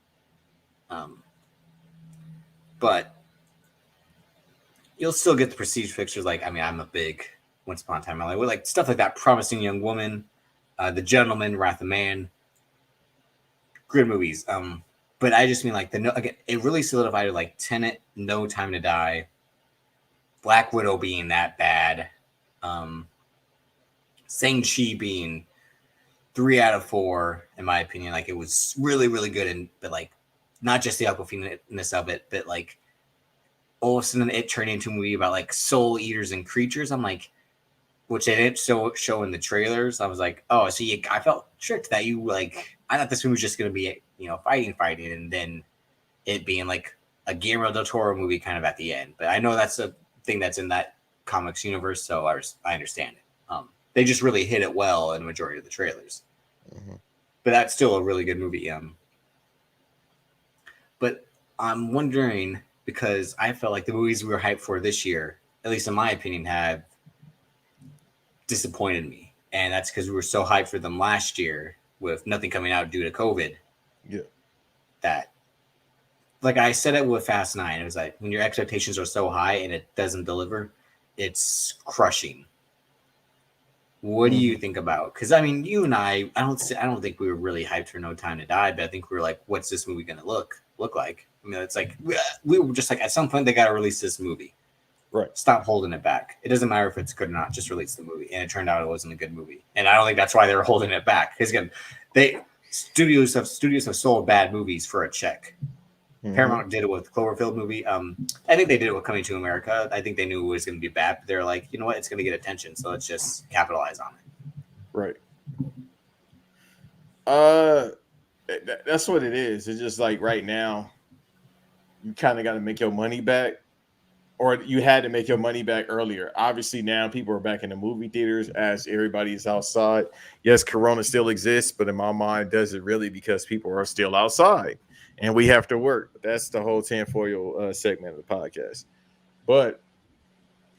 But you'll still get the prestige pictures. Like, I mean, I'm a big Once Upon a Time in Hollywood, like stuff like that. Promising Young Woman, The Gentleman, Wrath of Man, good movies. But I just mean like again, it really solidified like Tenet, No Time to Die, Black Widow being that bad, Shang-Chi being 3 out of 4 in my opinion. Like it was really, really good, but like not just the Aquafiness of it, but like all of a sudden it turned into a movie about like soul eaters and creatures. I'm like, which they didn't show in the trailers. I was like, oh, so I felt tricked that you like. I thought this movie was just gonna be fighting, and then it being like a Guillermo del Toro movie kind of at the end. But I know that's a thing that's in that comics universe, so I understand it. They just really hit it well in the majority of the trailers. Mm-hmm. But that's still a really good movie. But I'm wondering, because I felt like the movies we were hyped for this year, at least in my opinion, have disappointed me. And that's because we were so hyped for them last year with nothing coming out due to COVID. Yeah. That, like I said it with Fast 9, it was like when your expectations are so high and it doesn't deliver, it's crushing. What do you think about? Because I mean, you and I don't think we were really hyped for No Time to Die, but I think we were like, what's this movie going to look like? I mean, it's like we were just like, at some point they got to release this movie. Right. Stop holding it back. It doesn't matter if it's good or not. Just release the movie. And it turned out it wasn't a good movie. And I don't think that's why they were holding it back. Because again, studios have sold bad movies for a check. Mm-hmm. Paramount did it with Cloverfield movie. I think they did it with Coming to America. I think they knew it was going to be bad. But they're like, you know what? It's going to get attention. So let's just capitalize on it. Right. That's what it is. It's just like right now, you kind of got to make your money back. Or you had to make your money back earlier. Obviously, now people are back in the movie theaters as everybody is outside. Yes, Corona still exists, but in my mind, does it really? Because people are still outside and we have to work. That's the whole tinfoil segment of the podcast. But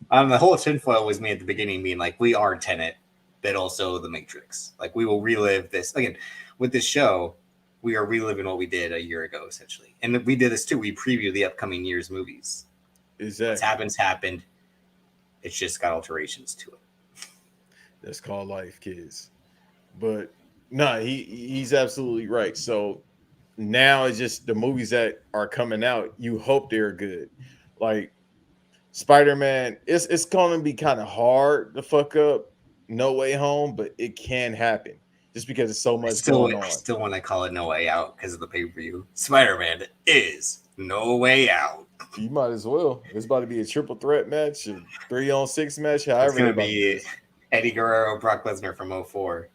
the whole tinfoil was me at the beginning, being like, we are Tenet, but also The Matrix. Like, we will relive this. Again, with this show, we are reliving what we did a year ago, essentially. And we did this too. We previewed the upcoming year's movies. Exactly. What's happened. It's just got alterations to it. That's called life, kids. But no, he's absolutely right. So now it's just the movies that are coming out, you hope they're good. Like Spider-Man, it's going to be kind of hard to fuck up No Way Home, but it can happen. just because it's so I much still, going on. I still want to call it No Way Out because of the pay-per-view. Spider-Man is No Way Out. You might as well. It's about to be a triple threat match, a 3-on-6 match. It's However, going they to about to do be this. Eddie Guerrero, Brock Lesnar from 04.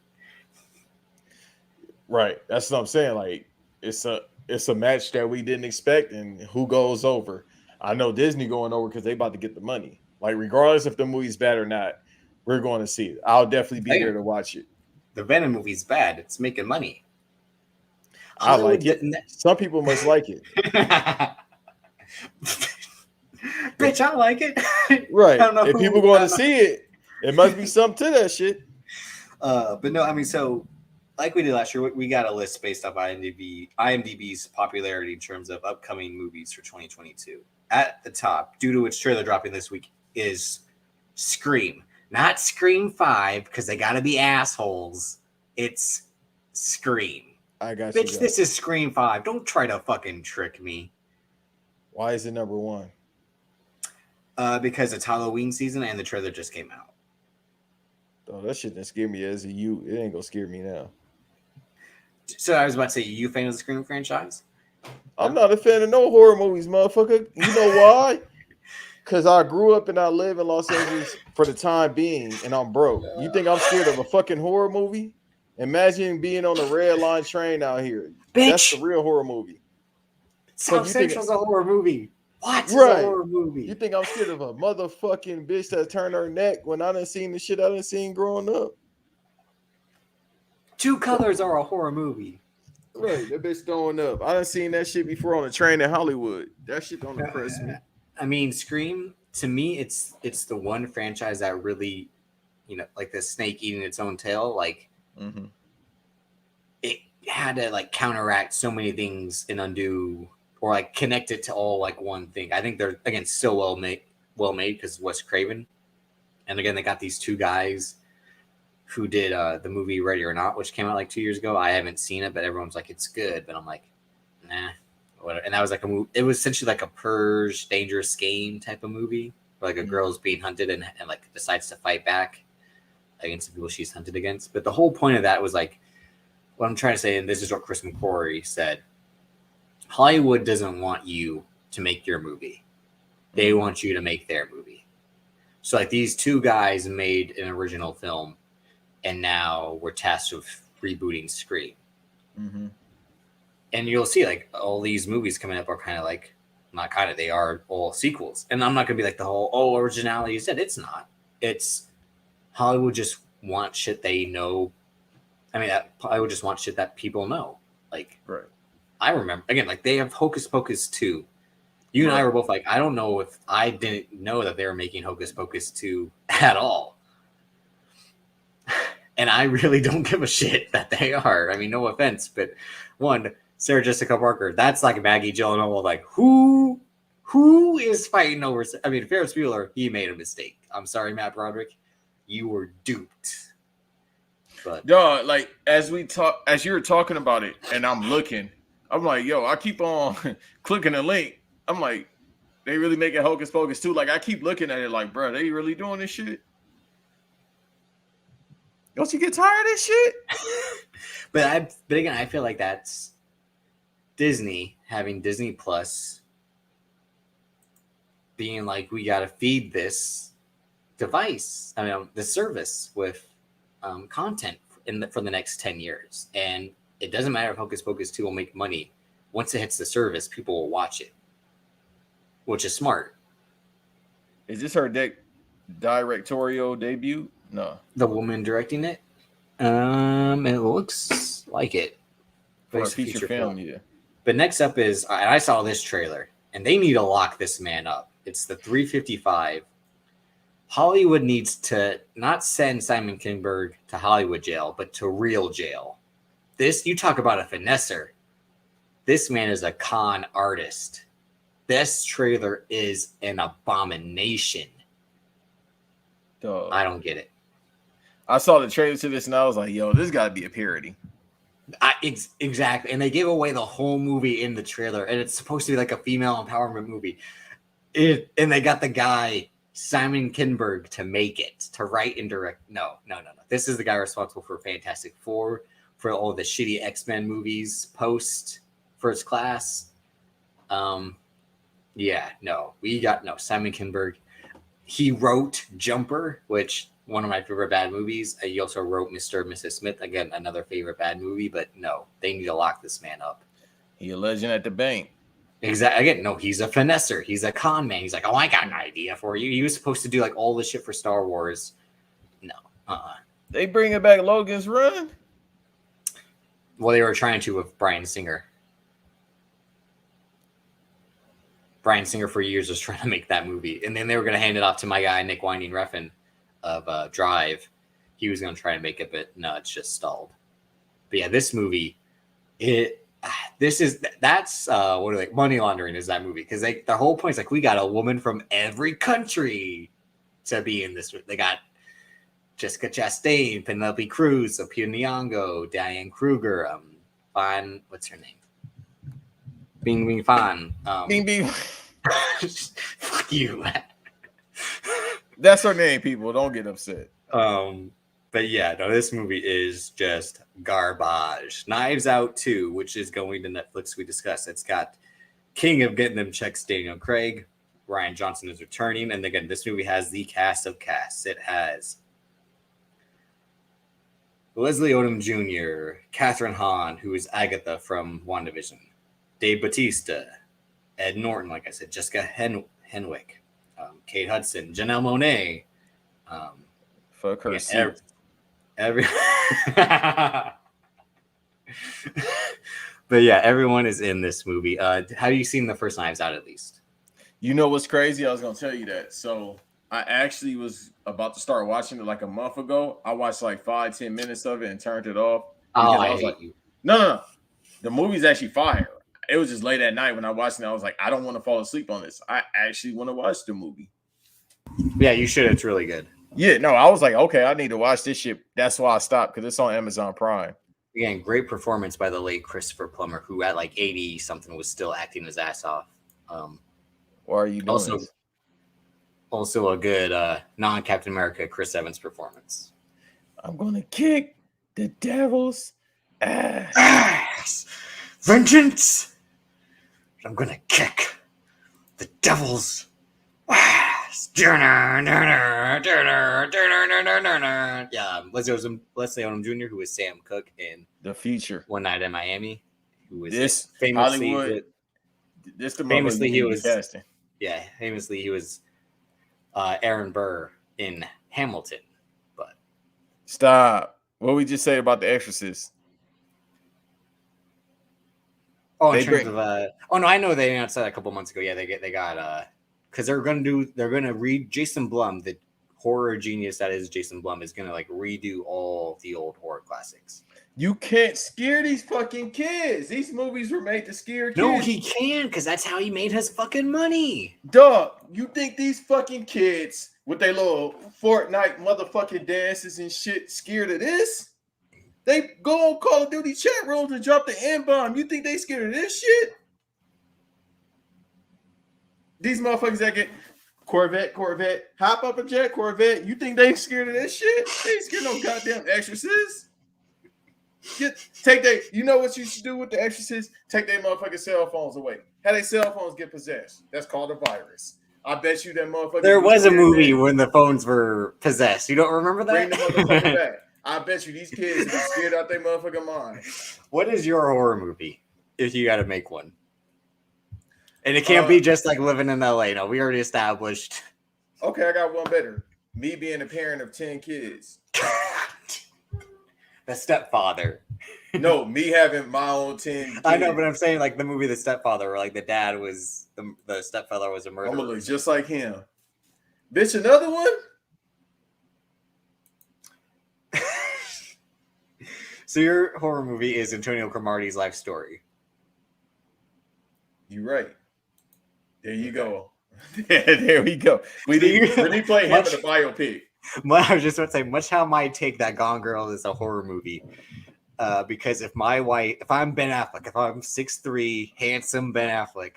Right. That's what I'm saying. Like it's a match that we didn't expect, and who goes over? I know Disney going over because they about to get the money. Like regardless if the movie's bad or not, we're going to see it. I'll definitely be there to watch it. The Venom movie's bad. It's making money. I like it. Some people must like it. Bitch, I like it. Right. I don't know if people going to see it, it must be something to that shit. But no, I mean, so like we did last year, we got a list based off IMDb's popularity in terms of upcoming movies for 2022. At the top, due to its trailer dropping this week, is Scream. Not Scream 5, because they got to be assholes. It's Scream. I got you. Bitch, this is Scream 5. Don't try to fucking trick me. Why is it number one? Because it's Halloween season and the trailer just came out. Oh, that shit didn't scare me as a you. It ain't gonna scare me now. So I was about to say, you a fan of the Scream franchise? I'm not a fan of no horror movies, motherfucker. You know why? Because I grew up and I live in Los Angeles for the time being, and I'm broke. You think I'm scared of a fucking horror movie? Imagine being on the red line train out here. Bitch. That's the real horror movie. South Central's a horror movie. What? Right. A horror movie. You think I'm scared of a motherfucking bitch that turned her neck when I done seen the shit I done seen growing up? Two Colors are a horror movie. Right, that bitch throwing up. I done seen that shit before on a train in Hollywood. That shit don't impress me. I mean, Scream, to me, it's the one franchise that really, like the snake eating its own tail, like it had to like counteract so many things and undo or like connect it to all like one thing. I think they're again so well made because Wes Craven, and again they got these two guys who did the movie Ready or Not, which came out like 2 years ago. I haven't seen it, but everyone's like it's good, but I'm like, nah. Whatever. And that was like a movie. It was essentially like a Purge, Dangerous Game type of movie, where like a girl's being hunted and like decides to fight back against the people she's hunted against. But the whole point of that was like, what I'm trying to say, and this is what Chris McQuarrie said, Hollywood doesn't want you to make your movie. They want you to make their movie. So like these two guys made an original film, and now we're tasked with rebooting Scream. And you'll see like all these movies coming up are kind of like, not kind of, they are all sequels. And I'm not going to be like the whole, originality you said. It's not. It's Hollywood just wants shit they know. I mean, Hollywood just wants shit that people know. Like, right. I remember, again, like they have Hocus Pocus 2. You and I were both like, I don't know if I didn't know that they were making Hocus Pocus 2 at all. And I really don't give a shit that they are. I mean, no offense, but one, Sarah Jessica Parker, that's like Maggie Gyllenhaal. Like, who is fighting over? I mean, Ferris Bueller, he made a mistake. I'm sorry, Matt Broderick, you were duped. But yo, like as you were talking about it, and I'm looking, I'm like, yo, I keep on clicking the link. I'm like, they really making Hocus Pocus 2. Like, I keep looking at it, like, bro, they really doing this shit? Don't you get tired of this shit? but again, I feel like that's Disney having Disney Plus being like, we got to feed this device, the service with content for the next 10 years. And it doesn't matter if Hocus Pocus 2 will make money. Once it hits the service, people will watch it, which is smart. Is this her directorial debut? No. The woman directing it? It looks like it. For a feature film, yeah. But next up is, and I saw this trailer, and they need to lock this man up. It's the 355. Hollywood needs to not send Simon Kinberg to Hollywood jail, but to real jail. You talk about a finesser. This man is a con artist. This trailer is an abomination. I don't get it. I saw the trailer to this and I was like, yo, this got to be a parody. Exactly. And they gave away the whole movie in the trailer. And it's supposed to be like a female empowerment movie. And they got the guy. Simon Kinberg to make it, to write and direct. No. This is the guy responsible for Fantastic Four, for all the shitty X-Men movies post First Class. Simon Kinberg. He wrote Jumper, which one of my favorite bad movies. He also wrote Mr. and Mrs. Smith, again, another favorite bad movie, but no, they need to lock this man up. He a legend at the bank. Exactly. Again, no, he's a finesser. He's a con man. He's like, oh, I got an idea for you. He was supposed to do like all this shit for Star Wars. No. They bringing back Logan's Run? Well, they were trying to with Bryan Singer. Bryan Singer for years was trying to make that movie. And then they were going to hand it off to my guy, Nick Winding Refn of Drive. He was going to try and make it, but no, it's just stalled. But yeah, this movie, that's money laundering is that movie. Because the whole point is like, we got a woman from every country to be in this. They got Jessica Chastain, Penelope Cruz, Lupita Nyong'o, Diane Kruger, what's her name? Bing Bing Fan. Bing Bing. Fuck you. That's her name, people. Don't get upset. But yeah, no, this movie is just garbage. Knives Out 2, which is going to Netflix, we discussed. It's got King of Getting Them Checks, Daniel Craig. Ryan Johnson is returning. And again, this movie has the cast of casts. It has Leslie Odom Jr., Catherine Hahn, who is Agatha from WandaVision, Dave Bautista, Ed Norton, like I said, Jessica Henwick, Kate Hudson, Janelle Monáe. Fuck her. Yeah, but yeah, everyone is in this movie. Have you seen the first Knives Out at least? You know what's crazy? I was gonna tell you that. So I actually was about to start watching it like a month ago. I watched like 5-10 minutes of it and turned it off. I was like, no. The movie's actually fire. It was just late at night when I watched it. I was like, I don't want to fall asleep on this. I actually want to watch the movie. Yeah, you should. It's really good. Yeah, no, I was like, okay, I need to watch this shit. That's why I stopped, because it's on Amazon Prime. Again, great performance by the late Christopher Plummer, who at like 80 something was still acting his ass off. Why are you doing this? Also a good non-Captain America Chris Evans performance. I'm gonna kick the devil's ass. Vengeance! I'm gonna kick the devil's ass. Yeah, Leslie Odom Jr., who is Sam Cooke in The Future. One Night in Miami, who was This famously Hollywood. famously he was casting. Yeah, famously he was Aaron Burr in Hamilton. But Stop. What we just say about The Exorcist? oh, in terms of oh no, I know they announced that a couple months ago. Yeah, they got because they're gonna read Jason Blum, the horror genius that is Jason Blum, is gonna like redo all the old horror classics. You can't scare these fucking kids. These movies were made to scare kids. No, he can, because that's how he made his fucking money. Dog, you think these fucking kids with their little Fortnite motherfucking dances and shit scared of this? They go on Call of Duty chat rooms and drop the N-bomb. You think they scared of this shit? These motherfuckers that get Corvette, hop up a jet, Corvette. You think they scared of this shit? They ain't scared no goddamn Exorcist. You know what you should do with the Exorcist? Take their motherfucking cell phones away. How their cell phones get possessed? That's called a virus. I bet you that motherfucker. There was a movie when the phones were possessed. You don't remember that? Bring the motherfucker back. I bet you these kids be scared out their motherfucking mind. What is your horror movie if you got to make one? And it can't be just like living in LA. No, we already established. Okay, I got one better. Me being a parent of 10 kids. The Stepfather. No, me having my own 10 kids. I know, but I'm saying like the movie The Stepfather, where like the dad was the stepfather was a murderer. I'm gonna look just like him. Bitch, another one? So your horror movie is Antonio Cromartie's life story. You're right. There you go. There we go. We didn't play him in a biopic. I was just about to say, much how my take that Gone Girl is a horror movie. Because if I'm Ben Affleck, if I'm 6'3", handsome Ben Affleck,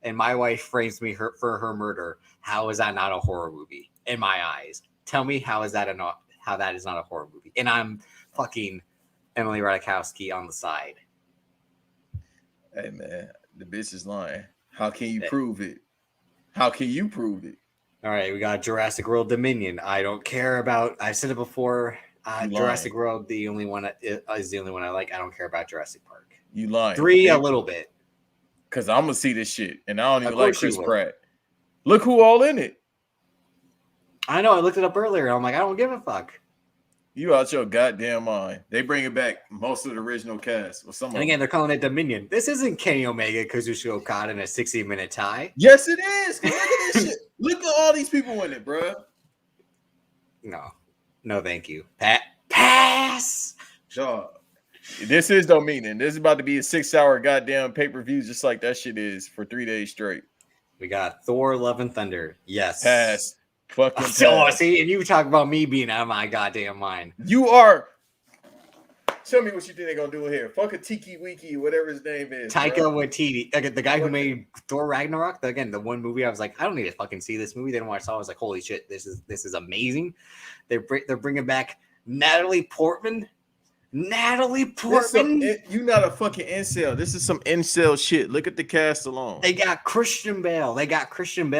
and my wife frames me for her murder, how is that not a horror movie in my eyes? Tell me how that is not a horror movie? And I'm fucking Emily Ratajkowski on the side. Hey man, the bitch is lying. How can you prove it? How can you prove it? All right, we got Jurassic World Dominion. I don't care about. I've said it before. Jurassic World, the only one is the only one I like. I don't care about Jurassic Park. You lying? 3 a little bit. Cause I'm gonna see this shit, and I don't even like Chris Pratt. Look who all in it. I know. I looked it up earlier. I'm like, I don't give a fuck. You out your goddamn mind. They bring it back most of the original cast. Or some. And again, they're calling it Dominion. This isn't Kenny Omega, Kazuchika Okada in a 60-minute tie. Yes, it is. Look at this shit. Look at all these people in it, bro. No, thank you. Pass. Dog. This is Dominion. This is about to be a 6-hour goddamn pay-per-view, just like that shit is for 3 days straight. We got Thor: Love and Thunder. Yes. Pass. Fucking pass. Oh, see, and you talk about me being out of my goddamn mind. You are. Tell me what you think they're gonna do here. Fuck a Tiki Wiki, whatever his name is. Taika Waititi, the guy who made Thor Ragnarok. Again, the one movie I was like, I don't need to fucking see this movie. Then when I saw it, I was like, holy shit, this is amazing. They're bringing back Natalie Portman. You not a fucking incel. This is some incel shit. Look at the cast alone. They got Christian Bale.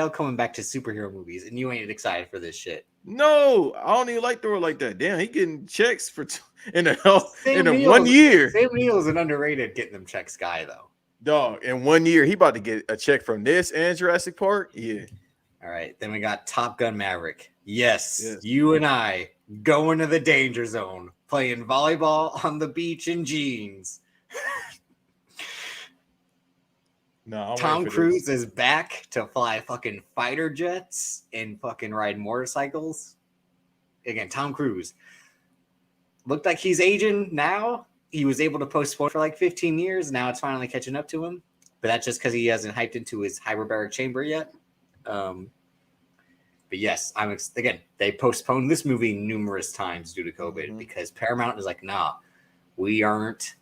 Coming back to superhero movies, and you ain't excited for this shit. No, I don't even like Thor like that. Damn, he getting checks for in 1 year. Sam Neill's an underrated getting them checks guy though. Dog, in 1 year, he about to get a check from this and Jurassic Park. Yeah. All right, then we got Top Gun Maverick. Yes. You and I going to the danger zone, playing volleyball on the beach in jeans. No, Tom Cruise is back to fly fucking fighter jets and fucking ride motorcycles. Again, Tom Cruise looked like he's aging now. He was able to postpone for like 15 years. Now it's finally catching up to him. But that's just because he hasn't hyped into his hyperbaric chamber yet. But yes, they postponed this movie numerous times due to COVID because Paramount is like, nah, we aren't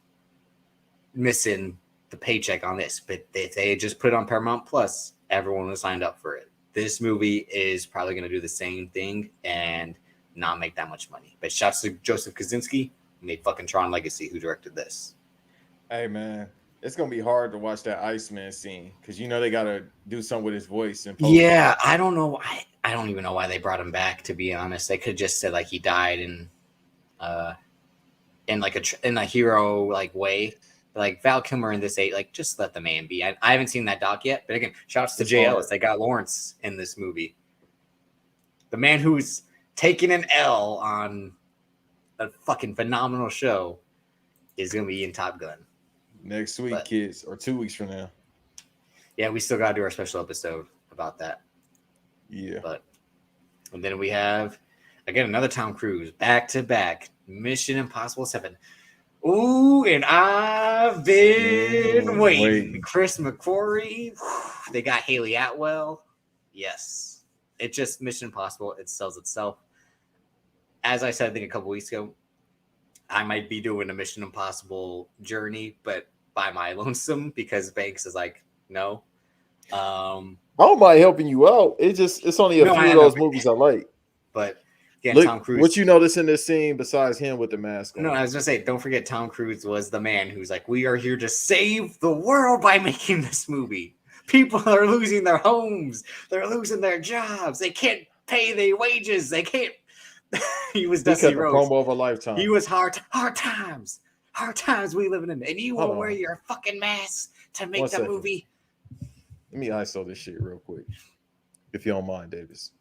missing the paycheck on this. But if they just put it on Paramount Plus, everyone would have signed up for it. This movie is probably going to do the same thing and not make that much money. But shouts to Joseph Kosinski, made fucking Tron Legacy, who directed this. Hey, man. It's gonna be hard to watch that Iceman scene because they gotta do something with his voice. Yeah, I don't know. I don't even know why they brought him back. To be honest, they could have just said like he died in a hero like way. Like Val Kilmer in this just let the man be. I haven't seen that doc yet, but again, shouts to Jay Ellis. They got Lawrence in this movie. The man who's taking an L on a fucking phenomenal show is gonna be in Top Gun. Next week, kids, or 2 weeks from now. Yeah, we still got to do our special episode about that. Yeah. And then we have, again, another Tom Cruise, back-to-back, Mission Impossible 7. Ooh, and I've been waiting. Chris McQuarrie. They got Haley Atwell. Yes. It just, Mission Impossible, it sells itself. As I said, I think a couple weeks ago, I might be doing a Mission Impossible journey, but by my lonesome because Banks is like, no. I don't mind helping you out. It's only a few of those movies I like. But again, look, Tom Cruise. What you notice in this scene besides him with the mask on? No, I was gonna say, don't forget Tom Cruise was the man who's like, we are here to save the world by making this movie. People are losing their homes, they're losing their jobs, they can't pay their wages, they can't. He was Dusty Rhodes. Promo of a lifetime. He was hard times we living in, and you won't wear your fucking mask to make the movie. Let me ISO this shit real quick, if you don't mind, Davis.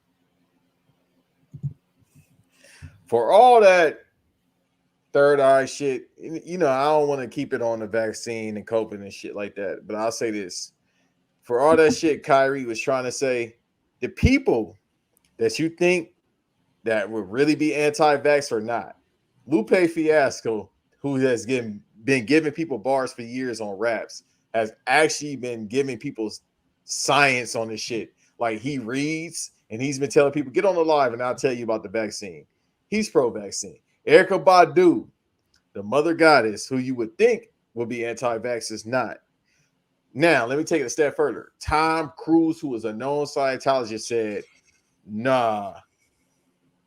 For all that third eye shit, I don't want to keep it on the vaccine and coping and shit like that, but I'll say this: for all that shit Kyrie was trying to say, the people that you think that would really be anti-vax or not. Lupe Fiasco, who has been giving people bars for years on raps, has actually been giving people science on this shit. Like he reads and he's been telling people, get on the live and I'll tell you about the vaccine. He's pro-vaccine. Erykah Badu, the mother goddess who you would think would be anti-vax, is not. Now, let me take it a step further. Tom Cruise, who is a known Scientologist, said, nah,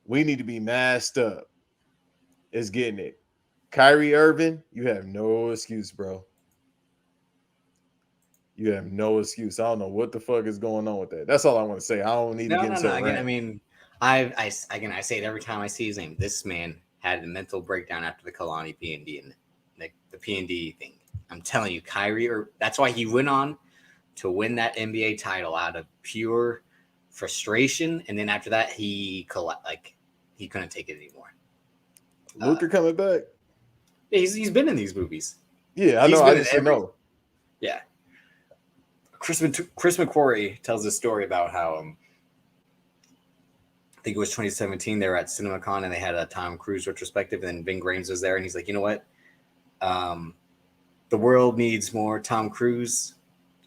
we need to be masked up. It's getting it. Kyrie Irving, you have no excuse, bro. You have no excuse. I don't know what the fuck is going on with that. That's all I want to say. I don't need to get into a Again, rant. I mean, I say it every time I see his name. This man had a mental breakdown after the Kalani P&D and the P&D thing. I'm telling you, Kyrie, that's why he went on to win that NBA title out of pure frustration, and then after that, he couldn't take it anymore. Luther coming back? Yeah, he's been in these movies. Yeah, I know. I just know. Yeah. Chris McQuarrie tells a story about how I think it was 2017. They were at CinemaCon and they had a Tom Cruise retrospective, and then Ving Rhames was there, and he's like, you know what? The world needs more Tom Cruise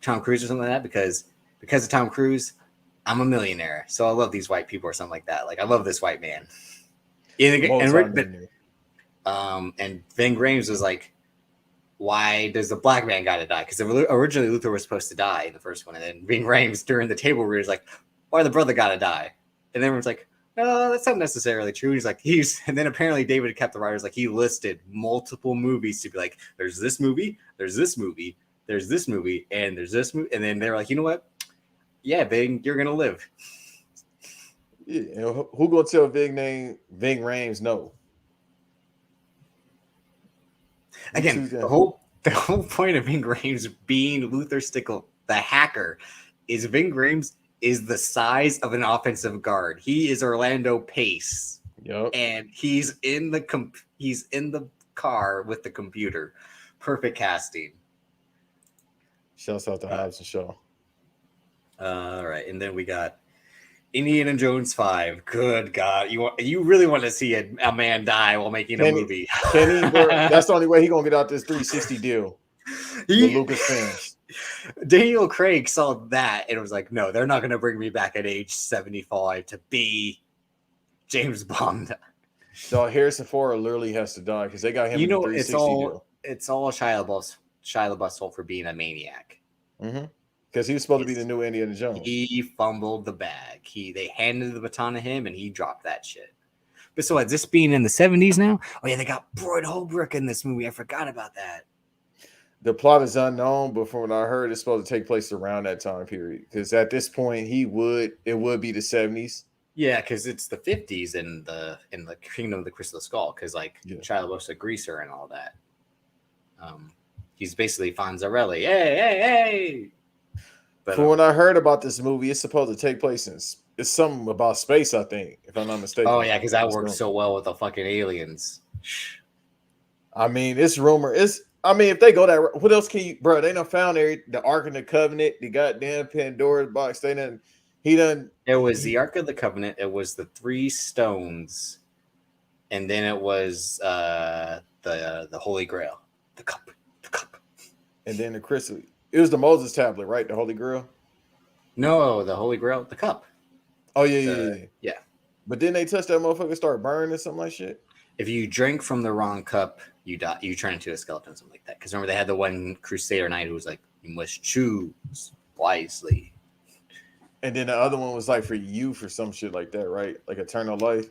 or something like that because of Tom Cruise, I'm a millionaire. So I love these white people or something like that. Like I love this white man. And Ving Rhames was like, why does the black man got to die? Because originally Luther was supposed to die in the first one, and then Ving Rhames during the table read was like, why the brother got to die? And everyone's like, no, that's not necessarily true. He's like, and then apparently David kept the writers like he listed multiple movies to be like, there's this movie, there's this movie, there's this movie, and there's this movie, and then they're like, you know what? Yeah, Ving, you're gonna live. Yeah, who gonna tell Ving Rhames no? Again, the whole point of Ving Rhames being Luther Stickle, the hacker, is Ving Rhames is the size of an offensive guard. He is Orlando Pace. Yep. And he's in the car with the computer. Perfect casting. Shouts out to Hobbs and Shaw. All right, and then we got Indiana Jones 5. Good God, you really want to see a man die while making a movie? That's the only way he's gonna get out this 360 deal. The Lucas fans. Daniel Craig saw that and it was like, no, they're not going to bring me back at age 75 to be James Bond. So Harrison Ford literally has to die because they got him. It's all Shia LaBeouf's fault for being a maniac. Mm-hmm. Because he was supposed to be the new Indiana Jones. He fumbled the bag. They handed the baton to him and he dropped that shit. But so this being in the 70s now? Oh yeah, they got Boyd Holbrook in this movie. I forgot about that. The plot is unknown, but from what I heard, it's supposed to take place around that time period. Because at this point, it would be the 70s. Yeah, because it's the 50s in the Kingdom of the Crystal Skull. Because Shia LaBeouf's a greaser and all that. He's basically Fonzarelli. Hey. But, from what I heard about this movie, it's supposed to take place it's something about space, I think, if I'm not mistaken. Oh yeah, because that works so well with the fucking aliens. I mean, it's rumor. If they go that, what else can you, bro? They done found the Ark of the Covenant, the goddamn Pandora's box. It was the Ark of the Covenant. It was the 3 stones, and then it was the Holy Grail, the cup, and then the crystal. It was the Moses tablet, right? The Holy Grail. No, the Holy Grail, the cup. Oh yeah. But then they touched that motherfucker, start burning or something like shit. If you drink from the wrong cup, you die. You turn into a skeleton, something like that. Because remember, they had the one Crusader Knight who was like, "You must choose wisely." And then the other one was like for youth or some shit like that, right? Like eternal life.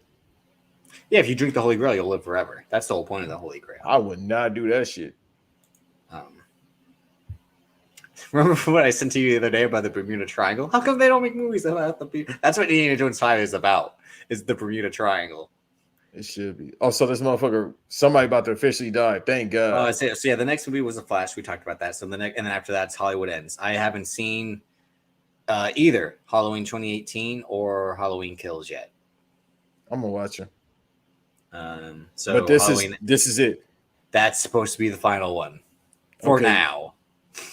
Yeah, if you drink the Holy Grail, you'll live forever. That's the whole point of the Holy Grail. I would not do that shit. Remember what I sent to you the other day about the Bermuda Triangle? How come they don't make movies about the people? That's what Indiana Jones 5 is about. Is the Bermuda Triangle. It should be. Oh, so this motherfucker, somebody about to officially die. Thank God. So yeah, the next movie was The Flash. We talked about that. So and then after that, Hollywood Ends. I haven't seen either Halloween 2018 or Halloween Kills yet. I'm gonna watch it. But this is it. That's supposed to be the final one for now.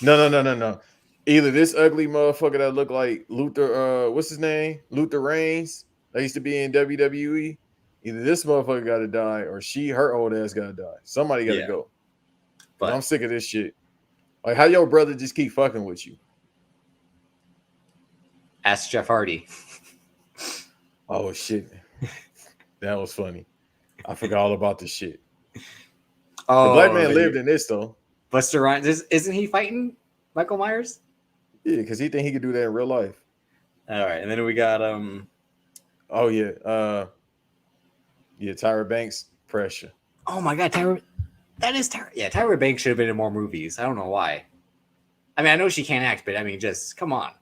No. Either this ugly motherfucker that looked like Luther, what's his name? Luther Reigns. That used to be in WWE. Either this motherfucker got to die or her old ass got to die. Somebody got to go. But I'm sick of this shit. Like, how your brother just keep fucking with you? Ask Jeff Hardy. Oh, shit. That was funny. I forgot all about this shit. Oh, the black man lived in this, though. Buster Rhymes, isn't he fighting Michael Myers. Yeah, because he think he could do that in real life. All right, and then we got Oh yeah, Tyra Banks, Pressure. Oh my God, Tyra. That is Tyra. Yeah, Tyra Banks should have been in more movies. I don't know why. I mean, I know she can't act, but I mean, just come on.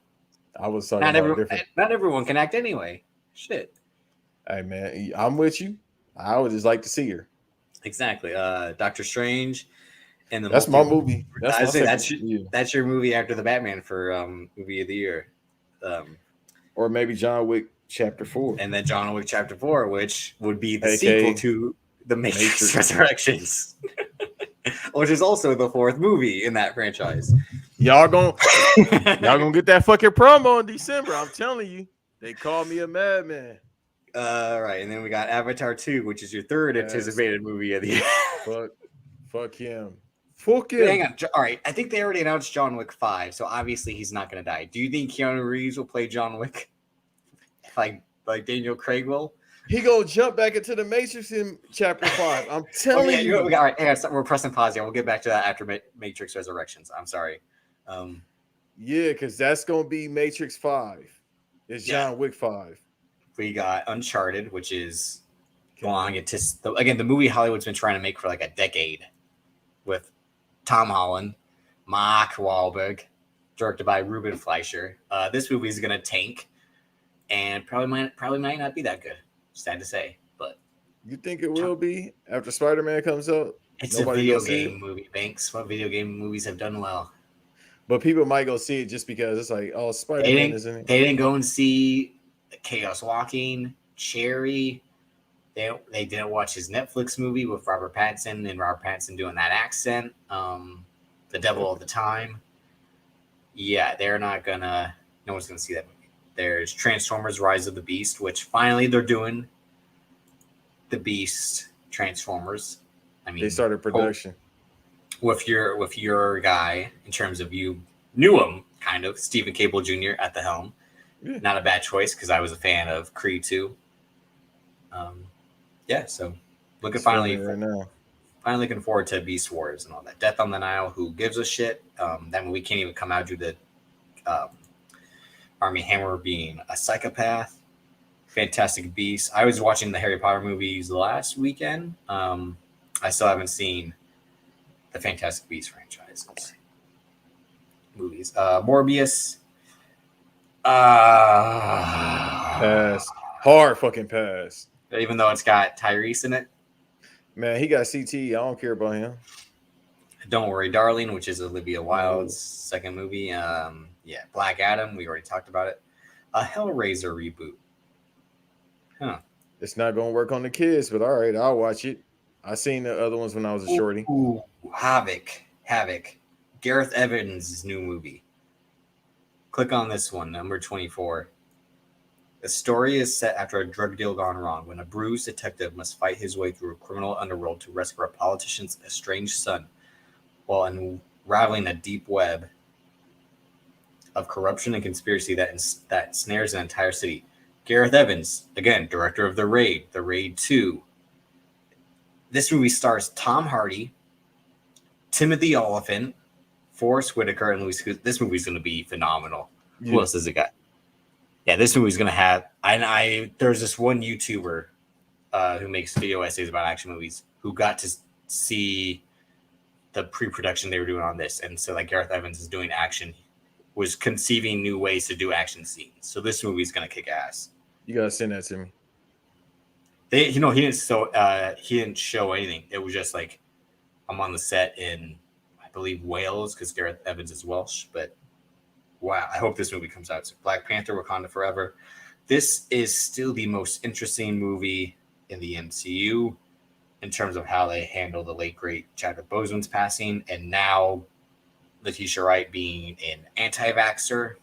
I was talking about different. Not everyone can act anyway. Shit. Hey man, I'm with you. I would just like to see her. Exactly. Doctor Strange and the That's my movie. That's your movie after the Batman for movie of the year. Or maybe John Wick Chapter 4. And then John Wick Chapter 4, which would be the AKA sequel to The Matrix Resurrections, which is also the fourth movie in that franchise. Y'all gonna get that fucking promo in December. I'm telling you. They call me a madman. Right, and then we got Avatar 2, which is your third anticipated movie of the year. Fuck him. Fuck him. Hang on. All right, I think they already announced John Wick 5, so obviously he's not going to die. Do you think Keanu Reeves will play John Wick like Daniel Craig will? He gonna jump back into the Matrix in Chapter 5. I'm telling you. All right, hang on, we're pressing pause here. We'll get back to that after Matrix Resurrections. I'm sorry. Yeah, because that's gonna be Matrix 5. It's John Wick 5. We got Uncharted, which is long. Again, the movie Hollywood's been trying to make for like a decade, with Tom Holland, Mark Wahlberg, directed by Ruben Fleischer. This movie is gonna tank, and probably might not be that good. Sad to say, but you think it will be after Spider-Man comes out? It's a video game movie. Banks, what video game movies have done well? But people might go see it just because it's like, oh, Spider-Man is in it. They didn't go and see Chaos Walking, Cherry. They didn't watch his Netflix movie with Robert Pattinson and Robert Pattinson doing that accent. The Devil All the Time. Yeah, they're not gonna. No one's gonna see that movie. There's Transformers: Rise of the Beast, which finally they're doing. The Beast Transformers. I mean, they started production with your guy in terms of you knew him kind of Stephen Cable Jr. at the helm. Yeah. Not a bad choice because I was a fan of Creed 2. So finally looking forward to Beast Wars and all that. Death on the Nile, who gives a shit? That movie can't even come out due to Armie Hammer being a psychopath. Fantastic Beasts. I was watching the Harry Potter movies last weekend. I still haven't seen the Fantastic Beasts franchises movies. Morbius. Pass. Hard fucking pass. Even though it's got Tyrese in it. Man, he got CT. I don't care about him. Don't Worry, Darling, which is Olivia Wilde's second movie. Black Adam. We already talked about it. A Hellraiser reboot. Huh. It's not going to work on the kids, but all right, I'll watch it. I seen the other ones when I was a shorty. Ooh, Havoc. Gareth Evans' new movie. Click on this one, number 24. The story is set after a drug deal gone wrong when a bruised detective must fight his way through a criminal underworld to rescue a politician's estranged son while unraveling a deep web of corruption and conspiracy that snares an entire city. Gareth Evans, again, director of The Raid 2. This movie stars Tom Hardy, Timothy Olyphant, Forrest Whitaker, and Louis. This movie's going to be phenomenal. Yeah. Who else has it got? Yeah, this movie's going to have. There's this one YouTuber who makes video essays about action movies who got to see the pre-production they were doing on this, and so like Gareth Evans is doing action, was conceiving new ways to do action scenes. So this movie's going to kick ass. You gotta send that to me. He didn't show anything. It was just like I'm on the set in, I believe, Wales because Gareth Evans is Welsh. But wow, I hope this movie comes out. So Black Panther: Wakanda Forever. This is still the most interesting movie in the MCU in terms of how they handle the late great Chadwick Boseman's passing, and now Letitia Wright being an anti-vaxxer.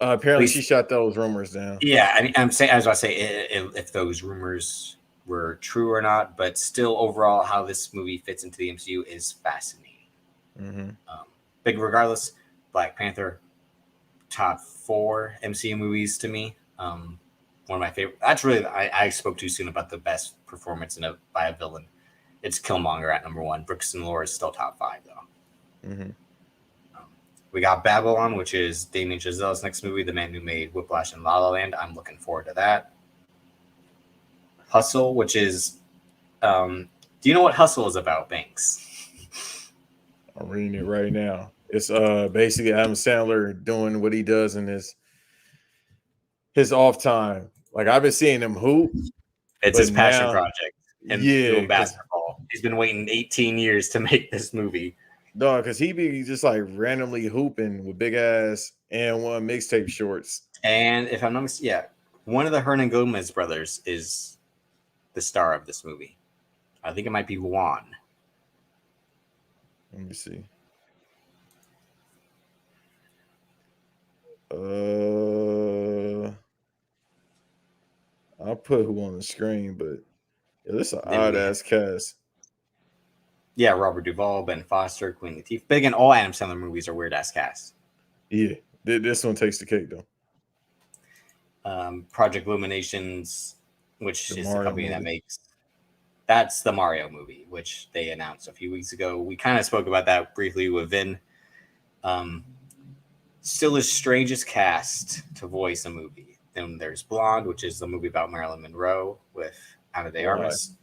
Apparently, she shot those rumors down. Yeah, I mean, I was about to say if those rumors were true or not, but still, overall, how this movie fits into the MCU is fascinating. Mm-hmm. But regardless, Black Panther, top 4 MCU movies to me. One of my favorite. That's really I spoke too soon about the best performance by a villain. It's Killmonger at number 1. Brooks and Laura is still top 5 though. Mm-hmm. We got Babylon, which is Damien Chazelle's next movie, the man who made Whiplash and La La Land. I'm looking forward to that. Hustle, which is, do you know what Hustle is about, Banks? I'm reading it right now. It's basically Adam Sandler doing what he does in his off time. Like I've been seeing him hoop. It's his passion project. Him doing 'cause- basketball. He's been waiting 18 years to make this movie. No, because he be just like randomly hooping with big ass and one mixtape shorts. And if I'm not mistaken, yeah, one of the Hernan Gomez brothers is the star of this movie. I think it might be Juan. Let me see. I'll put who on the screen, but yeah, this is an odd ass cast. Yeah, Robert Duvall, Ben Foster, Queen Latifah. Big and all Adam Sandler movies are weird ass casts. Yeah, this one takes the cake though. Project Illuminations, which is the company that makes. That's the Mario movie, which they announced a few weeks ago. We kind of spoke about that briefly with Vin. Still his strangest cast to voice a movie. Then there's Blonde, which is the movie about Marilyn Monroe with Ana de Armas.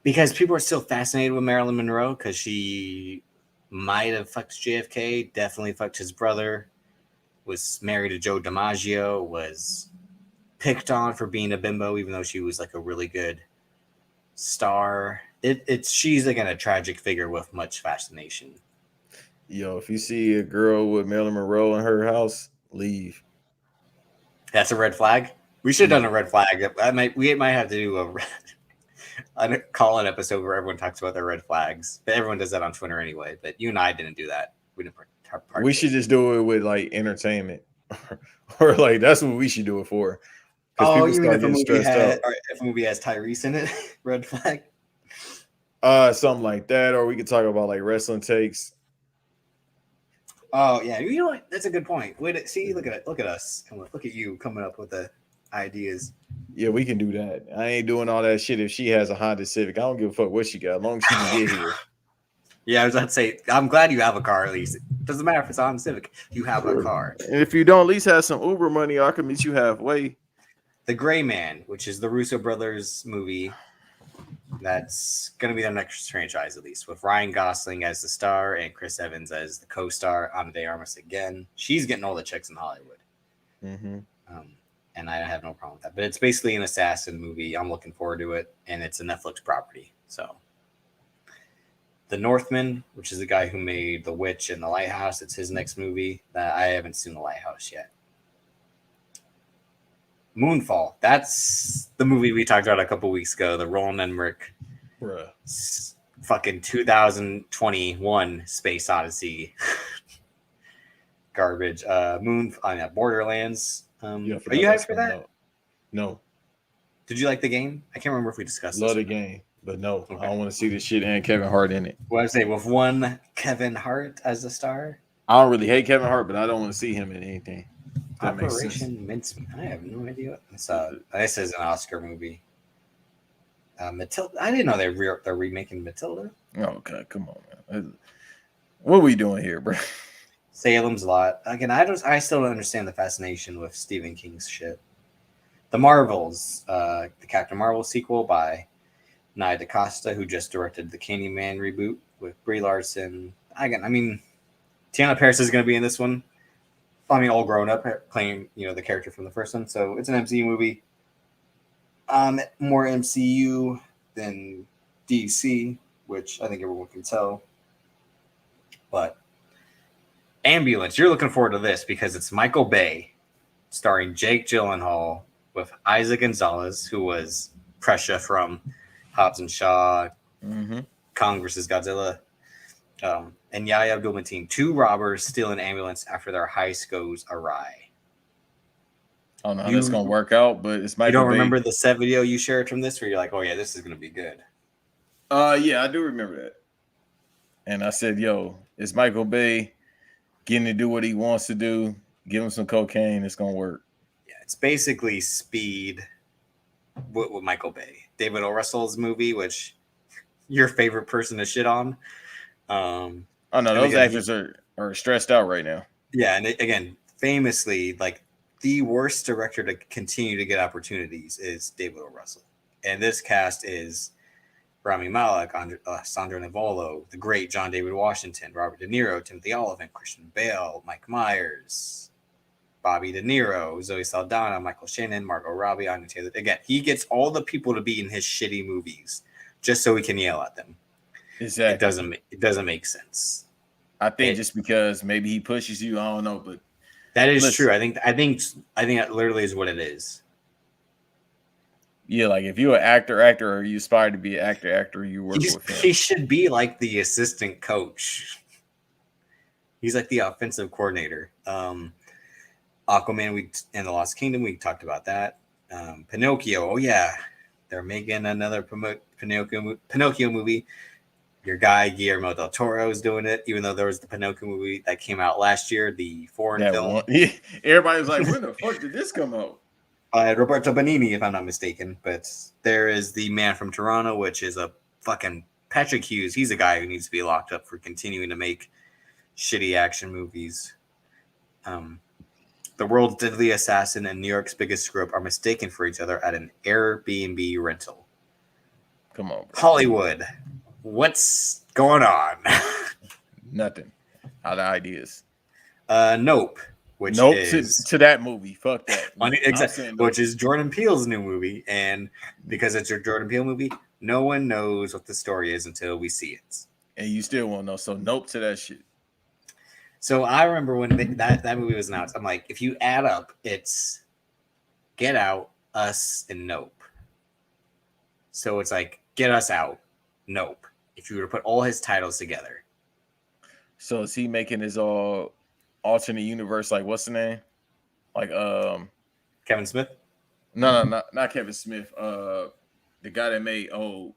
Because people are still fascinated with Marilyn Monroe because she might have fucked JFK, definitely fucked his brother, was married to Joe DiMaggio, was picked on for being a bimbo, even though she was like a really good star. She's like a tragic figure with much fascination. Yo, if you see a girl with Marilyn Monroe in her house, leave. That's a red flag. We should have done a red flag. We might have to do a call-in episode where everyone talks about their red flags. But everyone does that on Twitter anyway. But you and I didn't do that. We should just do it with like entertainment, or like that's what we should do it for. Oh, you mean if a movie has Tyrese in it? Red flag. Something like that, or we could talk about like wrestling takes. Oh yeah, you know what? That's a good point. Wait, see, look at us. Look at you coming up with the ideas. Yeah, we can do that. I ain't doing all that shit if she has a Honda Civic. I don't give a fuck what she got, as long as she can get here. Yeah, I was about to say, I'm glad you have a car at least. Doesn't matter if it's on Civic. You have a car. And if you don't at least have some Uber money, I can meet you halfway. The Gray Man, which is the Russo brothers movie. That's going to be their next franchise, at least, with Ryan Gosling as the star and Chris Evans as the co-star. Ana de Armas again. She's getting all the chicks in Hollywood. Mm-hmm. And I have no problem with that. But it's basically an assassin movie. I'm looking forward to it. And it's a Netflix property. So, The Northman, which is the guy who made The Witch and The Lighthouse. It's his next movie. That I haven't seen The Lighthouse yet. Moonfall. That's the movie we talked about a couple weeks ago. The Roland Emmerich fucking 2021 Space Odyssey garbage. Borderlands. Are you hyped for that? No. Did you like the game? I can't remember if we discussed Love the game, but no. Okay. I don't want to see this shit and Kevin Hart in it. What I say, with one Kevin Hart as the star? I don't really hate Kevin Hart, but I don't want to see him in anything. Operation Mincemeat. I have no idea. This is an Oscar movie. Matilda. I didn't know they're remaking Matilda. Okay, come on, man. What are we doing here, bro? Salem's Lot. Again, I still don't understand the fascination with Stephen King's shit. The Marvels, the Captain Marvel sequel by Nia DaCosta, who just directed the Candyman reboot with Brie Larson. Tiana Paris is going to be in this one. All grown up, playing the character from the first one. So it's an MCU movie. More MCU than DC, which I think everyone can tell. But Ambulance, you're looking forward to this because it's Michael Bay starring Jake Gyllenhaal with Isaac Gonzalez, who was Prussia from Hobbs and Shaw, Kong vs. Godzilla, and Yahya Abdul-Mateen. Two robbers steal an ambulance after their heist goes awry. I don't know how that's going to work out, but it's Michael Bay. You don't remember the set video you shared from this where you're like, oh, yeah, this is going to be good? Yeah, I do remember that. And I said, yo, it's Michael Bay getting to do what he wants to do. Give him some cocaine. It's going to work. Yeah, it's basically Speed with Michael Bay. David O. Russell's movie, which your favorite person to shit on. Oh, no, those actors are or stressed out right now. Yeah, and again, famously, like the worst director to continue to get opportunities is David O. Russell, and this cast is Rami Malek, Sandra Navallo, the great John David Washington, Robert De Niro, Timothy Olyphant, Christian Bale, Mike Myers, Bobby De Niro, Zoe Saldana, Michael Shannon, Margot Robbie, Anya Taylor. Again, he gets all the people to be in his shitty movies just so he can yell at them. Exactly. It doesn't make sense. I think just because maybe he pushes you, I don't know, but that is true. I think that literally is what it is. Yeah, like if you're an actor, or you aspire to be an actor, you work with him. He should be like the assistant coach. He's like the offensive coordinator. Aquaman, in the Lost Kingdom, we talked about that. Pinocchio, oh yeah, they're making another Pinocchio movie. Your guy Guillermo del Toro is doing it, even though there was the Pinocchio movie that came out last year, the foreign film. Yeah. Everybody was like, when the fuck did this come out? Roberto Benigni, if I'm not mistaken. But there is The Man from Toronto, which is a fucking Patrick Hughes. He's a guy who needs to be locked up for continuing to make shitty action movies. The world's deadly assassin and New York's biggest screw-up are mistaken for each other at an Airbnb rental. Come on, bro. Hollywood. What's going on? Nothing. How the ideas? Nope. Which is to that movie. Fuck that. Exactly. Which is Jordan Peele's new movie, and because it's a Jordan Peele movie, no one knows what the story is until we see it. And you still won't know. So nope to that shit. So I remember when that movie was announced. I'm like, if you add up, it's Get Out, Us, and Nope. So it's like Get Us Out, Nope. If you were to put all his titles together. So is he making his alternate universe? Like what's the name? Like Kevin Smith? No, not Kevin Smith. The guy that made M.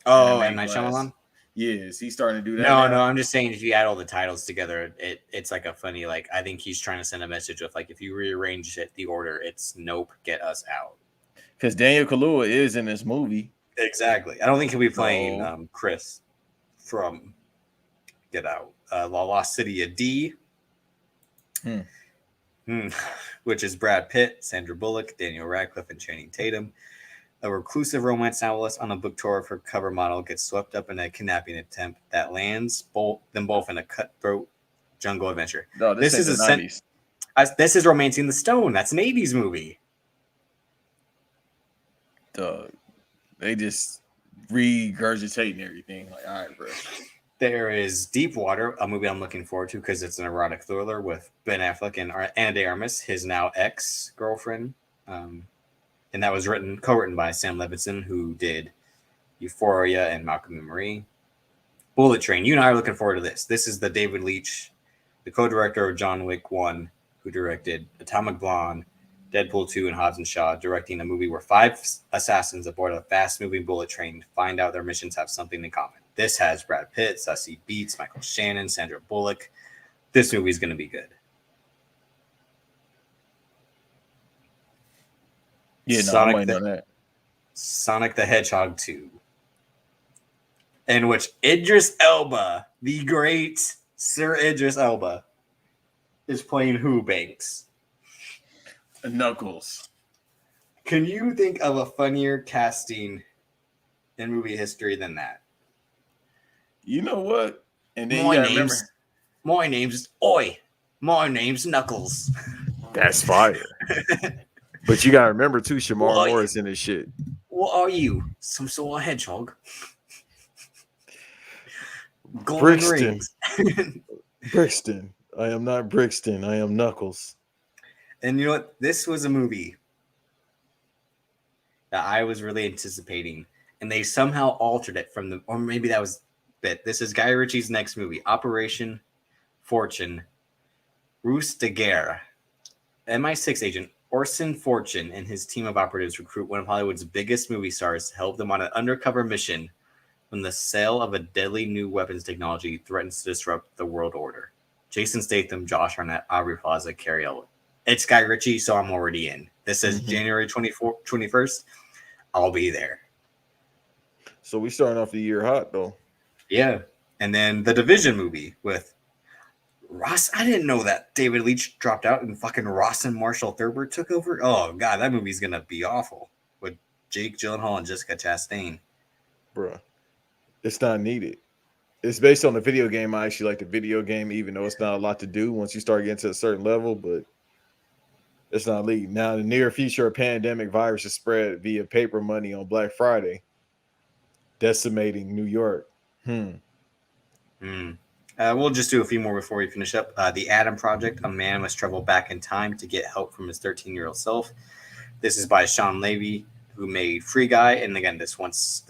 Night Shyamalan? Yes, he's starting to do that. No, I'm just saying if you add all the titles together, it's like a funny, like I think he's trying to send a message of like if you rearrange it, the order, it's Nope, Get Us Out. Because Daniel Kaluuya is in this movie. Exactly. I don't think he'll be playing Chris from Get Out. La Lost City of D, which is Brad Pitt, Sandra Bullock, Daniel Radcliffe, and Channing Tatum. A reclusive romance novelist on a book tour for cover model gets swept up in a kidnapping attempt that lands them both in a cutthroat jungle adventure. No, this is the 90s. This is Romancing the Stone. That's an 80s movie. They just regurgitating everything. Like, all right, bro. There is Deep Water, a movie I'm looking forward to because it's an erotic thriller with Ben Affleck and Ana de Armas, his now ex-girlfriend. And that was co-written by Sam Levinson, who did Euphoria and Malcolm and Marie. Bullet Train. You and I are looking forward to this. This is the David Leitch, the co-director of John Wick 1, who directed Atomic Blonde, Deadpool 2, and Hobbs and Shaw, directing a movie where 5 assassins aboard a fast-moving bullet train find out their missions have something in common. This has Brad Pitt, Sassy Beats, Michael Shannon, Sandra Bullock. This movie's going to be good. Yeah, no, I'm waiting on that. Sonic the Hedgehog 2, in which Idris Elba, the great Sir Idris Elba, is playing who, Banks? Knuckles. Can you think of a funnier casting in movie history than that? You know what? And then my name's Knuckles. That's fire. But you gotta remember too, Shamar Morris in this shit. What are you? Some sort of hedgehog? Brixton. Brixton. I am not Brixton. I am Knuckles. And you know what? This was a movie that I was really anticipating, and they somehow altered it or maybe that was bit. This is Guy Ritchie's next movie, Operation Fortune. Ruse de Guerre. MI6 agent Orson Fortune and his team of operatives recruit one of Hollywood's biggest movie stars to help them on an undercover mission when the sale of a deadly new weapons technology threatens to disrupt the world order. Jason Statham, Josh Hartnett, Aubrey Plaza, Carey Elwood. It's Guy Ritchie, so I'm already in. This is January 21st. I'll be there. So we starting off the year hot, though. Yeah. And then the Division movie with Ross, I didn't know that David Leitch dropped out and fucking Ross and Marshall Thurber took over. Oh god, that movie's gonna be awful with Jake Gyllenhaal and Jessica Chastain. Bruh. It's not needed. It's based on the video game. I actually like the video game, even though it's not a lot to do once you start getting to a certain level, but it's not legal. Now, in the near future, a pandemic virus is spread via paper money on Black Friday, decimating New York. We'll just do a few more before we finish up. The Adam Project, a man must travel back in time to get help from his 13-year-old self. This is by Sean Levy, who made Free Guy, and again, this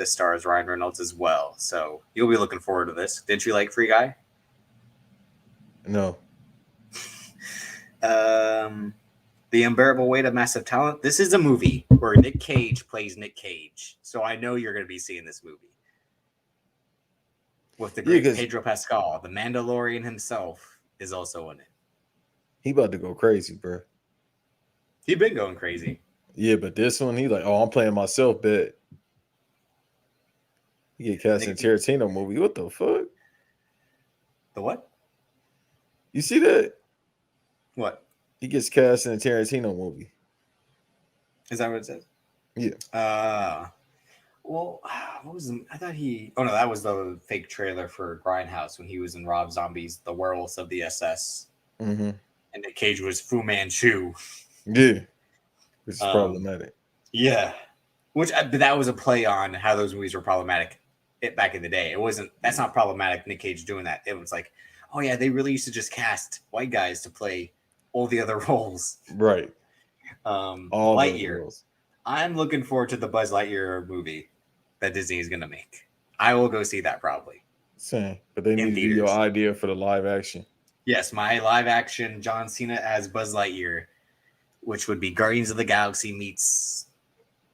stars Ryan Reynolds as well. So you'll be looking forward to this. Did you like Free Guy? No. The Unbearable Weight of Massive Talent. This is a movie where Nick Cage plays Nick Cage. So I know you're going to be seeing this movie. With the great Pedro Pascal. The Mandalorian himself is also in it. He about to go crazy, bro. He been going crazy. Yeah, but this one, he like, oh, I'm playing myself, bet. He get cast in a Tarantino movie. What the fuck? The what? You see that? What? He gets cast in a Tarantino movie. Is that what it says? Yeah. Well, what was I thought he? Oh no, that was the fake trailer for Grindhouse when he was in Rob Zombie's The Werewolves of the SS, Mm-hmm. and Nick Cage was Fu Manchu. Yeah, which is problematic. Yeah, but that was a play on how those movies were problematic back in the day. It wasn't. That's not problematic. Nick Cage doing that. It was like, oh yeah, they really used to just cast white guys to play all the other roles. Right. All Lightyear. I'm looking forward to the Buzz Lightyear movie that Disney is going to make. I will go see that probably. Same, but they need to do your idea for the live action. Yes, my live action John Cena as Buzz Lightyear, which would be Guardians of the Galaxy meets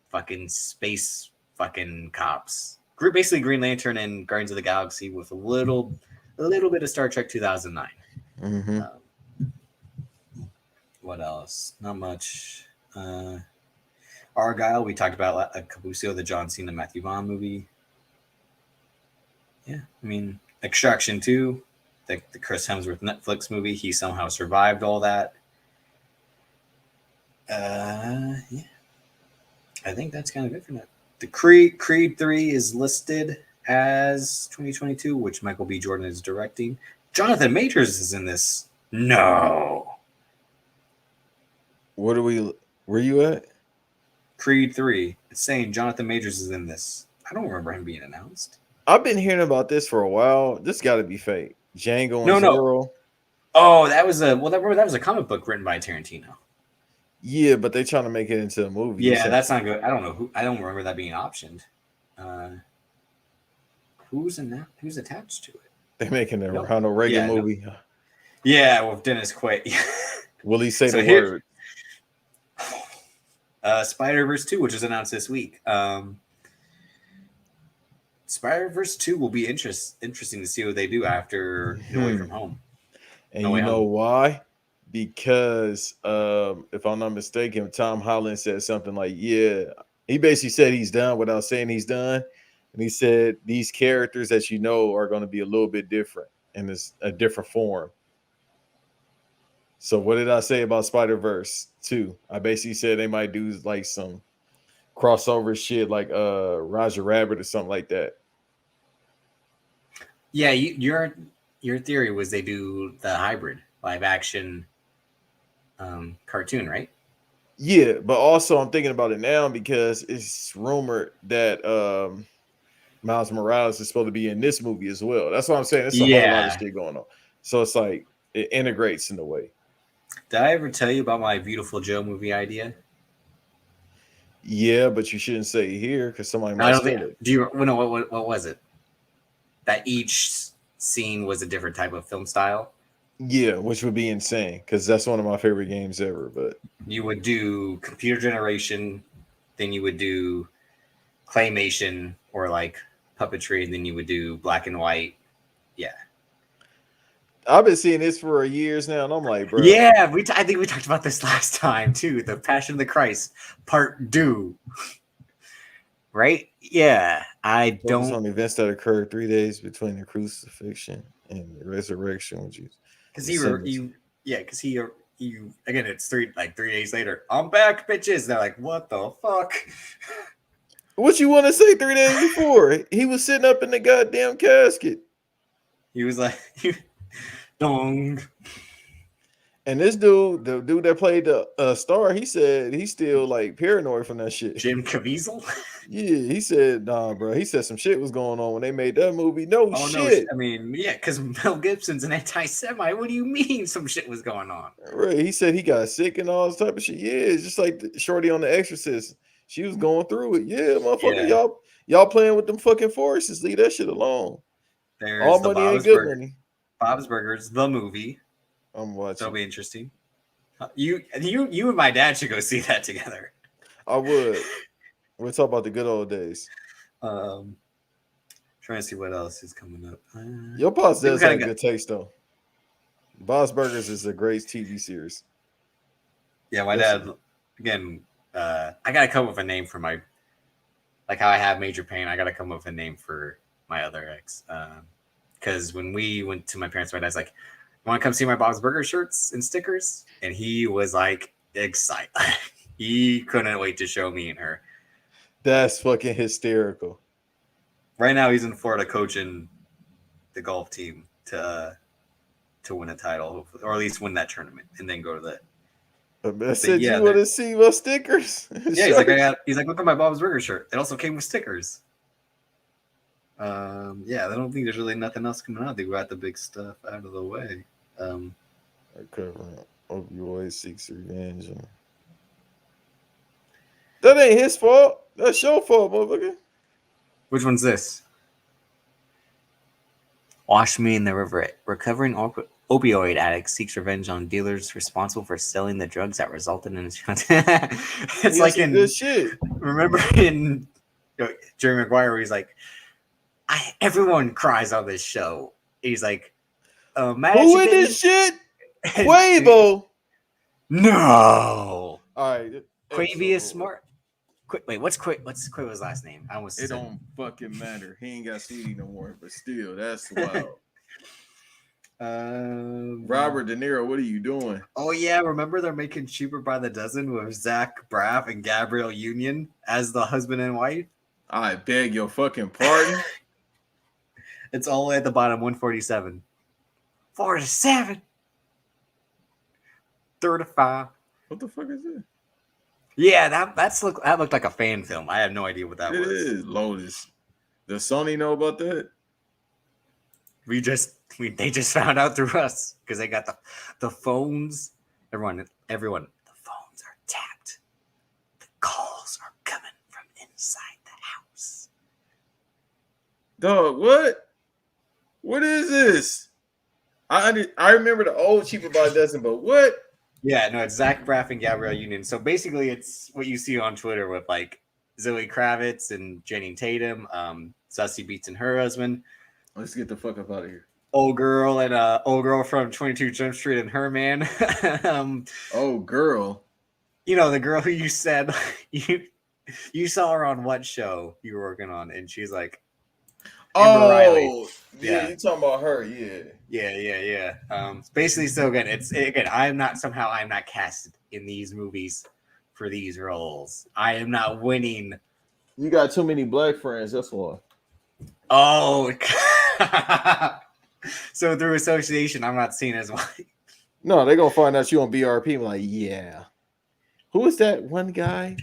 fucking space fucking cops. Basically Green Lantern and Guardians of the Galaxy with a little bit of Star Trek 2009. Mm-hmm. What else? Not much. Argyle, we talked about a Cabuso, the John Cena Matthew Vaughn movie. Yeah, I mean, Extraction 2, the Chris Hemsworth Netflix movie. He somehow survived all that. Yeah, I think that's kind of it for that. The Creed 3 is listed as 2022, which Michael B. Jordan is directing. Jonathan Majors is in this. No. Where you at? Creed 3. It's saying Jonathan Majors is in this. I don't remember him being announced. I've been hearing about this for a while. This got to be fake. Django and Zorro. Oh, that was that was a comic book written by Tarantino. Yeah, but they're trying to make it into a movie. Yeah, that's not good. I don't know I don't remember that being optioned. Who's attached to it? They're making a Ronald Reagan movie. No. Yeah, with Dennis Quaid. Will he say the word? Spider-Verse 2, which was announced this week. Spider-Verse 2 will be interesting to see what they do after No Way From Home. And you know why? Because if I'm not mistaken, Tom Holland said something like, yeah, he basically said he's done without saying he's done. And he said these characters that you know are going to be a little bit different and it's a different form. So what did I say about Spider-Verse 2? I basically said they might do like some crossover shit like Roger Rabbit or something like that. Yeah, your theory was they do the hybrid live action cartoon, right? Yeah, but also I'm thinking about it now because it's rumored that Miles Morales is supposed to be in this movie as well. That's what I'm saying. There's a whole lot of shit going on. So it's like it integrates in a way. Did I ever tell you about my Beautiful Joe movie idea? Yeah, but you shouldn't say it here because somebody might steal it. Do you know what was it? That each scene was a different type of film style? Yeah, which would be insane because that's one of my favorite games ever. But you would do computer generation, then you would do claymation or like puppetry, and then you would do black and white. Yeah. I've been seeing this for years now, and I'm like, bro. Yeah, I think we talked about this last time too. The Passion of the Christ Part 2, right? Yeah, I don't. On events that occurred 3 days between the crucifixion and the resurrection, which is Because you again, it's 3 days later. I'm back, bitches. They're like, what the fuck? What you want to say 3 days before? He was sitting up in the goddamn casket. He was like, dong. And this dude, the dude that played the Star, he said he's still like paranoid from that shit. Jim Caviezel? Yeah, he said, nah, bro. He said some shit was going on when they made that movie. No shit. No, I mean, yeah, because Mel Gibson's an anti-Semite. What do you mean some shit was going on? Right. He said he got sick and all this type of shit. Yeah, it's just like the Shorty on The Exorcist. She was going through it. Yeah, motherfucker, Yeah. y'all playing with them fucking forces. Leave that shit alone. There's All the money ain't Bob's good Burger. money. Bob's Burgers, the movie. I'm watching. That'll be interesting. You and my dad should go see that together. I would. We'll talk about the good old days. Trying to see what else is coming up. Your boss does have go. good taste, though. Bob's Burgers is a great TV series. Yeah, my dad. Again, I gotta come up with a name for my, like how I have Major Pain. I gotta come up with a name for my other ex. Because when we went to my parents, my dad's like, "Want to come see my Bob's Burger shirts and stickers?" And he was like excited. He couldn't wait to show me and her. That's fucking hysterical. Right now, he's in Florida coaching the golf team to win a title, hopefully, or at least win that tournament, and then go to the. I said, you want to see my stickers? Yeah, he's like, look at my Bob's Burger shirt. It also came with stickers. I don't think there's really nothing else coming out. They got the big stuff out of the way. Opioid seeks revenge. That ain't his fault. That's your fault, motherfucker. Which one's this? Wash Me in the River. Recovering opioid addict seeks revenge on dealers responsible for selling the drugs that resulted in his. It's like in good shit. Remember in Jerry Maguire, where he's like, everyone cries on this show. He's like, who in this shit? Quavo. No. All right. Quavius Smart. Wait, what's Quavo's last name? I almost it don't fucking matter. He ain't got CD no more, but still, that's wild. Robert De Niro, what are you doing? Oh yeah, remember they're making Cheaper by the Dozen with Zach Braff and Gabrielle Union as the husband and wife? I beg your fucking pardon. It's all the way at the bottom, 147. 47. 35. What the fuck is it? Yeah, that looked like a fan film. I have no idea what that was. It is Lotus. Does Sony know about that? They just found out through us because they got the phones. Everyone, the phones are tapped. The calls are coming from inside the house. Dog, what? What is this? I remember the old Cheaper by the Dozen, but what? Yeah, no, it's Zach Braff and Gabrielle Union. So basically, it's what you see on Twitter with like Zoe Kravitz and Channing Tatum, Sassy Beats and her husband. Let's get the fuck up out of here. Old girl from 22 Jump Street and her man. Old girl. You know, the girl who you said you saw her on what show you were working on, and she's like, Amber Riley. Yeah, you talking about her? Yeah. Basically, so again, I'm not casted in these movies for these roles. I am not winning. You got too many black friends. That's why. Oh, so through association, I'm not seen as white. No, they're gonna find out you on BRP. I'm like, yeah. Who is that one guy?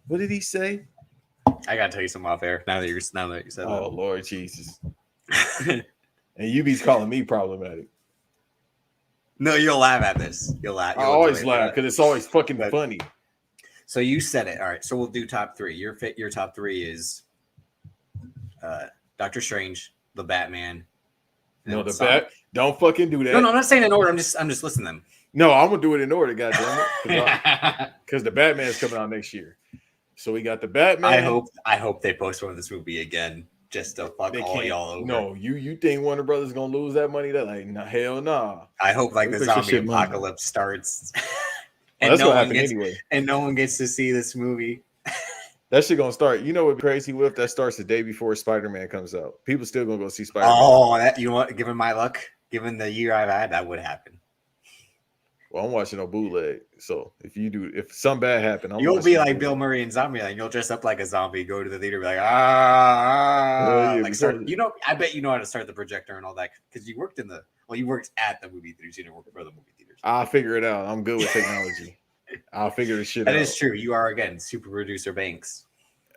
What did he say? I gotta tell you something off air. Now that you said that. Oh Lord Jesus. And you be calling me problematic. No, you'll laugh at this. You'll laugh. I always laugh because it's always fucking funny. So you said it. All right. So we'll do top three. Your top three is Doctor Strange, the Batman. No, the Bat. Don't fucking do that. No, I'm not saying in order. I'm just listing them. No, I'm gonna do it in order, goddammit. Because the Batman's coming out next year. So we got the Batman. I hope they postpone this movie again just to fuck all y'all over. No, you think Warner Brothers is gonna lose that money? That like, nah, hell nah. I hope like the zombie apocalypse starts. And that's what happened anyway. And no one gets to see this movie. That shit gonna start. You know what crazy if that starts the day before Spider-Man comes out? People still gonna go see Spider-Man. Oh, that you want? Given my luck, Given the year I've had, that would happen. Well, I'm watching a bootleg. So if something bad happened, You'll be like Bill Murray in Zombieland. You'll dress up like a zombie, go to the theater, be like, like start. I bet you know how to start the projector and all that because you worked you worked at the movie theaters. You didn't work for the movie theaters. I'll figure it out. I'm good with technology. I'll figure the shit out. That is true. You are again super producer Banks.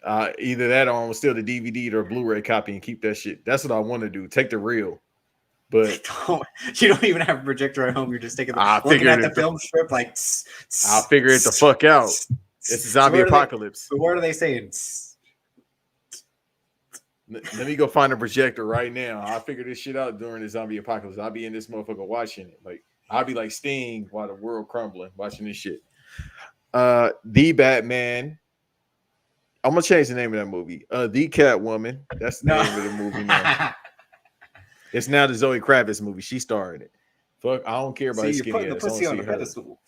Either that or I'm gonna steal the DVD or Blu-ray copy and keep that shit. That's what I want to do. Take the reel. But you don't even have a projector at home. You're just taking looking at the film strip like. I'll figure it the fuck out. It's a zombie apocalypse. What are they saying? Let me go find a projector right now. I'll figure this shit out during the zombie apocalypse. I'll be in this motherfucker watching it. Like I'll be like Sting while the world crumbling, watching this shit. The Batman. I'm gonna change the name of that movie. The Catwoman. That's the name of the movie now. It's now the Zoe Kravitz movie. She starred in it. Fuck, I don't care about skinny ass. The pussy on the pedestal.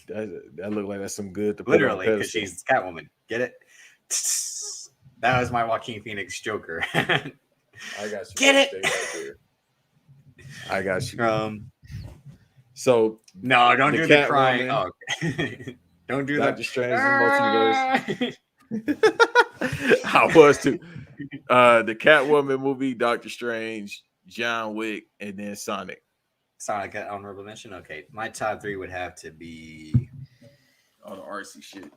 That look like that's some good. Literally, because she's Catwoman. Get it? That was my Joaquin Phoenix Joker. I got you. Get it? Right, I got you. So no, don't do the crying. Oh, don't do that. Doctor Strange multiverse. I was too. The Catwoman movie, Doctor Strange, John Wick, and then Sonic. Sonic got honorable mention. Okay, my top 3 would have to be all the artsy shit.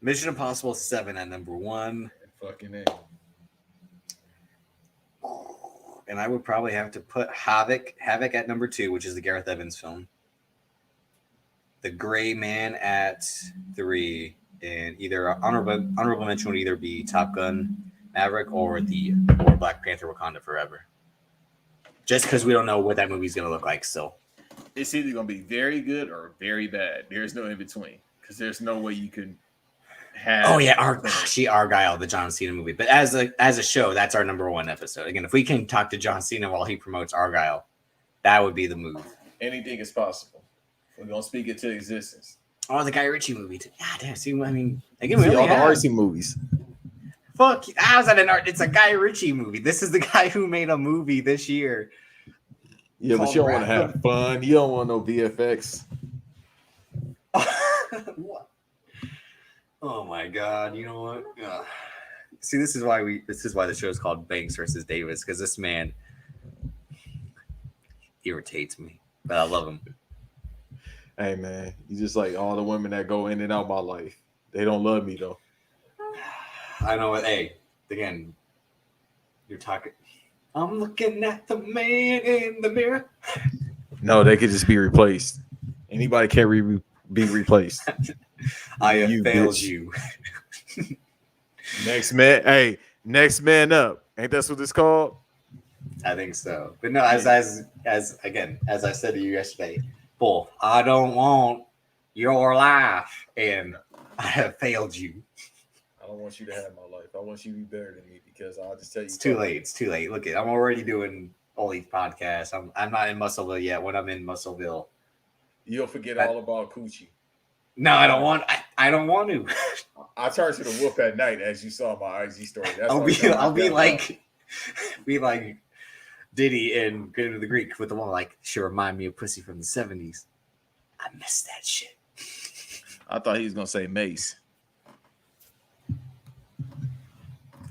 Mission Impossible 7 at number 1. Fucking A. And I would probably have to put Havoc at number 2, which is the Gareth Evans film. The Gray Man at 3, and either honorable mention would either be Top Gun Maverick or Black Panther Wakanda Forever. Just because we don't know what that movie's gonna look like still. It's either gonna be very good or very bad. There's no in between because there's no way you can have. Oh yeah, Argyle, the John Cena movie. But as a show, that's our number 1 episode. Again, if we can talk to John Cena while he promotes Argyle, that would be the move. Anything is possible. We're gonna speak it to existence. Oh, the Guy Ritchie movie. God damn. See, I mean, again, all the artsy movies. Fuck, how's that an art? It's a Guy Ritchie movie. This is the guy who made a movie this year. Yeah, but you don't want to have fun. You don't want no VFX. What? Oh my god! You know what? Ugh. See, this is why the show is called Banks versus Davis, because this man irritates me, but I love him. Hey man, you just like all the women that go in and out my life. They don't love me though. I know what. Hey, again, you're talking. I'm looking at the man in the mirror. No, they could just be replaced. Anybody can be replaced. I have failed you. Next man up. Ain't that what it's called? I think so. But no, as I said to you yesterday, Bull, I don't want your life, and I have failed you. I don't want you to have my life. I want you to be better than me because I'll just tell you. It's too late. It's too late. Look, I'm already doing all these podcasts. I'm not in Muscleville yet. When I'm in Muscleville, you'll forget all about Coochie. No, I don't want. I don't want to. I charge to the wolf at night, as you saw my IG story. That's I'll be like Diddy in Good Into the Greek with the one like she remind me of pussy from the 70s. I miss that shit. I thought he was gonna say Mace.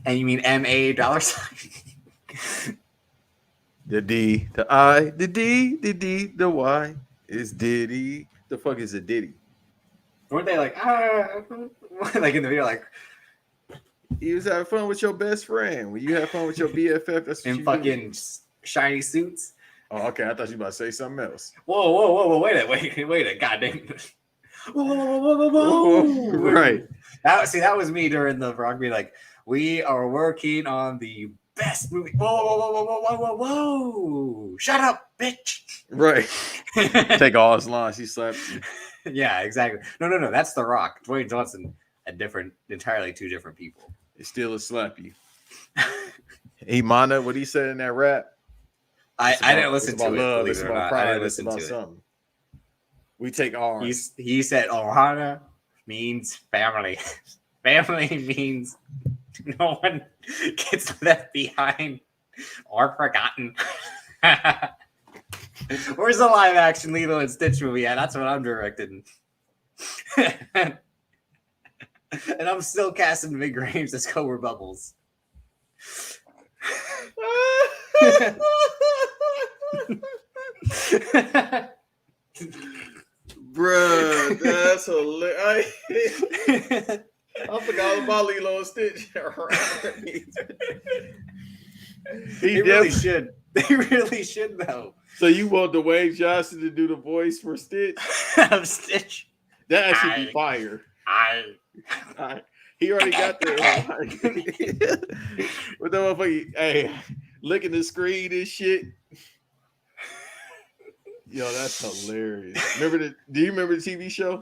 And you mean M-A $? The D, the I, the D, the Y is Diddy. The fuck is a Diddy? Weren't they like like in the video like you was having fun with your best friend. When you have fun with your BFF, that's what in you fucking do. Shiny suits. Oh, okay. I thought you were about to say something else. Whoa! Wait a goddamn. Whoa! Right. That was me during the rock being like, we are working on the best movie. Whoa! Shut up, bitch. Right. Take all his lines. He slapped you. Yeah, exactly. No. That's The Rock. Dwayne Johnson, entirely two different people. It's still a slap you. Imana, what he said in that rap? I didn't listen to it. It's about pride. I didn't listen to something. We take ours. He said Ohana means family. Family means no one gets left behind or forgotten. Where's the live action Lilo and Stitch movie at? That's what I'm directing. And I'm still casting Ving Rhames as Cobra Bubbles. Bruh, that's hilarious. I forgot about Lilo and Stitch. They really should. They really should, though. So you want Dwayne Johnson to do the voice for Stitch? Stitch. That should be fire. He already got the with the motherfucker, hey, licking the screen and shit. Yo, that's hilarious. Do you remember the TV show?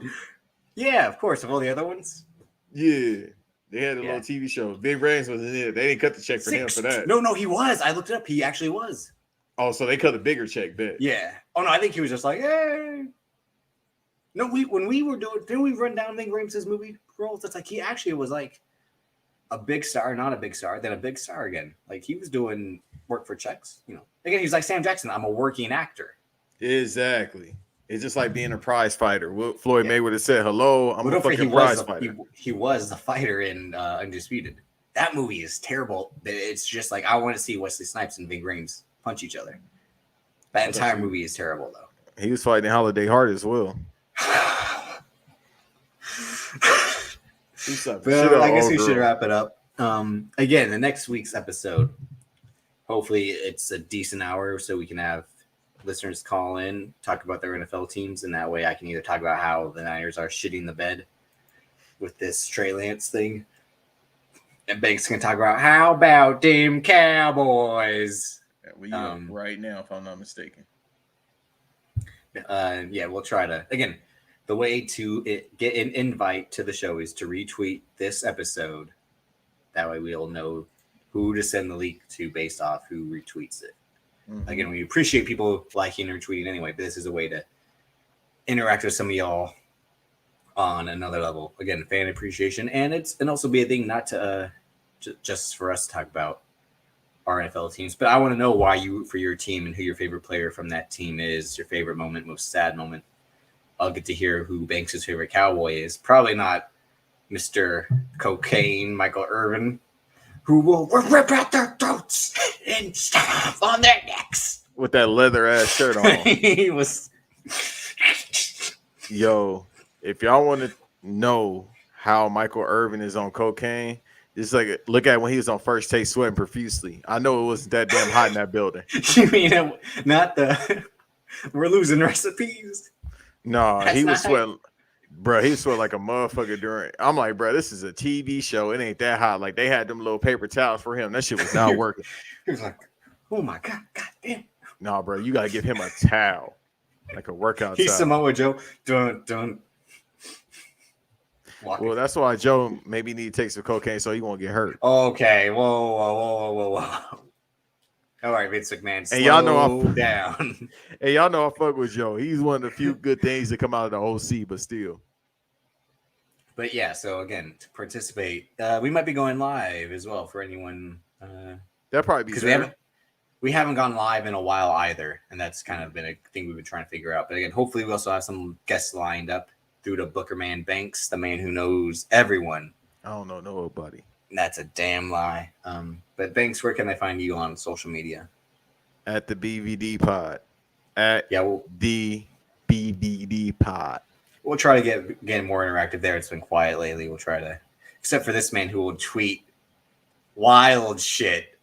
Yeah, of course. Of all the other ones. Yeah. They had a little TV show. Ving Rhames was in it. They didn't cut the check for him for that. No, he was. I looked it up. He actually was. Oh, so they cut a bigger check, bet. Yeah. Oh no, I think he was just like, hey. No, when we were doing, didn't we run down Ving Rhames' movie roles? It's like he actually was like a big star, not a big star, then a big star again. Like he was doing work for checks, you know. Again, he's like Sam Jackson. I'm a working actor. Exactly. It's just like being a prize fighter. Floyd Mayweather said, "Hello, I'm a fucking prize fighter." He was the fighter in Undisputed. That movie is terrible. It's just like I want to see Wesley Snipes and Ving Rhames punch each other. That entire movie is terrible, though. He was fighting Holiday Hart as well. But I guess we should wrap it up. Again, the next week's episode, hopefully it's a decent hour so we can have listeners call in, talk about their NFL teams, and that way I can either talk about how the Niners are shitting the bed with this Trey Lance thing, and Banks can talk about how about them Cowboys. Right now, if I'm not mistaken. We'll try to. Again, the way to get an invite to the show is to retweet this episode. That way we'll know who to send the leak to based off who retweets it. Mm-hmm. Again, we appreciate people liking or tweeting anyway, but this is a way to interact with some of y'all on another level. Again, fan appreciation, and also be a thing not to just for us to talk about our NFL teams, but I want to know why you root for your team and who your favorite player from that team is, your favorite moment, most sad moment. I'll get to hear who Banks' favorite Cowboy is. Probably not Mr. Cocaine Michael Irvin, who will rip out their throats and stomp on their necks. With that leather ass shirt on. He was. Yo, if y'all want to know how Michael Irvin is on cocaine, it's like look at when he was on First Take sweating profusely. I know it wasn't that damn hot in that building. You mean not the we're losing recipes? No, he was sweating. Bro, he was sweating like a motherfucker during. I'm like, bro, this is a TV show. It ain't that hot. Like they had them little paper towels for him. That shit was not working. He was like, oh my God, damn. No, bro, you gotta give him a towel, like a workout. He's towel. Samoa Joe. Dun. Well, that's why Joe maybe need to take some cocaine so he won't get hurt. Okay, whoa. All right, Vince McMahon, slow y'all know down. Hey, y'all know I fuck with Joe. He's one of the few good things that come out of the OC, but still. But yeah, so again, to participate, we might be going live as well for anyone. That'd probably be because we haven't gone live in a while either, and that's kind of been a thing we've been trying to figure out. But again, hopefully we also have some guests lined up through to Booker Man Banks, the man who knows everyone. I don't know nobody. That's a damn lie. But Banks, where can they find you on social media? At the BVD Pod. The BVD Pod. We'll try to get more interactive there. It's been quiet lately. We'll try to, except for this man who will tweet wild shit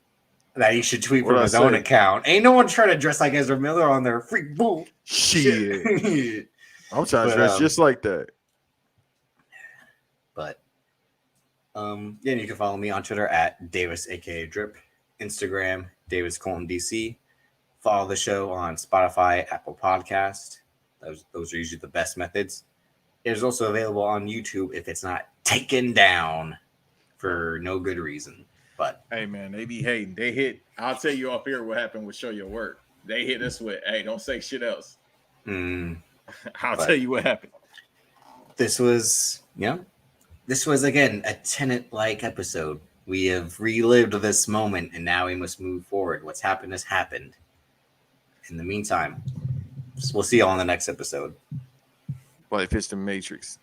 that he should tweet from his own account. Ain't no one trying to dress like Ezra Miller on their freak bull. Shit. I'm trying to dress just like that. But yeah, you can follow me on Twitter at Davis aka Drip, Instagram daviscoltondc. Follow the show on Spotify, Apple Podcast. Those are usually the best methods. It is also available on YouTube if it's not taken down for no good reason. But hey man, they be hating. They hit. I'll tell you off here what happened with Show Your Work. They hit us with, hey, don't say shit else. I'll tell you what happened. This was again a Tenet-like episode. We have relived this moment, and now we must move forward. What's happened has happened. In the meantime, we'll see you all on the next episode. But if it's the Matrix.